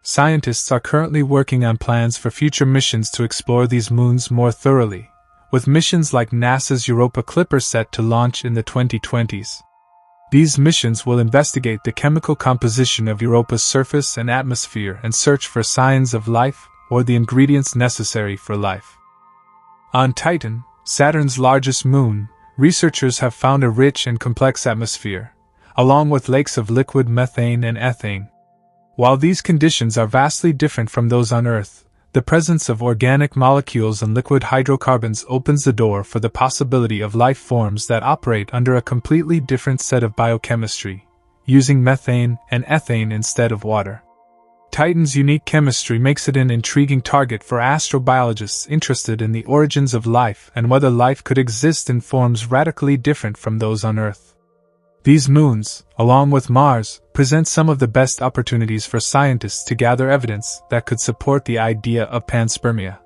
Scientists are currently working on plans for future missions to explore these moons more thoroughly, with missions like NASA's Europa Clipper set to launch in the 2020s. These missions will investigate the chemical composition of Europa's surface and atmosphere and search for signs of life or the ingredients necessary for life. On Titan, Saturn's largest moon, researchers have found a rich and complex atmosphere, along with lakes of liquid methane and ethane. While these conditions are vastly different from those on Earth, the presence of organic molecules and liquid hydrocarbons opens the door for the possibility of life forms that operate under a completely different set of biochemistry, using methane and ethane instead of water. Titan's unique chemistry makes it an intriguing target for astrobiologists interested in the origins of life and whether life could exist in forms radically different from those on Earth. These moons, along with Mars, present some of the best opportunities for scientists to gather evidence that could support the idea of panspermia.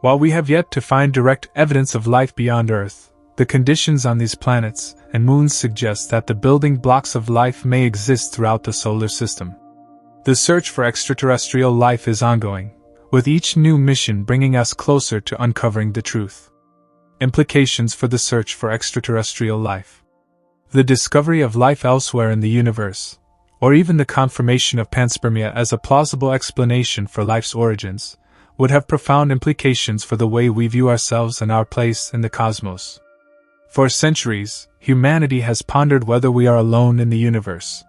While we have yet to find direct evidence of life beyond Earth, the conditions on these planets and moons suggest that the building blocks of life may exist throughout the solar system. The search for extraterrestrial life is ongoing, with each new mission bringing us closer to uncovering the truth. Implications for the search for extraterrestrial life. The discovery of life elsewhere in the universe, or even the confirmation of panspermia as a plausible explanation for life's origins, would have profound implications for the way we view ourselves and our place in the cosmos. For centuries, humanity has pondered whether we are alone in the universe.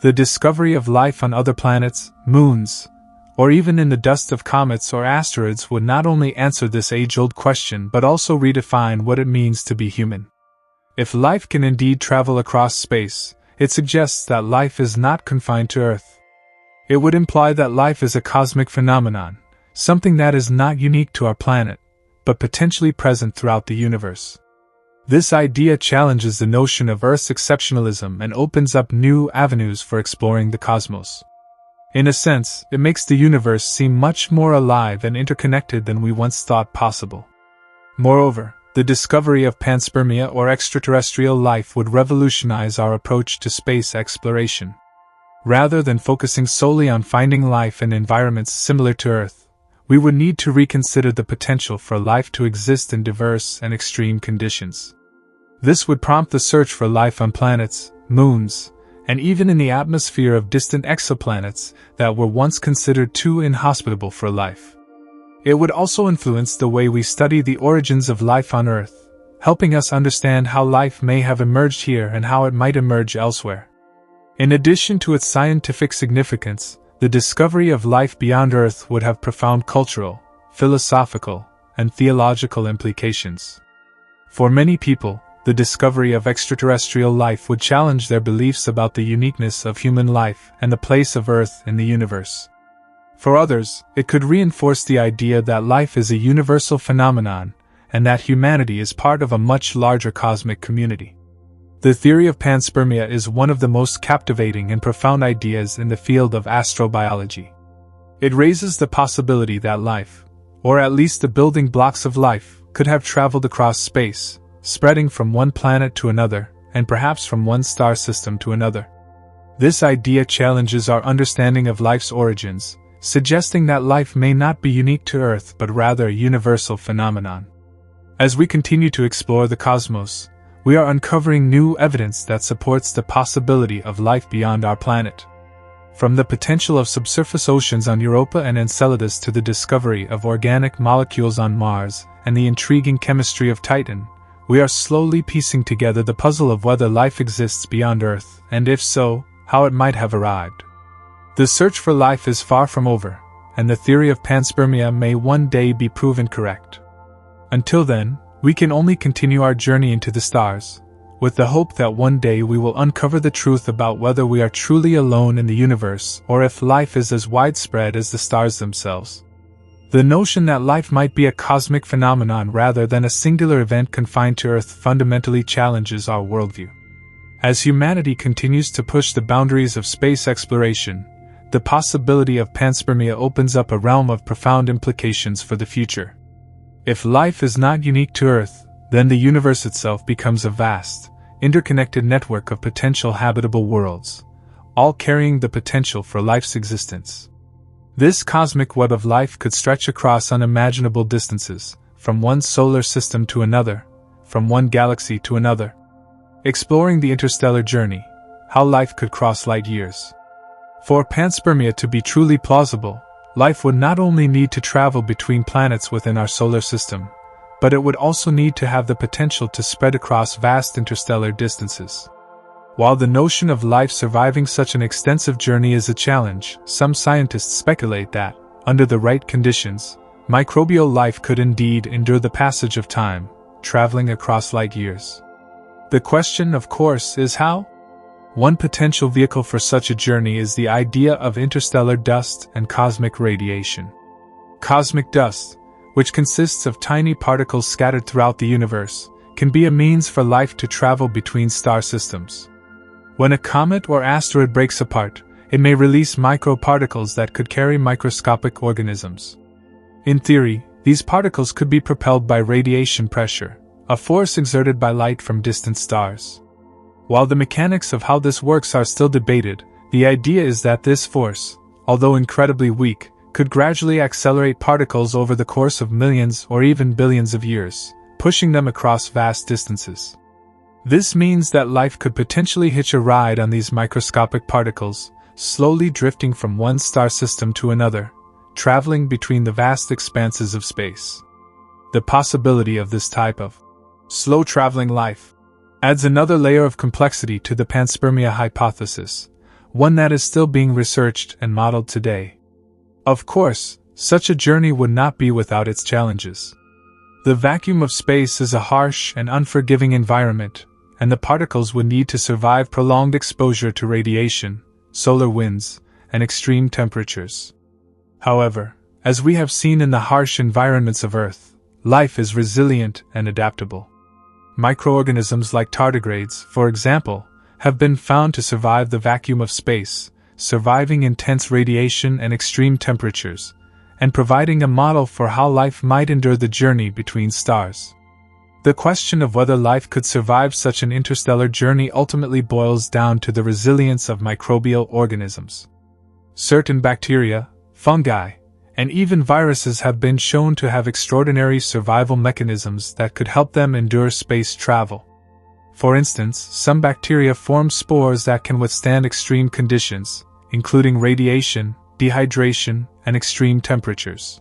The discovery of life on other planets, moons, or even in the dust of comets or asteroids would not only answer this age-old question but also redefine what it means to be human. If life can indeed travel across space, it suggests that life is not confined to Earth. It would imply that life is a cosmic phenomenon, something that is not unique to our planet, but potentially present throughout the universe. This idea challenges the notion of Earth's exceptionalism and opens up new avenues for exploring the cosmos. In a sense, it makes the universe seem much more alive and interconnected than we once thought possible. Moreover, the discovery of panspermia or extraterrestrial life would revolutionize our approach to space exploration. Rather than focusing solely on finding life in environments similar to Earth, we would need to reconsider the potential for life to exist in diverse and extreme conditions. This would prompt the search for life on planets, moons, and even in the atmosphere of distant exoplanets that were once considered too inhospitable for life. It would also influence the way we study the origins of life on Earth, helping us understand how life may have emerged here and how it might emerge elsewhere. In addition to its scientific significance, the discovery of life beyond Earth would have profound cultural, philosophical, and theological implications. For many people, the discovery of extraterrestrial life would challenge their beliefs about the uniqueness of human life and the place of Earth in the universe. For others, it could reinforce the idea that life is a universal phenomenon and that humanity is part of a much larger cosmic community. The theory of panspermia is one of the most captivating and profound ideas in the field of astrobiology. It raises the possibility that life, or at least the building blocks of life, could have traveled across space, spreading from one planet to another, and perhaps from one star system to another. This idea challenges our understanding of life's origins, suggesting that life may not be unique to Earth but rather a universal phenomenon. As we continue to explore the cosmos, we are uncovering new evidence that supports the possibility of life beyond our planet. From the potential of subsurface oceans on Europa and Enceladus to the discovery of organic molecules on Mars and the intriguing chemistry of Titan, we are slowly piecing together the puzzle of whether life exists beyond Earth, and if so, how it might have arrived. The search for life is far from over, and the theory of panspermia may one day be proven correct. Until then, we can only continue our journey into the stars, with the hope that one day we will uncover the truth about whether we are truly alone in the universe or if life is as widespread as the stars themselves. The notion that life might be a cosmic phenomenon rather than a singular event confined to Earth fundamentally challenges our worldview. As humanity continues to push the boundaries of space exploration, the possibility of panspermia opens up a realm of profound implications for the future. If life is not unique to Earth, then the universe itself becomes a vast, interconnected network of potential habitable worlds, all carrying the potential for life's existence. This cosmic web of life could stretch across unimaginable distances, from one solar system to another, from one galaxy to another. Exploring the interstellar journey, how life could cross light years. For panspermia to be truly plausible, life would not only need to travel between planets within our solar system, but it would also need to have the potential to spread across vast interstellar distances. While the notion of life surviving such an extensive journey is a challenge, some scientists speculate that, under the right conditions, microbial life could indeed endure the passage of time, traveling across light years. The question, of course, is how? One potential vehicle for such a journey is the idea of interstellar dust and cosmic radiation. Cosmic dust, which consists of tiny particles scattered throughout the universe, can be a means for life to travel between star systems. When a comet or asteroid breaks apart, it may release microparticles that could carry microscopic organisms. In theory, these particles could be propelled by radiation pressure, a force exerted by light from distant stars. While the mechanics of how this works are still debated, the idea is that this force, although incredibly weak, could gradually accelerate particles over the course of millions or even billions of years, pushing them across vast distances. This means that life could potentially hitch a ride on these microscopic particles, slowly drifting from one star system to another, traveling between the vast expanses of space. The possibility of this type of slow-traveling life adds another layer of complexity to the panspermia hypothesis, one that is still being researched and modeled today. Of course, such a journey would not be without its challenges. The vacuum of space is a harsh and unforgiving environment, and the particles would need to survive prolonged exposure to radiation, solar winds, and extreme temperatures. However, as we have seen in the harsh environments of Earth, life is resilient and adaptable. Microorganisms like tardigrades, for example, have been found to survive the vacuum of space, surviving intense radiation and extreme temperatures, and providing a model for how life might endure the journey between stars. The question of whether life could survive such an interstellar journey ultimately boils down to the resilience of microbial organisms. Certain bacteria, fungi, and even viruses have been shown to have extraordinary survival mechanisms that could help them endure space travel. For instance, some bacteria form spores that can withstand extreme conditions, including radiation, dehydration, and extreme temperatures.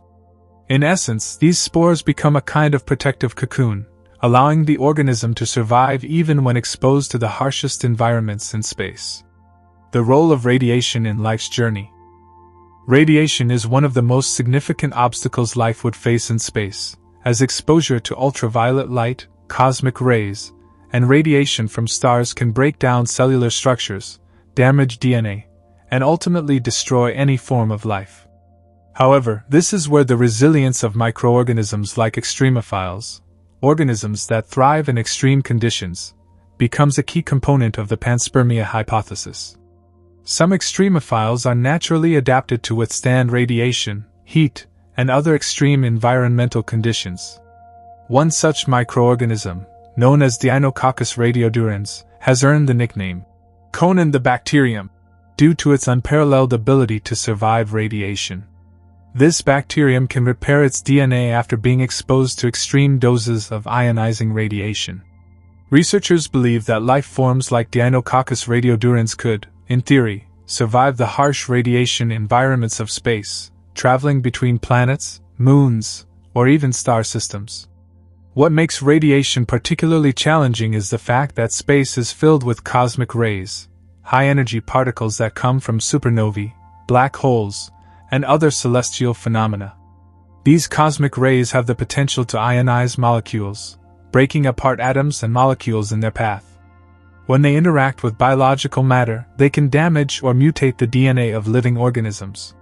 In essence, these spores become a kind of protective cocoon, allowing the organism to survive even when exposed to the harshest environments in space. The role of radiation in life's journey. Radiation is one of the most significant obstacles life would face in space, as exposure to ultraviolet light, cosmic rays, and radiation from stars can break down cellular structures, damage DNA, and ultimately destroy any form of life. However, this is where the resilience of microorganisms like extremophiles, organisms that thrive in extreme conditions, becomes a key component of the panspermia hypothesis. Some extremophiles are naturally adapted to withstand radiation, heat, and other extreme environmental conditions. One such microorganism, known as Deinococcus radiodurans, has earned the nickname Conan the bacterium, due to its unparalleled ability to survive radiation. This bacterium can repair its DNA after being exposed to extreme doses of ionizing radiation. Researchers believe that life forms like Deinococcus radiodurans could, in theory, survive the harsh radiation environments of space, traveling between planets, moons, or even star systems. What makes radiation particularly challenging is the fact that space is filled with cosmic rays, high-energy particles that come from supernovae, black holes, and other celestial phenomena. These cosmic rays have the potential to ionize molecules, breaking apart atoms and molecules in their path. When they interact with biological matter, they can damage or mutate the DNA of living organisms.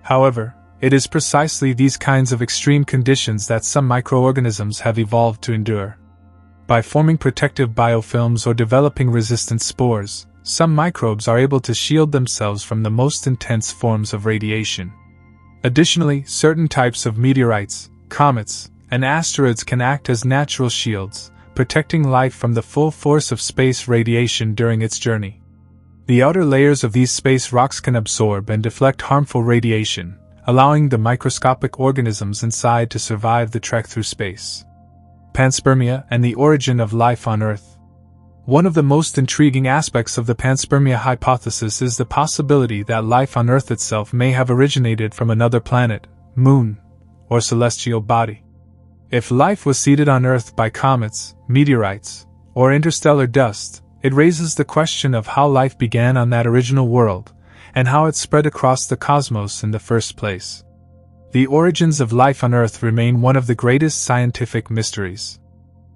However, it is precisely these kinds of extreme conditions that some microorganisms have evolved to endure. By forming protective biofilms or developing resistant spores, some microbes are able to shield themselves from the most intense forms of radiation. Additionally, certain types of meteorites, comets, and asteroids can act as natural shields, protecting life from the full force of space radiation during its journey. The outer layers of these space rocks can absorb and deflect harmful radiation, allowing the microscopic organisms inside to survive the trek through space. Panspermia and the origin of life on Earth. One of the most intriguing aspects of the panspermia hypothesis is the possibility that life on Earth itself may have originated from another planet, moon, or celestial body. If life was seeded on Earth by comets, meteorites, or interstellar dust, it raises the question of how life began on that original world, and how it spread across the cosmos in the first place. The origins of life on Earth remain one of the greatest scientific mysteries.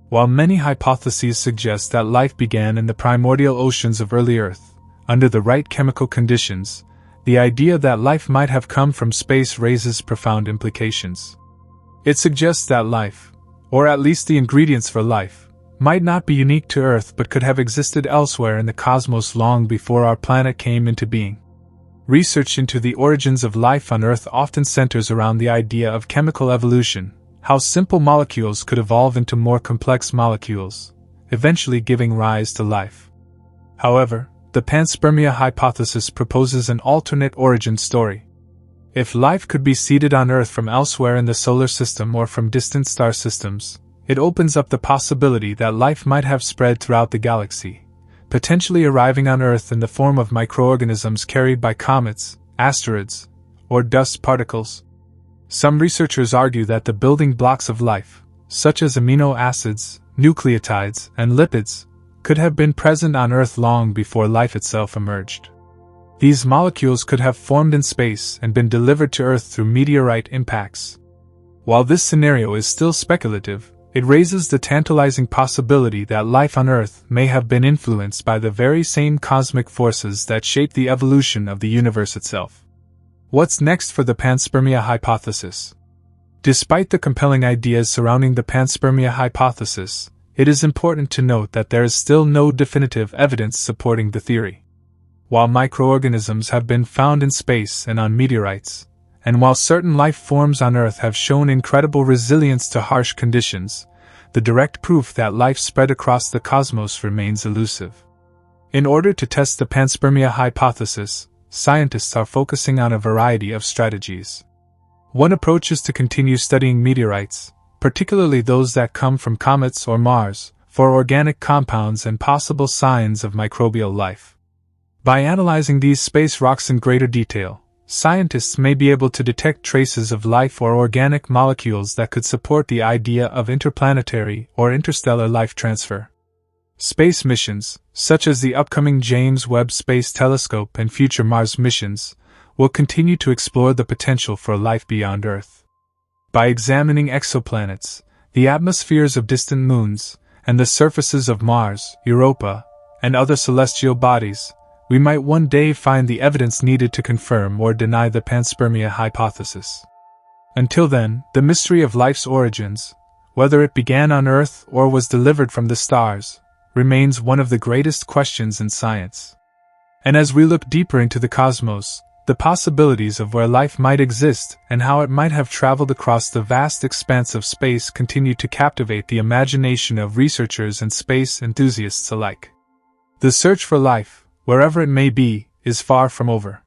While many hypotheses suggest that life began in the primordial oceans of early Earth, under the right chemical conditions, the idea that life might have come from space raises profound implications. It suggests that life, or at least the ingredients for life, might not be unique to Earth but could have existed elsewhere in the cosmos long before our planet came into being. Research into the origins of life on Earth often centers around the idea of chemical evolution, how simple molecules could evolve into more complex molecules, eventually giving rise to life. However, the panspermia hypothesis proposes an alternate origin story. If life could be seeded on Earth from elsewhere in the solar system or from distant star systems, it opens up the possibility that life might have spread throughout the galaxy, potentially arriving on Earth in the form of microorganisms carried by comets, asteroids, or dust particles. Some researchers argue that the building blocks of life, such as amino acids, nucleotides, and lipids, could have been present on Earth long before life itself emerged. These molecules could have formed in space and been delivered to Earth through meteorite impacts. While this scenario is still speculative, it raises the tantalizing possibility that life on Earth may have been influenced by the very same cosmic forces that shaped the evolution of the universe itself. What's next for the panspermia hypothesis? Despite the compelling ideas surrounding the panspermia hypothesis, it is important to note that there is still no definitive evidence supporting the theory. while microorganisms have been found in space and on meteorites, and while certain life forms on Earth have shown incredible resilience to harsh conditions, the direct proof that life spread across the cosmos remains elusive. In order to test the panspermia hypothesis, scientists are focusing on a variety of strategies. One approach is to continue studying meteorites, particularly those that come from comets or Mars, for organic compounds and possible signs of microbial life. By analyzing these space rocks in greater detail, scientists may be able to detect traces of life or organic molecules that could support the idea of interplanetary or interstellar life transfer. Space missions, such as the upcoming James Webb Space Telescope and future Mars missions, will continue to explore the potential for life beyond Earth. By examining exoplanets, the atmospheres of distant moons, and the surfaces of Mars, Europa, and other celestial bodies, we might one day find the evidence needed to confirm or deny the panspermia hypothesis. Until then, the mystery of life's origins, whether it began on Earth or was delivered from the stars, remains one of the greatest questions in science. And as we look deeper into the cosmos, the possibilities of where life might exist and how it might have traveled across the vast expanse of space continue to captivate the imagination of researchers and space enthusiasts alike. The search for life, wherever it may be, is far from over.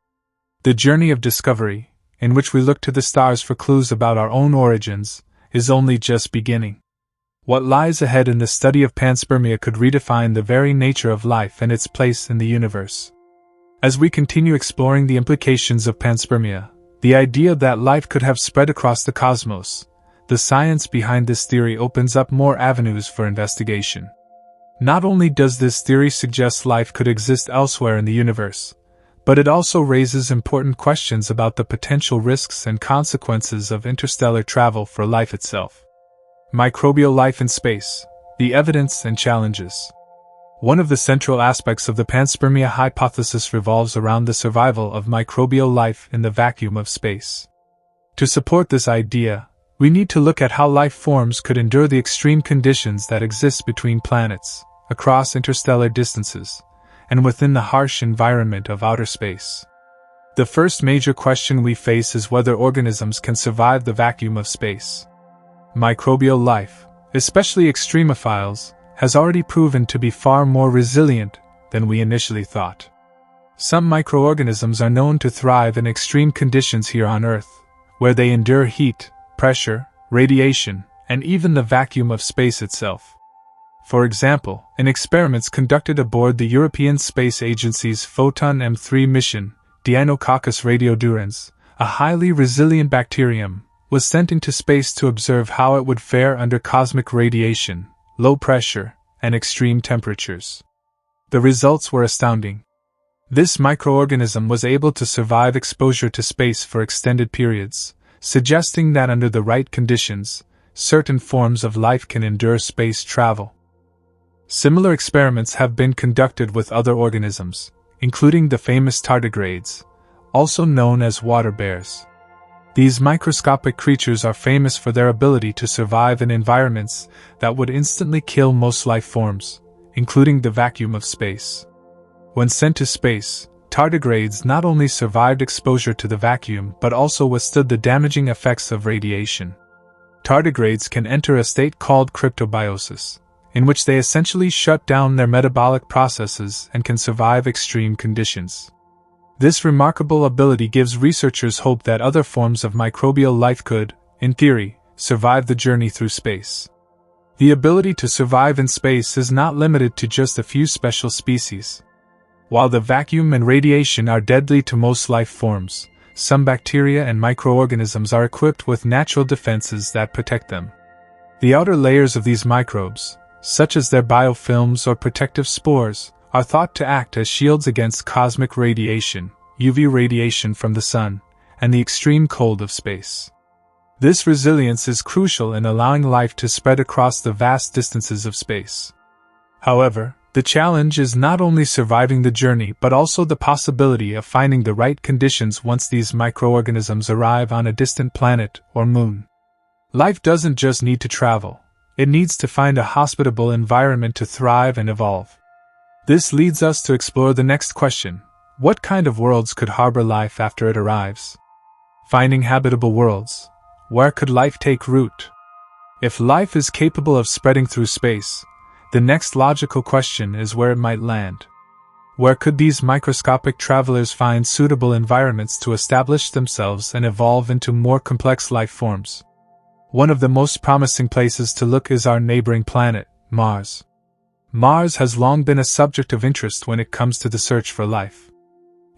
The journey of discovery, in which we look to the stars for clues about our own origins, is only just beginning. What lies ahead in the study of panspermia could redefine the very nature of life and its place in the universe. As we continue exploring the implications of panspermia, the idea that life could have spread across the cosmos, the science behind this theory opens up more avenues for investigation. Not only does this theory suggest life could exist elsewhere in the universe, but it also raises important questions about the potential risks and consequences of interstellar travel for life itself. Microbial life in space, the evidence and challenges. One of the central aspects of the panspermia hypothesis revolves around the survival of microbial life in the vacuum of space. To support this idea, we need to look at how life forms could endure the extreme conditions that exist between planets, across interstellar distances, and within the harsh environment of outer space. The first major question we face is whether organisms can survive the vacuum of space. Microbial life, especially extremophiles, has already proven to be far more resilient than we initially thought. Some microorganisms are known to thrive in extreme conditions here on Earth, where they endure heat, pressure, radiation, and even the vacuum of space itself. For example, in experiments conducted aboard the European Space Agency's Photon M3 mission, Deinococcus radiodurans, a highly resilient bacterium, was sent into space to observe how it would fare under cosmic radiation, low pressure, and extreme temperatures. The results were astounding. This microorganism was able to survive exposure to space for extended periods, suggesting that under the right conditions, certain forms of life can endure space travel. Similar experiments have been conducted with other organisms, including the famous tardigrades, also known as water bears. These microscopic creatures are famous for their ability to survive in environments that would instantly kill most life forms, including the vacuum of space. When sent to space, tardigrades not only survived exposure to the vacuum but also withstood the damaging effects of radiation. Tardigrades can enter a state called cryptobiosis, in which they essentially shut down their metabolic processes and can survive extreme conditions. This remarkable ability gives researchers hope that other forms of microbial life could, in theory, survive the journey through space. The ability to survive in space is not limited to just a few special species. While the vacuum and radiation are deadly to most life forms, some bacteria and microorganisms are equipped with natural defenses that protect them. The outer layers of these microbes, such as their biofilms or protective spores, are thought to act as shields against cosmic radiation, UV radiation from the sun, and the extreme cold of space. This resilience is crucial in allowing life to spread across the vast distances of space. However, the challenge is not only surviving the journey but also the possibility of finding the right conditions once these microorganisms arrive on a distant planet or moon. Life doesn't just need to travel, it needs to find a hospitable environment to thrive and evolve. This leads us to explore the next question: What kind of worlds could harbor life after it arrives? Finding habitable worlds. Where could life take root? If life is capable of spreading through space, the next logical question is where it might land. Where could these microscopic travelers find suitable environments to establish themselves and evolve into more complex life forms? One of the most promising places to look is our neighboring planet, Mars. Mars has long been a subject of interest when it comes to the search for life.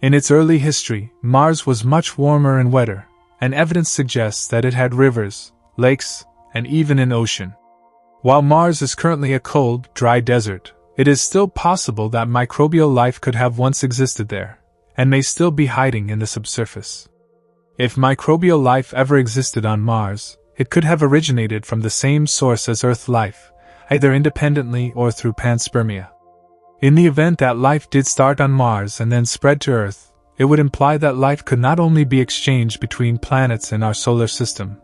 In its early history, Mars was much warmer and wetter, and evidence suggests that it had rivers, lakes, and even an ocean. While Mars is currently a cold, dry desert, it is still possible that microbial life could have once existed there, and may still be hiding in the subsurface. If microbial life ever existed on Mars, it could have originated from the same source as Earth life, either independently or through panspermia. In the event that life did start on Mars and then spread to Earth, it would imply that life could not only be exchanged between planets in our solar system,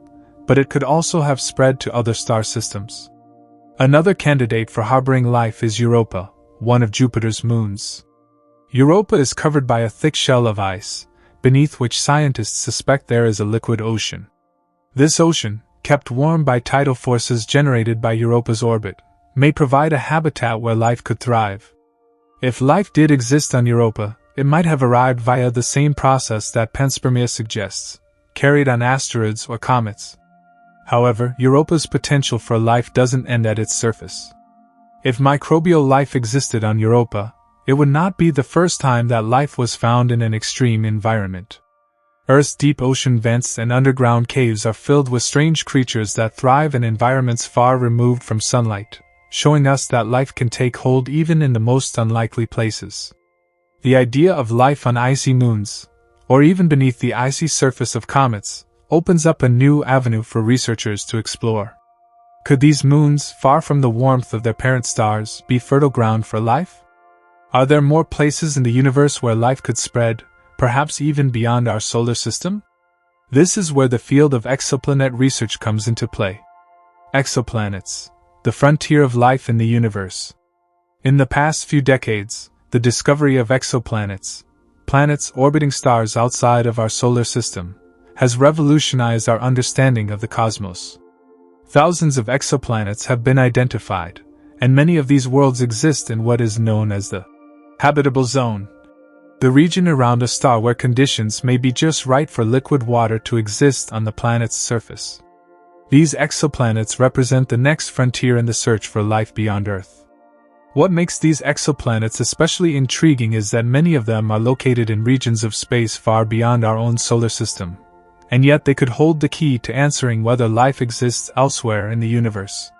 but it could also have spread to other star systems. Another candidate for harboring life is Europa, one of Jupiter's moons. Europa is covered by a thick shell of ice, beneath which scientists suspect there is a liquid ocean. This ocean, kept warm by tidal forces generated by Europa's orbit, may provide a habitat where life could thrive. If life did exist on Europa, it might have arrived via the same process that panspermia suggests, carried on asteroids or comets. However, Europa's potential for life doesn't end at its surface. If microbial life existed on Europa, it would not be the first time that life was found in an extreme environment. Earth's deep ocean vents and underground caves are filled with strange creatures that thrive in environments far removed from sunlight, showing us that life can take hold even in the most unlikely places. The idea of life on icy moons, or even beneath the icy surface of comets, opens up a new avenue for researchers to explore. Could these moons, far from the warmth of their parent stars, be fertile ground for life? Are there more places in the universe where life could spread, perhaps even beyond our solar system? This is where the field of exoplanet research comes into play. Exoplanets, the frontier of life in the universe. In the past few decades, the discovery of exoplanets, planets orbiting stars outside of our solar system, has revolutionized our understanding of the cosmos. Thousands of exoplanets have been identified, and many of these worlds exist in what is known as the habitable zone, the region around a star where conditions may be just right for liquid water to exist on the planet's surface. These exoplanets represent the next frontier in the search for life beyond Earth. What makes these exoplanets especially intriguing is that many of them are located in regions of space far beyond our own solar system, and yet they could hold the key to answering whether life exists elsewhere in the universe.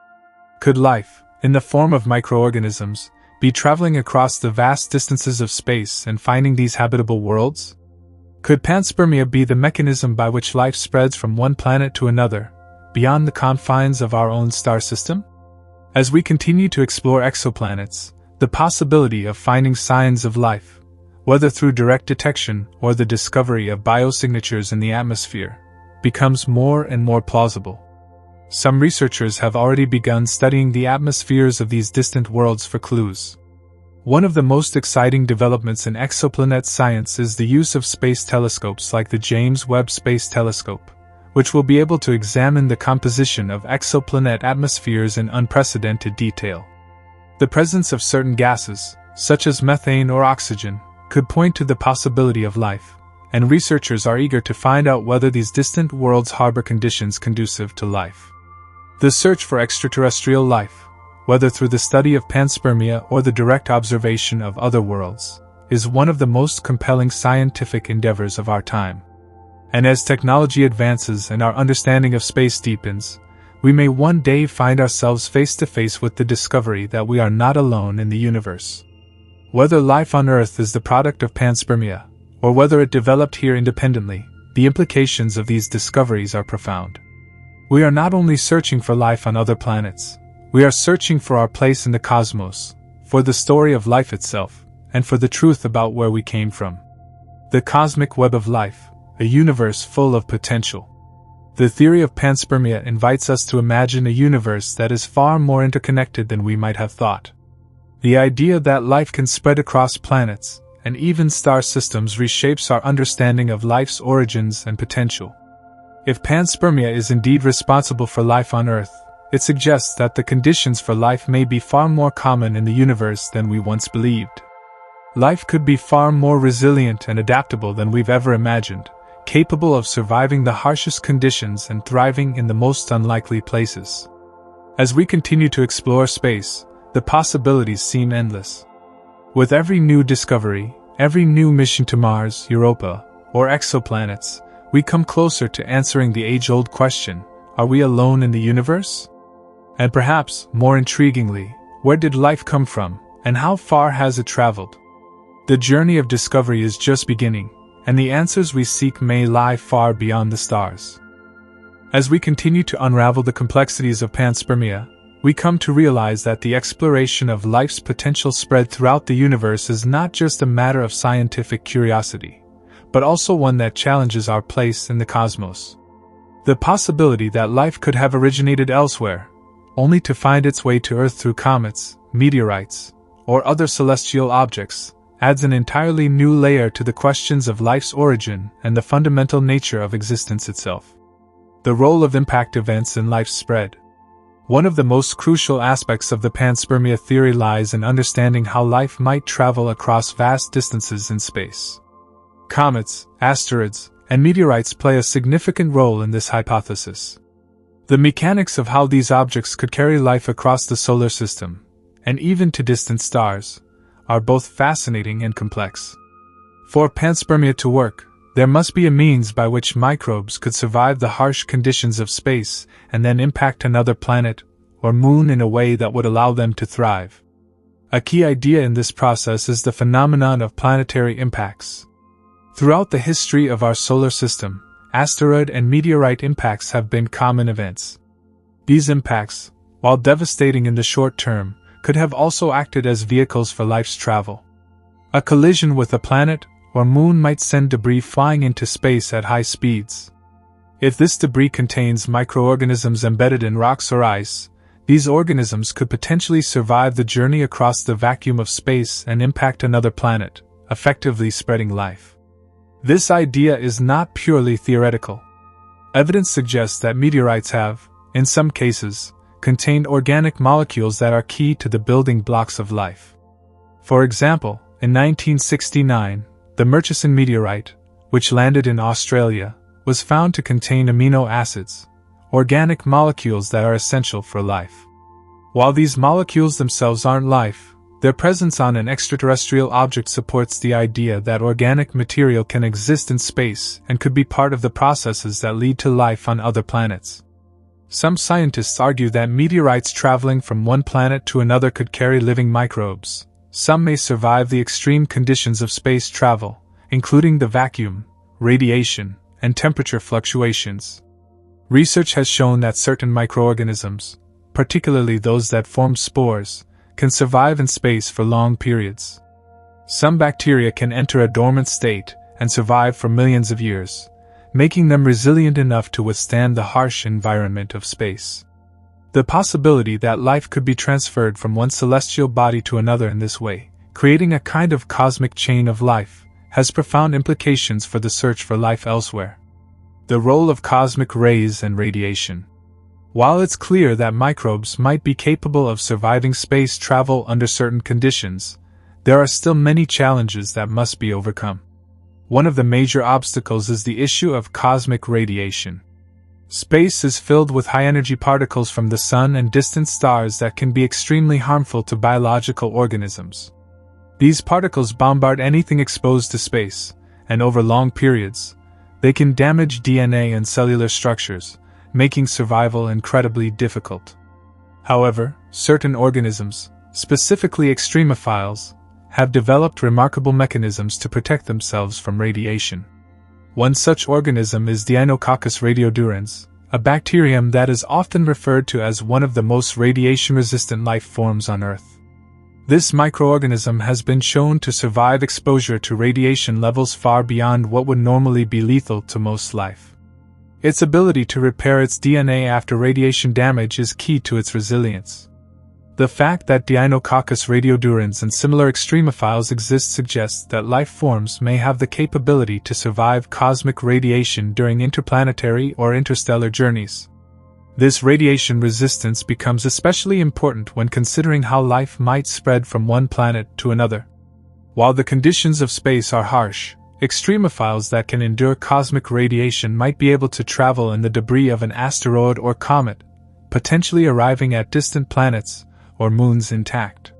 Could life, in the form of microorganisms, be traveling across the vast distances of space and finding these habitable worlds? Could panspermia be the mechanism by which life spreads from one planet to another, beyond the confines of our own star system? As we continue to explore exoplanets, the possibility of finding signs of life, whether through direct detection or the discovery of biosignatures in the atmosphere, becomes more and more plausible. Some researchers have already begun studying the atmospheres of these distant worlds for clues. One of the most exciting developments in exoplanet science is the use of space telescopes like the James Webb Space Telescope, which will be able to examine the composition of exoplanet atmospheres in unprecedented detail. The presence of certain gases, such as methane or oxygen, could point to the possibility of life, and researchers are eager to find out whether these distant worlds harbor conditions conducive to life. The search for extraterrestrial life, whether through the study of panspermia or the direct observation of other worlds, is one of the most compelling scientific endeavors of our time. And as technology advances and our understanding of space deepens, we may one day find ourselves face to face with the discovery that we are not alone in the universe. Whether life on Earth is the product of panspermia, or whether it developed here independently, the implications of these discoveries are profound. We are not only searching for life on other planets, we are searching for our place in the cosmos, for the story of life itself, and for the truth about where we came from. The cosmic web of life, a universe full of potential. The theory of panspermia invites us to imagine a universe that is far more interconnected than we might have thought. The idea that life can spread across planets, and even star systems reshapes our understanding of life's origins and potential. If panspermia is indeed responsible for life on Earth, it suggests that the conditions for life may be far more common in the universe than we once believed. Life could be far more resilient and adaptable than we've ever imagined, capable of surviving the harshest conditions and thriving in the most unlikely places. As we continue to explore space, the possibilities seem endless. With every new discovery, every new mission to Mars, Europa, or exoplanets, we come closer to answering the age-old question, are we alone in the universe? And perhaps, more intriguingly, where did life come from, and how far has it traveled? The journey of discovery is just beginning, and the answers we seek may lie far beyond the stars. As we continue to unravel the complexities of panspermia, we come to realize that the exploration of life's potential spread throughout the universe is not just a matter of scientific curiosity, but also one that challenges our place in the cosmos. The possibility that life could have originated elsewhere, only to find its way to Earth through comets, meteorites, or other celestial objects, adds an entirely new layer to the questions of life's origin and the fundamental nature of existence itself. The role of impact events in life's spread. One of the most crucial aspects of the panspermia theory lies in understanding how life might travel across vast distances in space. Comets, asteroids, and meteorites play a significant role in this hypothesis. The mechanics of how these objects could carry life across the solar system, and even to distant stars, are both fascinating and complex. For panspermia to work, there must be a means by which microbes could survive the harsh conditions of space and then impact another planet or moon in a way that would allow them to thrive. A key idea in this process is the phenomenon of planetary impacts. Throughout the history of our solar system, asteroid and meteorite impacts have been common events. These impacts, while devastating in the short term, could have also acted as vehicles for life's travel. A collision with a planet or moon might send debris flying into space at high speeds. If this debris contains microorganisms embedded in rocks or ice, these organisms could potentially survive the journey across the vacuum of space and impact another planet, effectively spreading life. This idea is not purely theoretical. Evidence suggests that meteorites have, in some cases, contained organic molecules that are key to the building blocks of life. For example, in 1969, the Murchison meteorite, which landed in Australia, was found to contain amino acids, organic molecules that are essential for life. While these molecules themselves aren't life, their presence on an extraterrestrial object supports the idea that organic material can exist in space and could be part of the processes that lead to life on other planets. Some scientists argue that meteorites traveling from one planet to another could carry living microbes. Some may survive the extreme conditions of space travel, including the vacuum, radiation, and temperature fluctuations. Research has shown that certain microorganisms, particularly those that form spores, can survive in space for long periods. Some bacteria can enter a dormant state and survive for millions of years, making them resilient enough to withstand the harsh environment of space. The possibility that life could be transferred from one celestial body to another in this way, creating a kind of cosmic chain of life, has profound implications for the search for life elsewhere. The role of cosmic rays and radiation. While it's clear that microbes might be capable of surviving space travel under certain conditions, there are still many challenges that must be overcome. One of the major obstacles is the issue of cosmic radiation. Space is filled with high-energy particles from the Sun and distant stars that can be extremely harmful to biological organisms. These particles bombard anything exposed to space, and over long periods, they can damage DNA and cellular structures, making survival incredibly difficult. However, certain organisms, specifically extremophiles, have developed remarkable mechanisms to protect themselves from radiation. One such organism is Deinococcus radiodurans, a bacterium that is often referred to as one of the most radiation-resistant life forms on Earth. This microorganism has been shown to survive exposure to radiation levels far beyond what would normally be lethal to most life. Its ability to repair its DNA after radiation damage is key to its resilience. The fact that Deinococcus radiodurans and similar extremophiles exist suggests that life forms may have the capability to survive cosmic radiation during interplanetary or interstellar journeys. This radiation resistance becomes especially important when considering how life might spread from one planet to another. While the conditions of space are harsh, extremophiles that can endure cosmic radiation might be able to travel in the debris of an asteroid or comet, potentially arriving at distant planets or moons intact.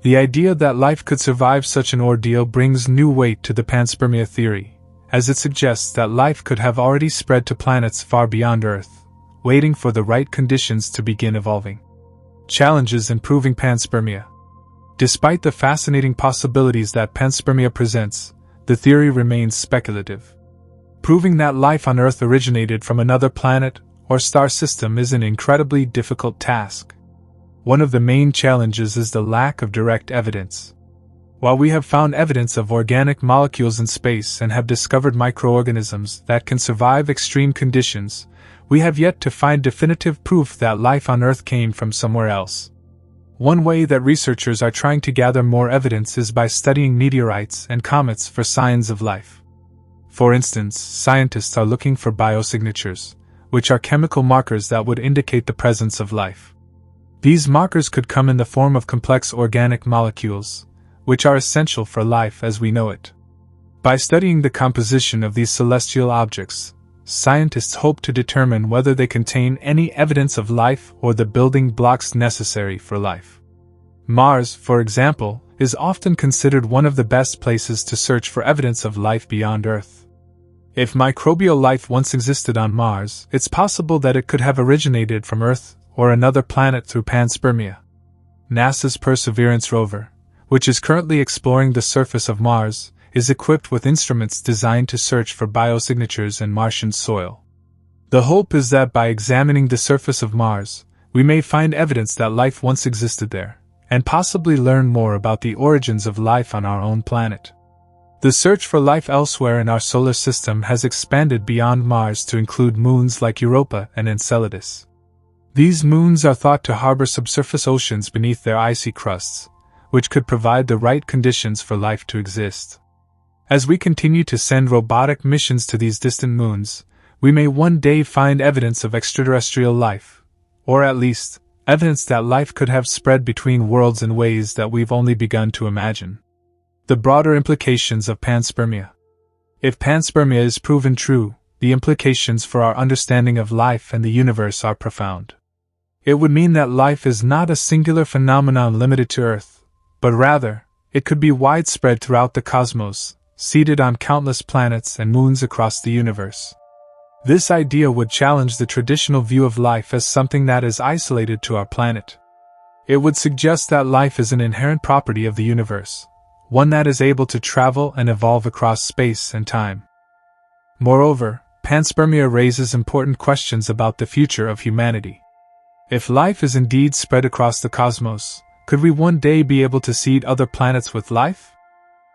The idea that life could survive such an ordeal brings new weight to the panspermia theory, as it suggests that life could have already spread to planets far beyond Earth, waiting for the right conditions to begin evolving. Challenges in proving panspermia. Despite the fascinating possibilities that panspermia presents, the theory remains speculative. Proving that life on Earth originated from another planet or star system is an incredibly difficult task. One of the main challenges is the lack of direct evidence. While we have found evidence of organic molecules in space and have discovered microorganisms that can survive extreme conditions, we have yet to find definitive proof that life on Earth came from somewhere else. One way that researchers are trying to gather more evidence is by studying meteorites and comets for signs of life. For instance, scientists are looking for biosignatures, which are chemical markers that would indicate the presence of life. These markers could come in the form of complex organic molecules, which are essential for life as we know it. By studying the composition of these celestial objects, scientists hope to determine whether they contain any evidence of life or the building blocks necessary for life. Mars, for example, is often considered one of the best places to search for evidence of life beyond Earth. If microbial life once existed on Mars, it's possible that it could have originated from Earth or another planet through panspermia. NASA's Perseverance rover, which is currently exploring the surface of Mars, is equipped with instruments designed to search for biosignatures in Martian soil. The hope is that by examining the surface of Mars, we may find evidence that life once existed there, and possibly learn more about the origins of life on our own planet. The search for life elsewhere in our solar system has expanded beyond Mars to include moons like Europa and Enceladus. These moons are thought to harbor subsurface oceans beneath their icy crusts, which could provide the right conditions for life to exist. As we continue to send robotic missions to these distant moons, we may one day find evidence of extraterrestrial life, or at least, evidence that life could have spread between worlds in ways that we've only begun to imagine. The broader implications of panspermia. If panspermia is proven true, the implications for our understanding of life and the universe are profound. It would mean that life is not a singular phenomenon limited to Earth, but rather, it could be widespread throughout the cosmos, seated on countless planets and moons across the universe. This idea would challenge the traditional view of life as something that is isolated to our planet. It would suggest that life is an inherent property of the universe, one that is able to travel and evolve across space and time. Moreover, panspermia raises important questions about the future of humanity. If life is indeed spread across the cosmos, could we one day be able to seed other planets with life?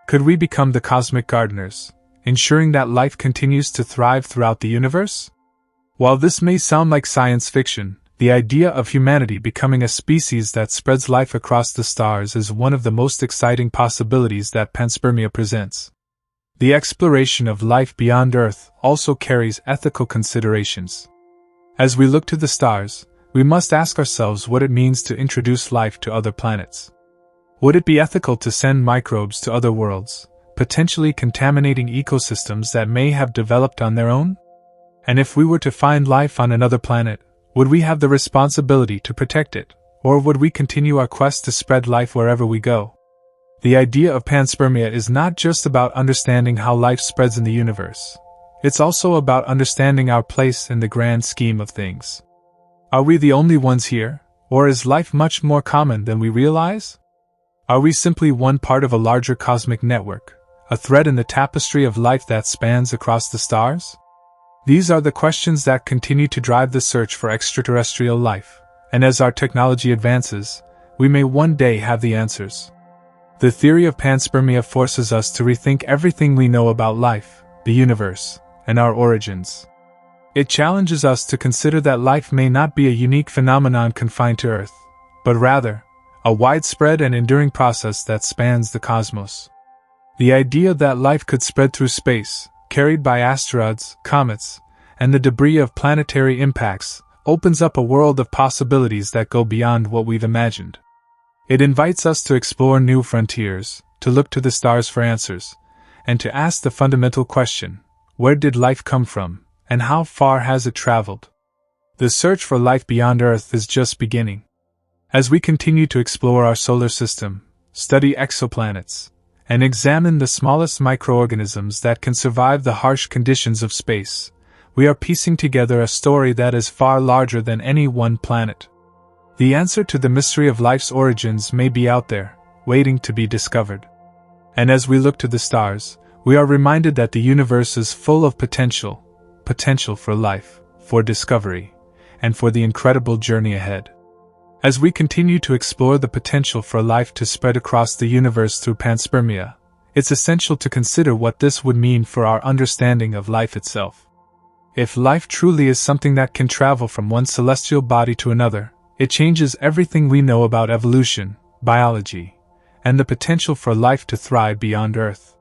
Could we become the cosmic gardeners, ensuring that life continues to thrive throughout the universe? While this may sound like science fiction, the idea of humanity becoming a species that spreads life across the stars is one of the most exciting possibilities that panspermia presents. The exploration of life beyond Earth also carries ethical considerations. As we look to the stars, we must ask ourselves what it means to introduce life to other planets. Would it be ethical to send microbes to other worlds, potentially contaminating ecosystems that may have developed on their own? And if we were to find life on another planet, would we have the responsibility to protect it, or would we continue our quest to spread life wherever we go? The idea of panspermia is not just about understanding how life spreads in the universe. It's also about understanding our place in the grand scheme of things. Are we the only ones here, or is life much more common than we realize? Are we simply one part of a larger cosmic network, a thread in the tapestry of life that spans across the stars? These are the questions that continue to drive the search for extraterrestrial life, and as our technology advances, we may one day have the answers. The theory of panspermia forces us to rethink everything we know about life, the universe, and our origins. It challenges us to consider that life may not be a unique phenomenon confined to Earth, but rather, a widespread and enduring process that spans the cosmos. The idea that life could spread through space, carried by asteroids, comets, and the debris of planetary impacts, opens up a world of possibilities that go beyond what we've imagined. It invites us to explore new frontiers, to look to the stars for answers, and to ask the fundamental question: where did life come from, and how far has it traveled? The search for life beyond Earth is just beginning. As we continue to explore our solar system, study exoplanets, and examine the smallest microorganisms that can survive the harsh conditions of space, we are piecing together a story that is far larger than any one planet. The answer to the mystery of life's origins may be out there, waiting to be discovered. And as we look to the stars, we are reminded that the universe is full of potential for life, for discovery, and for the incredible journey ahead. As we continue to explore the potential for life to spread across the universe through panspermia, it's essential to consider what this would mean for our understanding of life itself. If life truly is something that can travel from one celestial body to another, it changes everything we know about evolution, biology, and the potential for life to thrive beyond Earth.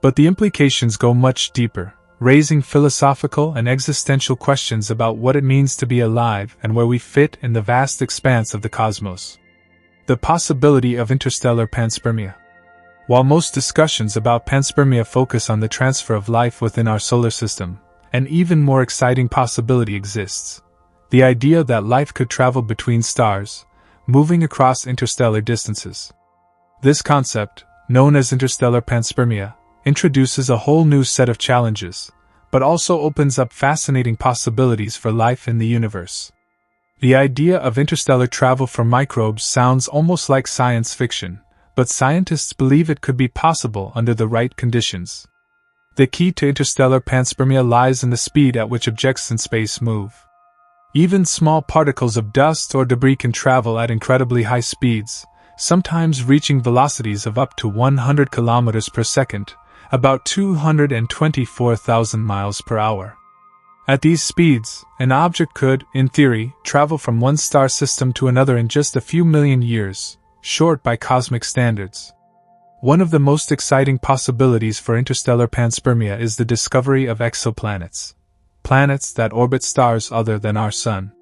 But the implications go much deeper, raising philosophical and existential questions about what it means to be alive and where we fit in the vast expanse of the cosmos. The possibility of interstellar panspermia. While most discussions about panspermia focus on the transfer of life within our solar system, an even more exciting possibility exists: the idea that life could travel between stars, moving across interstellar distances. This concept, known as interstellar panspermia, introduces a whole new set of challenges, but also opens up fascinating possibilities for life in the universe. The idea of interstellar travel for microbes sounds almost like science fiction, but scientists believe it could be possible under the right conditions. The key to interstellar panspermia lies in the speed at which objects in space move. Even small particles of dust or debris can travel at incredibly high speeds, sometimes reaching velocities of up to 100 kilometers per second, about 224,000 miles per hour. At these speeds, an object could, in theory, travel from one star system to another in just a few million years, short by cosmic standards. One of the most exciting possibilities for interstellar panspermia is the discovery of exoplanets, planets that orbit stars other than our Sun.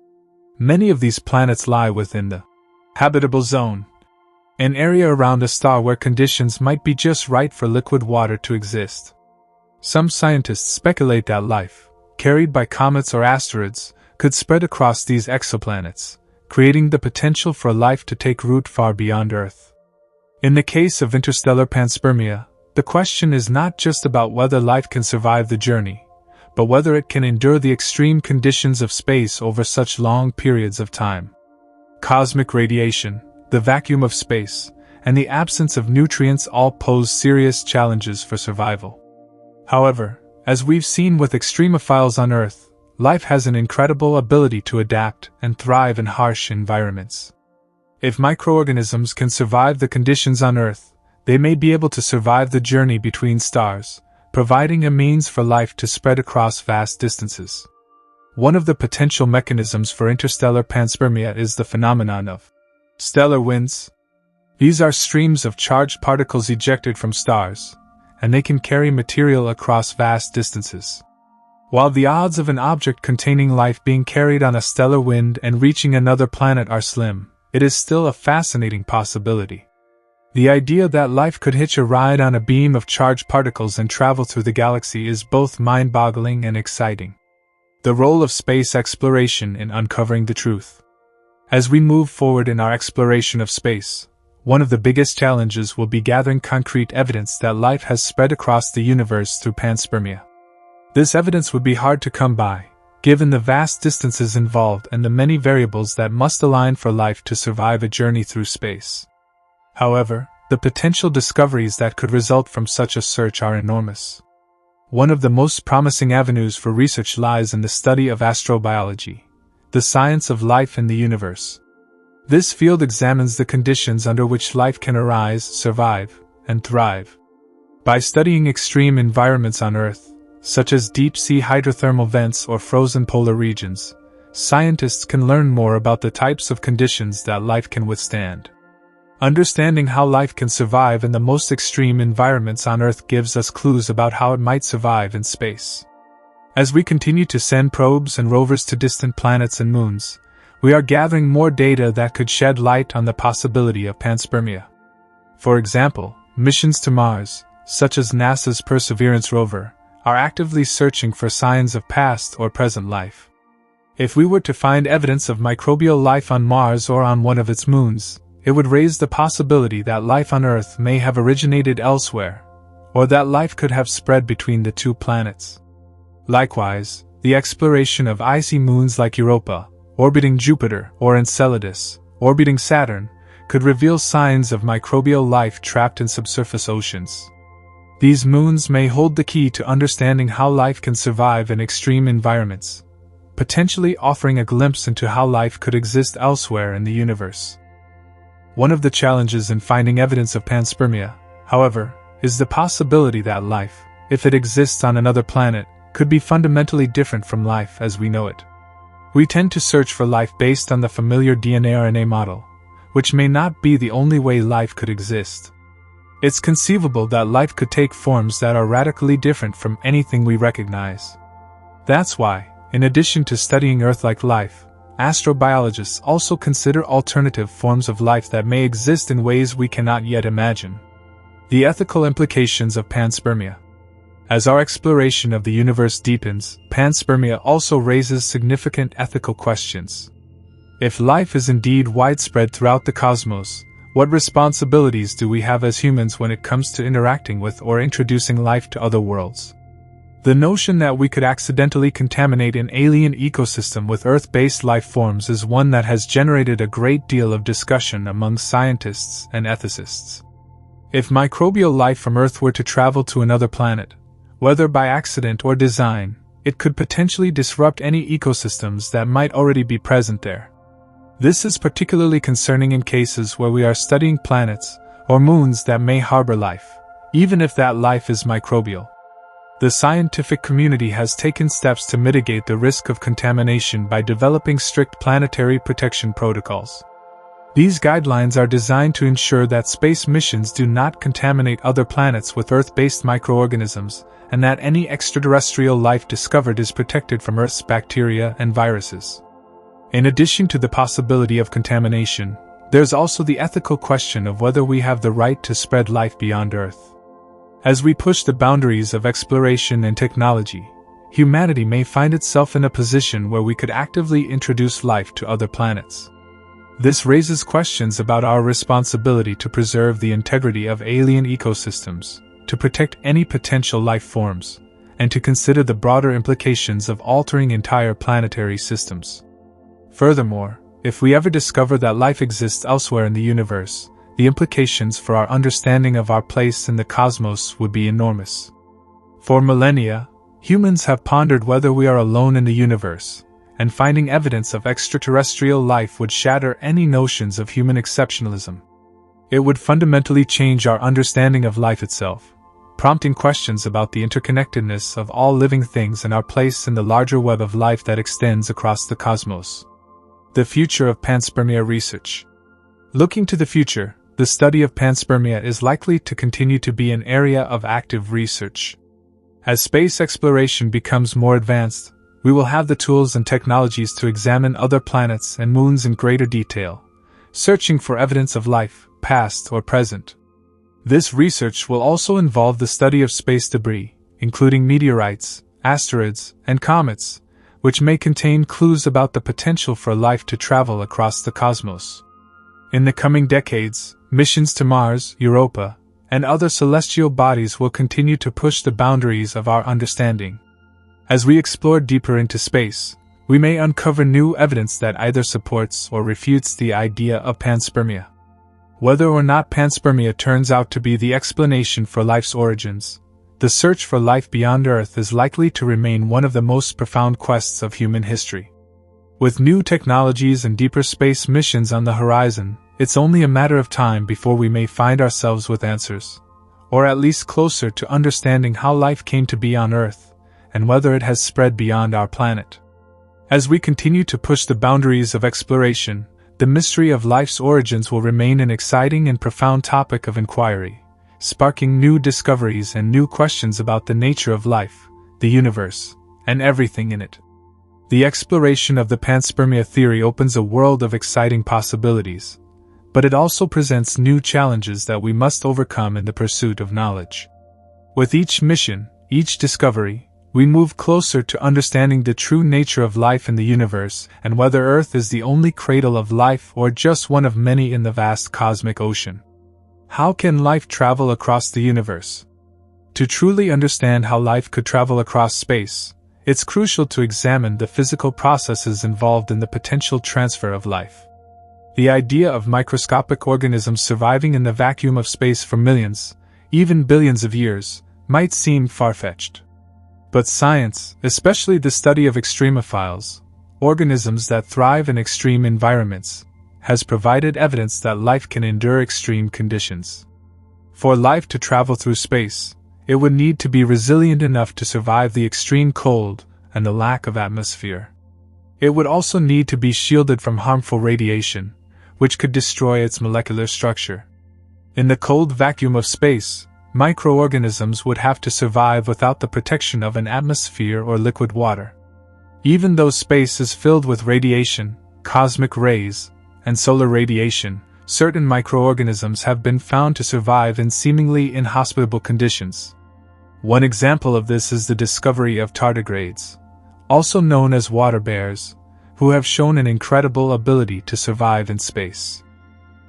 Many of these planets lie within the habitable zone, an area around a star where conditions might be just right for liquid water to exist. Some scientists speculate that life, carried by comets or asteroids, could spread across these exoplanets, creating the potential for life to take root far beyond Earth. In the case of interstellar panspermia, the question is not just about whether life can survive the journey, but whether it can endure the extreme conditions of space over such long periods of time. Cosmic radiation, the vacuum of space, and the absence of nutrients all pose serious challenges for survival. However, as we've seen with extremophiles on Earth, life has an incredible ability to adapt and thrive in harsh environments. If microorganisms can survive the conditions on Earth, they may be able to survive the journey between stars, providing a means for life to spread across vast distances. One of the potential mechanisms for interstellar panspermia is the phenomenon of stellar winds. These are streams of charged particles ejected from stars, and they can carry material across vast distances. While the odds of an object containing life being carried on a stellar wind and reaching another planet are slim, it is still a fascinating possibility. The idea that life could hitch a ride on a beam of charged particles and travel through the galaxy is both mind-boggling and exciting. The role of space exploration in uncovering the truth. As we move forward in our exploration of space, one of the biggest challenges will be gathering concrete evidence that life has spread across the universe through panspermia. This evidence would be hard to come by, given the vast distances involved and the many variables that must align for life to survive a journey through space. However, the potential discoveries that could result from such a search are enormous. One of the most promising avenues for research lies in the study of astrobiology, the science of life in the universe. This field examines the conditions under which life can arise, survive, and thrive. By studying extreme environments on Earth, such as deep-sea hydrothermal vents or frozen polar regions, scientists can learn more about the types of conditions that life can withstand. Understanding how life can survive in the most extreme environments on Earth gives us clues about how it might survive in space. As we continue to send probes and rovers to distant planets and moons, we are gathering more data that could shed light on the possibility of panspermia. For example, missions to Mars, such as NASA's Perseverance rover, are actively searching for signs of past or present life. If we were to find evidence of microbial life on Mars or on one of its moons, it would raise the possibility that life on Earth may have originated elsewhere, or that life could have spread between the two planets. Likewise, the exploration of icy moons like Europa, orbiting Jupiter, or Enceladus, orbiting Saturn, could reveal signs of microbial life trapped in subsurface oceans. These moons may hold the key to understanding how life can survive in extreme environments, potentially offering a glimpse into how life could exist elsewhere in the universe. One of the challenges in finding evidence of panspermia, however, is the possibility that life, if it exists on another planet, could be fundamentally different from life as we know it. We tend to search for life based on the familiar DNA-RNA model, which may not be the only way life could exist. It's conceivable that life could take forms that are radically different from anything we recognize. That's why, in addition to studying Earth-like life, astrobiologists also consider alternative forms of life that may exist in ways we cannot yet imagine. The ethical implications of panspermia. As our exploration of the universe deepens, panspermia also raises significant ethical questions. If life is indeed widespread throughout the cosmos, what responsibilities do we have as humans when it comes to interacting with or introducing life to other worlds? The notion that we could accidentally contaminate an alien ecosystem with Earth-based life forms is one that has generated a great deal of discussion among scientists and ethicists. If microbial life from Earth were to travel to another planet, whether by accident or design, it could potentially disrupt any ecosystems that might already be present there. This is particularly concerning in cases where we are studying planets or moons that may harbor life, even if that life is microbial. The scientific community has taken steps to mitigate the risk of contamination by developing strict planetary protection protocols. These guidelines are designed to ensure that space missions do not contaminate other planets with Earth-based microorganisms, and that any extraterrestrial life discovered is protected from Earth's bacteria and viruses. In addition to the possibility of contamination, there's also the ethical question of whether we have the right to spread life beyond Earth. As we push the boundaries of exploration and technology, humanity may find itself in a position where we could actively introduce life to other planets. This raises questions about our responsibility to preserve the integrity of alien ecosystems, to protect any potential life forms, and to consider the broader implications of altering entire planetary systems. Furthermore, if we ever discover that life exists elsewhere in the universe, the implications for our understanding of our place in the cosmos would be enormous. For millennia, humans have pondered whether we are alone in the universe, and finding evidence of extraterrestrial life would shatter any notions of human exceptionalism. It would fundamentally change our understanding of life itself, prompting questions about the interconnectedness of all living things and our place in the larger web of life that extends across the cosmos. The future of panspermia research. Looking to the future, the study of panspermia is likely to continue to be an area of active research. As space exploration becomes more advanced, we will have the tools and technologies to examine other planets and moons in greater detail, searching for evidence of life, past or present. This research will also involve the study of space debris, including meteorites, asteroids, and comets, which may contain clues about the potential for life to travel across the cosmos. In the coming decades, missions to Mars, Europa, and other celestial bodies will continue to push the boundaries of our understanding. As we explore deeper into space, we may uncover new evidence that either supports or refutes the idea of panspermia. Whether or not panspermia turns out to be the explanation for life's origins, the search for life beyond Earth is likely to remain one of the most profound quests of human history. With new technologies and deeper space missions on the horizon, it's only a matter of time before we may find ourselves with answers, or at least closer to understanding how life came to be on Earth, and whether it has spread beyond our planet. As we continue to push the boundaries of exploration, the mystery of life's origins will remain an exciting and profound topic of inquiry, sparking new discoveries and new questions about the nature of life, the universe, and everything in it. The exploration of the panspermia theory opens a world of exciting possibilities, but it also presents new challenges that we must overcome in the pursuit of knowledge. With each mission, each discovery, we move closer to understanding the true nature of life in the universe and whether Earth is the only cradle of life or just one of many in the vast cosmic ocean. How can life travel across the universe? To truly understand how life could travel across space, it's crucial to examine the physical processes involved in the potential transfer of life. The idea of microscopic organisms surviving in the vacuum of space for millions, even billions of years, might seem far-fetched. But science, especially the study of extremophiles, organisms that thrive in extreme environments, has provided evidence that life can endure extreme conditions. For life to travel through space, it would need to be resilient enough to survive the extreme cold and the lack of atmosphere. It would also need to be shielded from harmful radiation, which could destroy its molecular structure. In the cold vacuum of space, microorganisms would have to survive without the protection of an atmosphere or liquid water. Even though space is filled with radiation, cosmic rays, and solar radiation, certain microorganisms have been found to survive in seemingly inhospitable conditions. One example of this is the discovery of tardigrades, also known as water bears, who have shown an incredible ability to survive in space.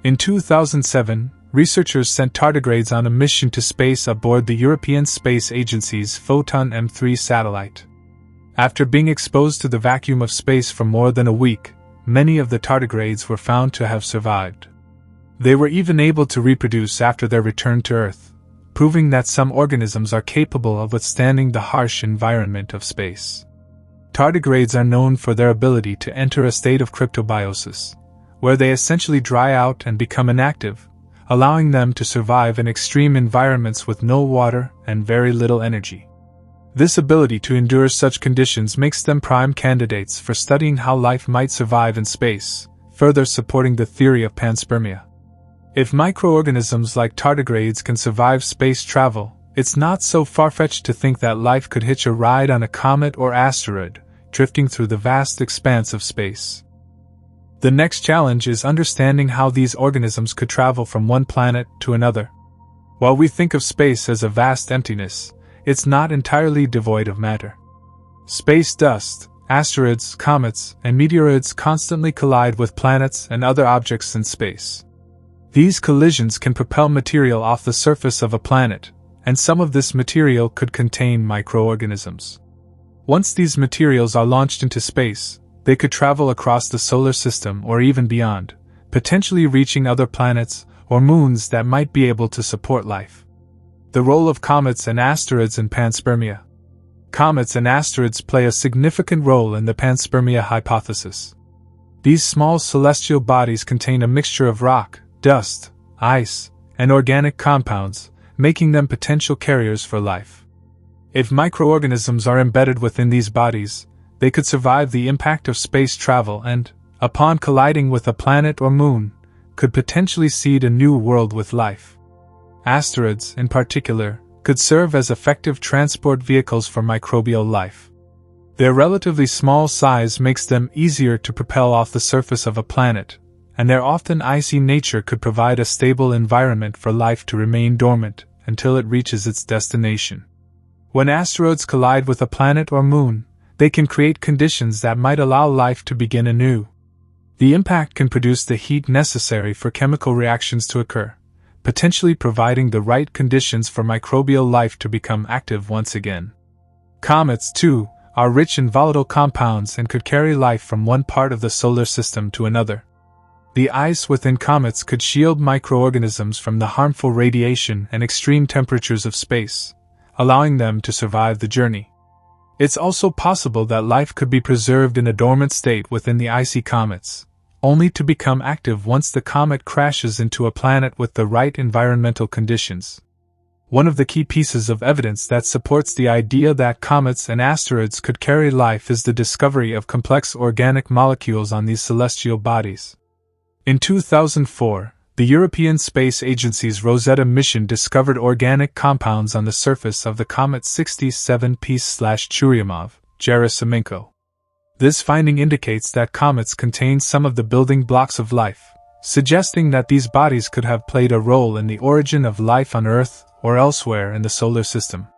In 2007, researchers sent tardigrades on a mission to space aboard the European Space Agency's Photon M3 satellite. After being exposed to the vacuum of space for more than a week, many of the tardigrades were found to have survived. They were even able to reproduce after their return to Earth, proving that some organisms are capable of withstanding the harsh environment of space. Tardigrades are known for their ability to enter a state of cryptobiosis, where they essentially dry out and become inactive, allowing them to survive in extreme environments with no water and very little energy. This ability to endure such conditions makes them prime candidates for studying how life might survive in space, further supporting the theory of panspermia. If microorganisms like tardigrades can survive space travel, it's not so far-fetched to think that life could hitch a ride on a comet or asteroid, drifting through the vast expanse of space. The next challenge is understanding how these organisms could travel from one planet to another. While we think of space as a vast emptiness, it's not entirely devoid of matter. Space dust, asteroids, comets, and meteoroids constantly collide with planets and other objects in space. These collisions can propel material off the surface of a planet, and some of this material could contain microorganisms. Once these materials are launched into space, they could travel across the solar system or even beyond, potentially reaching other planets or moons that might be able to support life. The role of comets and asteroids in panspermia. Comets and asteroids play a significant role in the panspermia hypothesis. These small celestial bodies contain a mixture of rock, dust, ice, and organic compounds, making them potential carriers for life. If microorganisms are embedded within these bodies, they could survive the impact of space travel and, upon colliding with a planet or moon, could potentially seed a new world with life. Asteroids, in particular, could serve as effective transport vehicles for microbial life. Their relatively small size makes them easier to propel off the surface of a planet, and their often icy nature could provide a stable environment for life to remain dormant until it reaches its destination. When asteroids collide with a planet or moon, they can create conditions that might allow life to begin anew. The impact can produce the heat necessary for chemical reactions to occur, potentially providing the right conditions for microbial life to become active once again. Comets, too, are rich in volatile compounds and could carry life from one part of the solar system to another. The ice within comets could shield microorganisms from the harmful radiation and extreme temperatures of space, allowing them to survive the journey. It's also possible that life could be preserved in a dormant state within the icy comets, only to become active once the comet crashes into a planet with the right environmental conditions. One of the key pieces of evidence that supports the idea that comets and asteroids could carry life is the discovery of complex organic molecules on these celestial bodies. In 2004, the European Space Agency's Rosetta mission discovered organic compounds on the surface of the comet 67P/Churyumov-Gerasimenko. This finding indicates that comets contain some of the building blocks of life, suggesting that these bodies could have played a role in the origin of life on Earth or elsewhere in the solar system.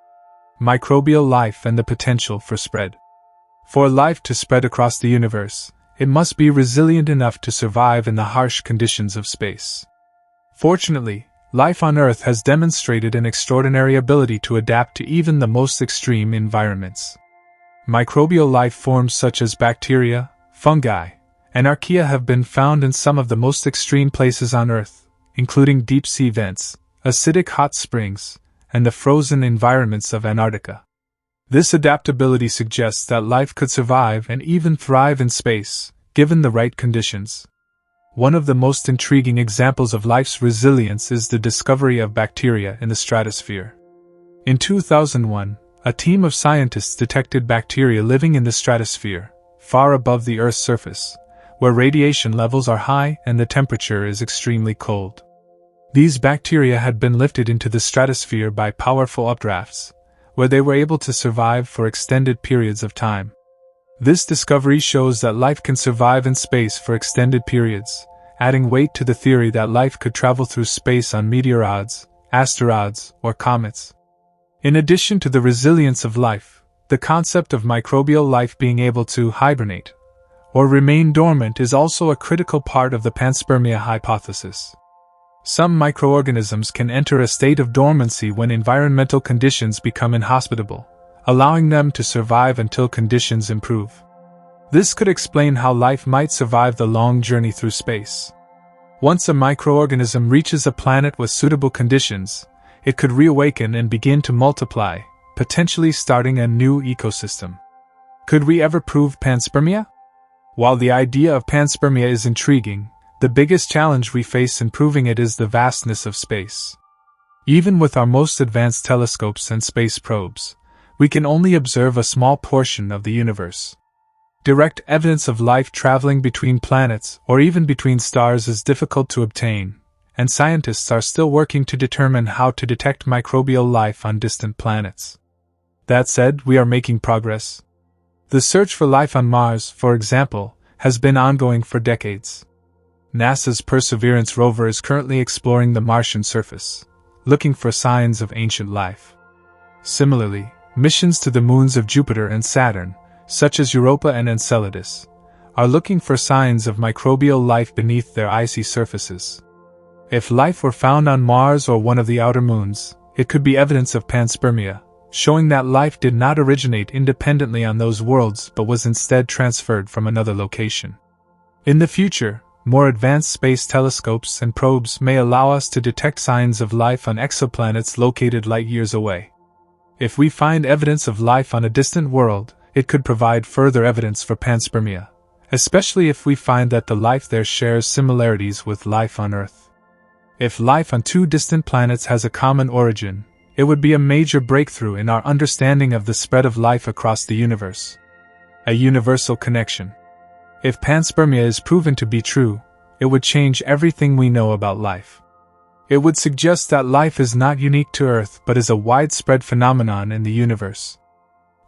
Microbial life and the potential for spread. For life to spread across the universe, it must be resilient enough to survive in the harsh conditions of space. Fortunately, life on Earth has demonstrated an extraordinary ability to adapt to even the most extreme environments. Microbial life forms such as bacteria, fungi, and archaea have been found in some of the most extreme places on Earth, including deep-sea vents, acidic hot springs, and the frozen environments of Antarctica. This adaptability suggests that life could survive and even thrive in space, given the right conditions. One of the most intriguing examples of life's resilience is the discovery of bacteria in the stratosphere. In 2001, a team of scientists detected bacteria living in the stratosphere, far above the Earth's surface, where radiation levels are high and the temperature is extremely cold. These bacteria had been lifted into the stratosphere by powerful updrafts, where they were able to survive for extended periods of time. This discovery shows that life can survive in space for extended periods, adding weight to the theory that life could travel through space on meteoroids, asteroids, or comets. In addition to the resilience of life, the concept of microbial life being able to hibernate, or remain dormant, is also a critical part of the panspermia hypothesis. Some microorganisms can enter a state of dormancy when environmental conditions become inhospitable, allowing them to survive until conditions improve. This could explain how life might survive the long journey through space. Once a microorganism reaches a planet with suitable conditions, it could reawaken and begin to multiply, potentially starting a new ecosystem. Could we ever prove panspermia? While the idea of panspermia is intriguing, the biggest challenge we face in proving it is the vastness of space. Even with our most advanced telescopes and space probes, we can only observe a small portion of the universe. Direct evidence of life traveling between planets or even between stars is difficult to obtain, and scientists are still working to determine how to detect microbial life on distant planets. That said, we are making progress. The search for life on Mars, for example, has been ongoing for decades. NASA's Perseverance rover is currently exploring the Martian surface, looking for signs of ancient life. Similarly, missions to the moons of Jupiter and Saturn, such as Europa and Enceladus, are looking for signs of microbial life beneath their icy surfaces. If life were found on Mars or one of the outer moons, it could be evidence of panspermia, showing that life did not originate independently on those worlds but was instead transferred from another location. In the future, more advanced space telescopes and probes may allow us to detect signs of life on exoplanets located light years away. If we find evidence of life on a distant world, it could provide further evidence for panspermia, especially if we find that the life there shares similarities with life on Earth. If life on two distant planets has a common origin, it would be a major breakthrough in our understanding of the spread of life across the universe. A universal connection. If panspermia is proven to be true, it would change everything we know about life. It would suggest that life is not unique to Earth but is a widespread phenomenon in the universe.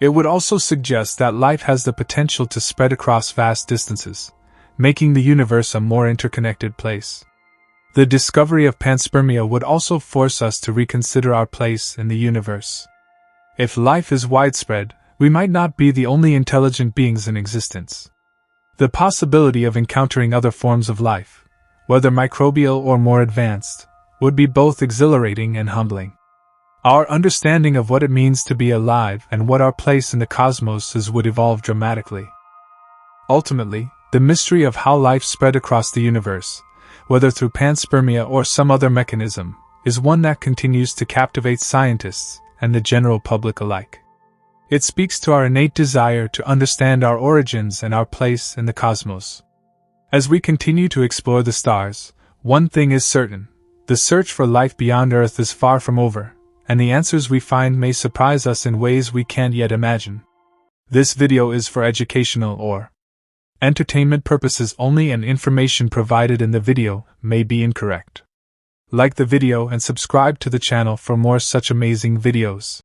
It would also suggest that life has the potential to spread across vast distances, making the universe a more interconnected place. The discovery of panspermia would also force us to reconsider our place in the universe. If life is widespread, we might not be the only intelligent beings in existence. The possibility of encountering other forms of life, whether microbial or more advanced, would be both exhilarating and humbling. Our understanding of what it means to be alive and what our place in the cosmos is would evolve dramatically. Ultimately, the mystery of how life spread across the universe, whether through panspermia or some other mechanism, is one that continues to captivate scientists and the general public alike. It speaks to our innate desire to understand our origins and our place in the cosmos. As we continue to explore the stars, one thing is certain: the search for life beyond Earth is far from over, and the answers we find may surprise us in ways we can't yet imagine. This video is for educational or entertainment purposes only, and information provided in the video may be incorrect. Like the video and subscribe to the channel for more such amazing videos.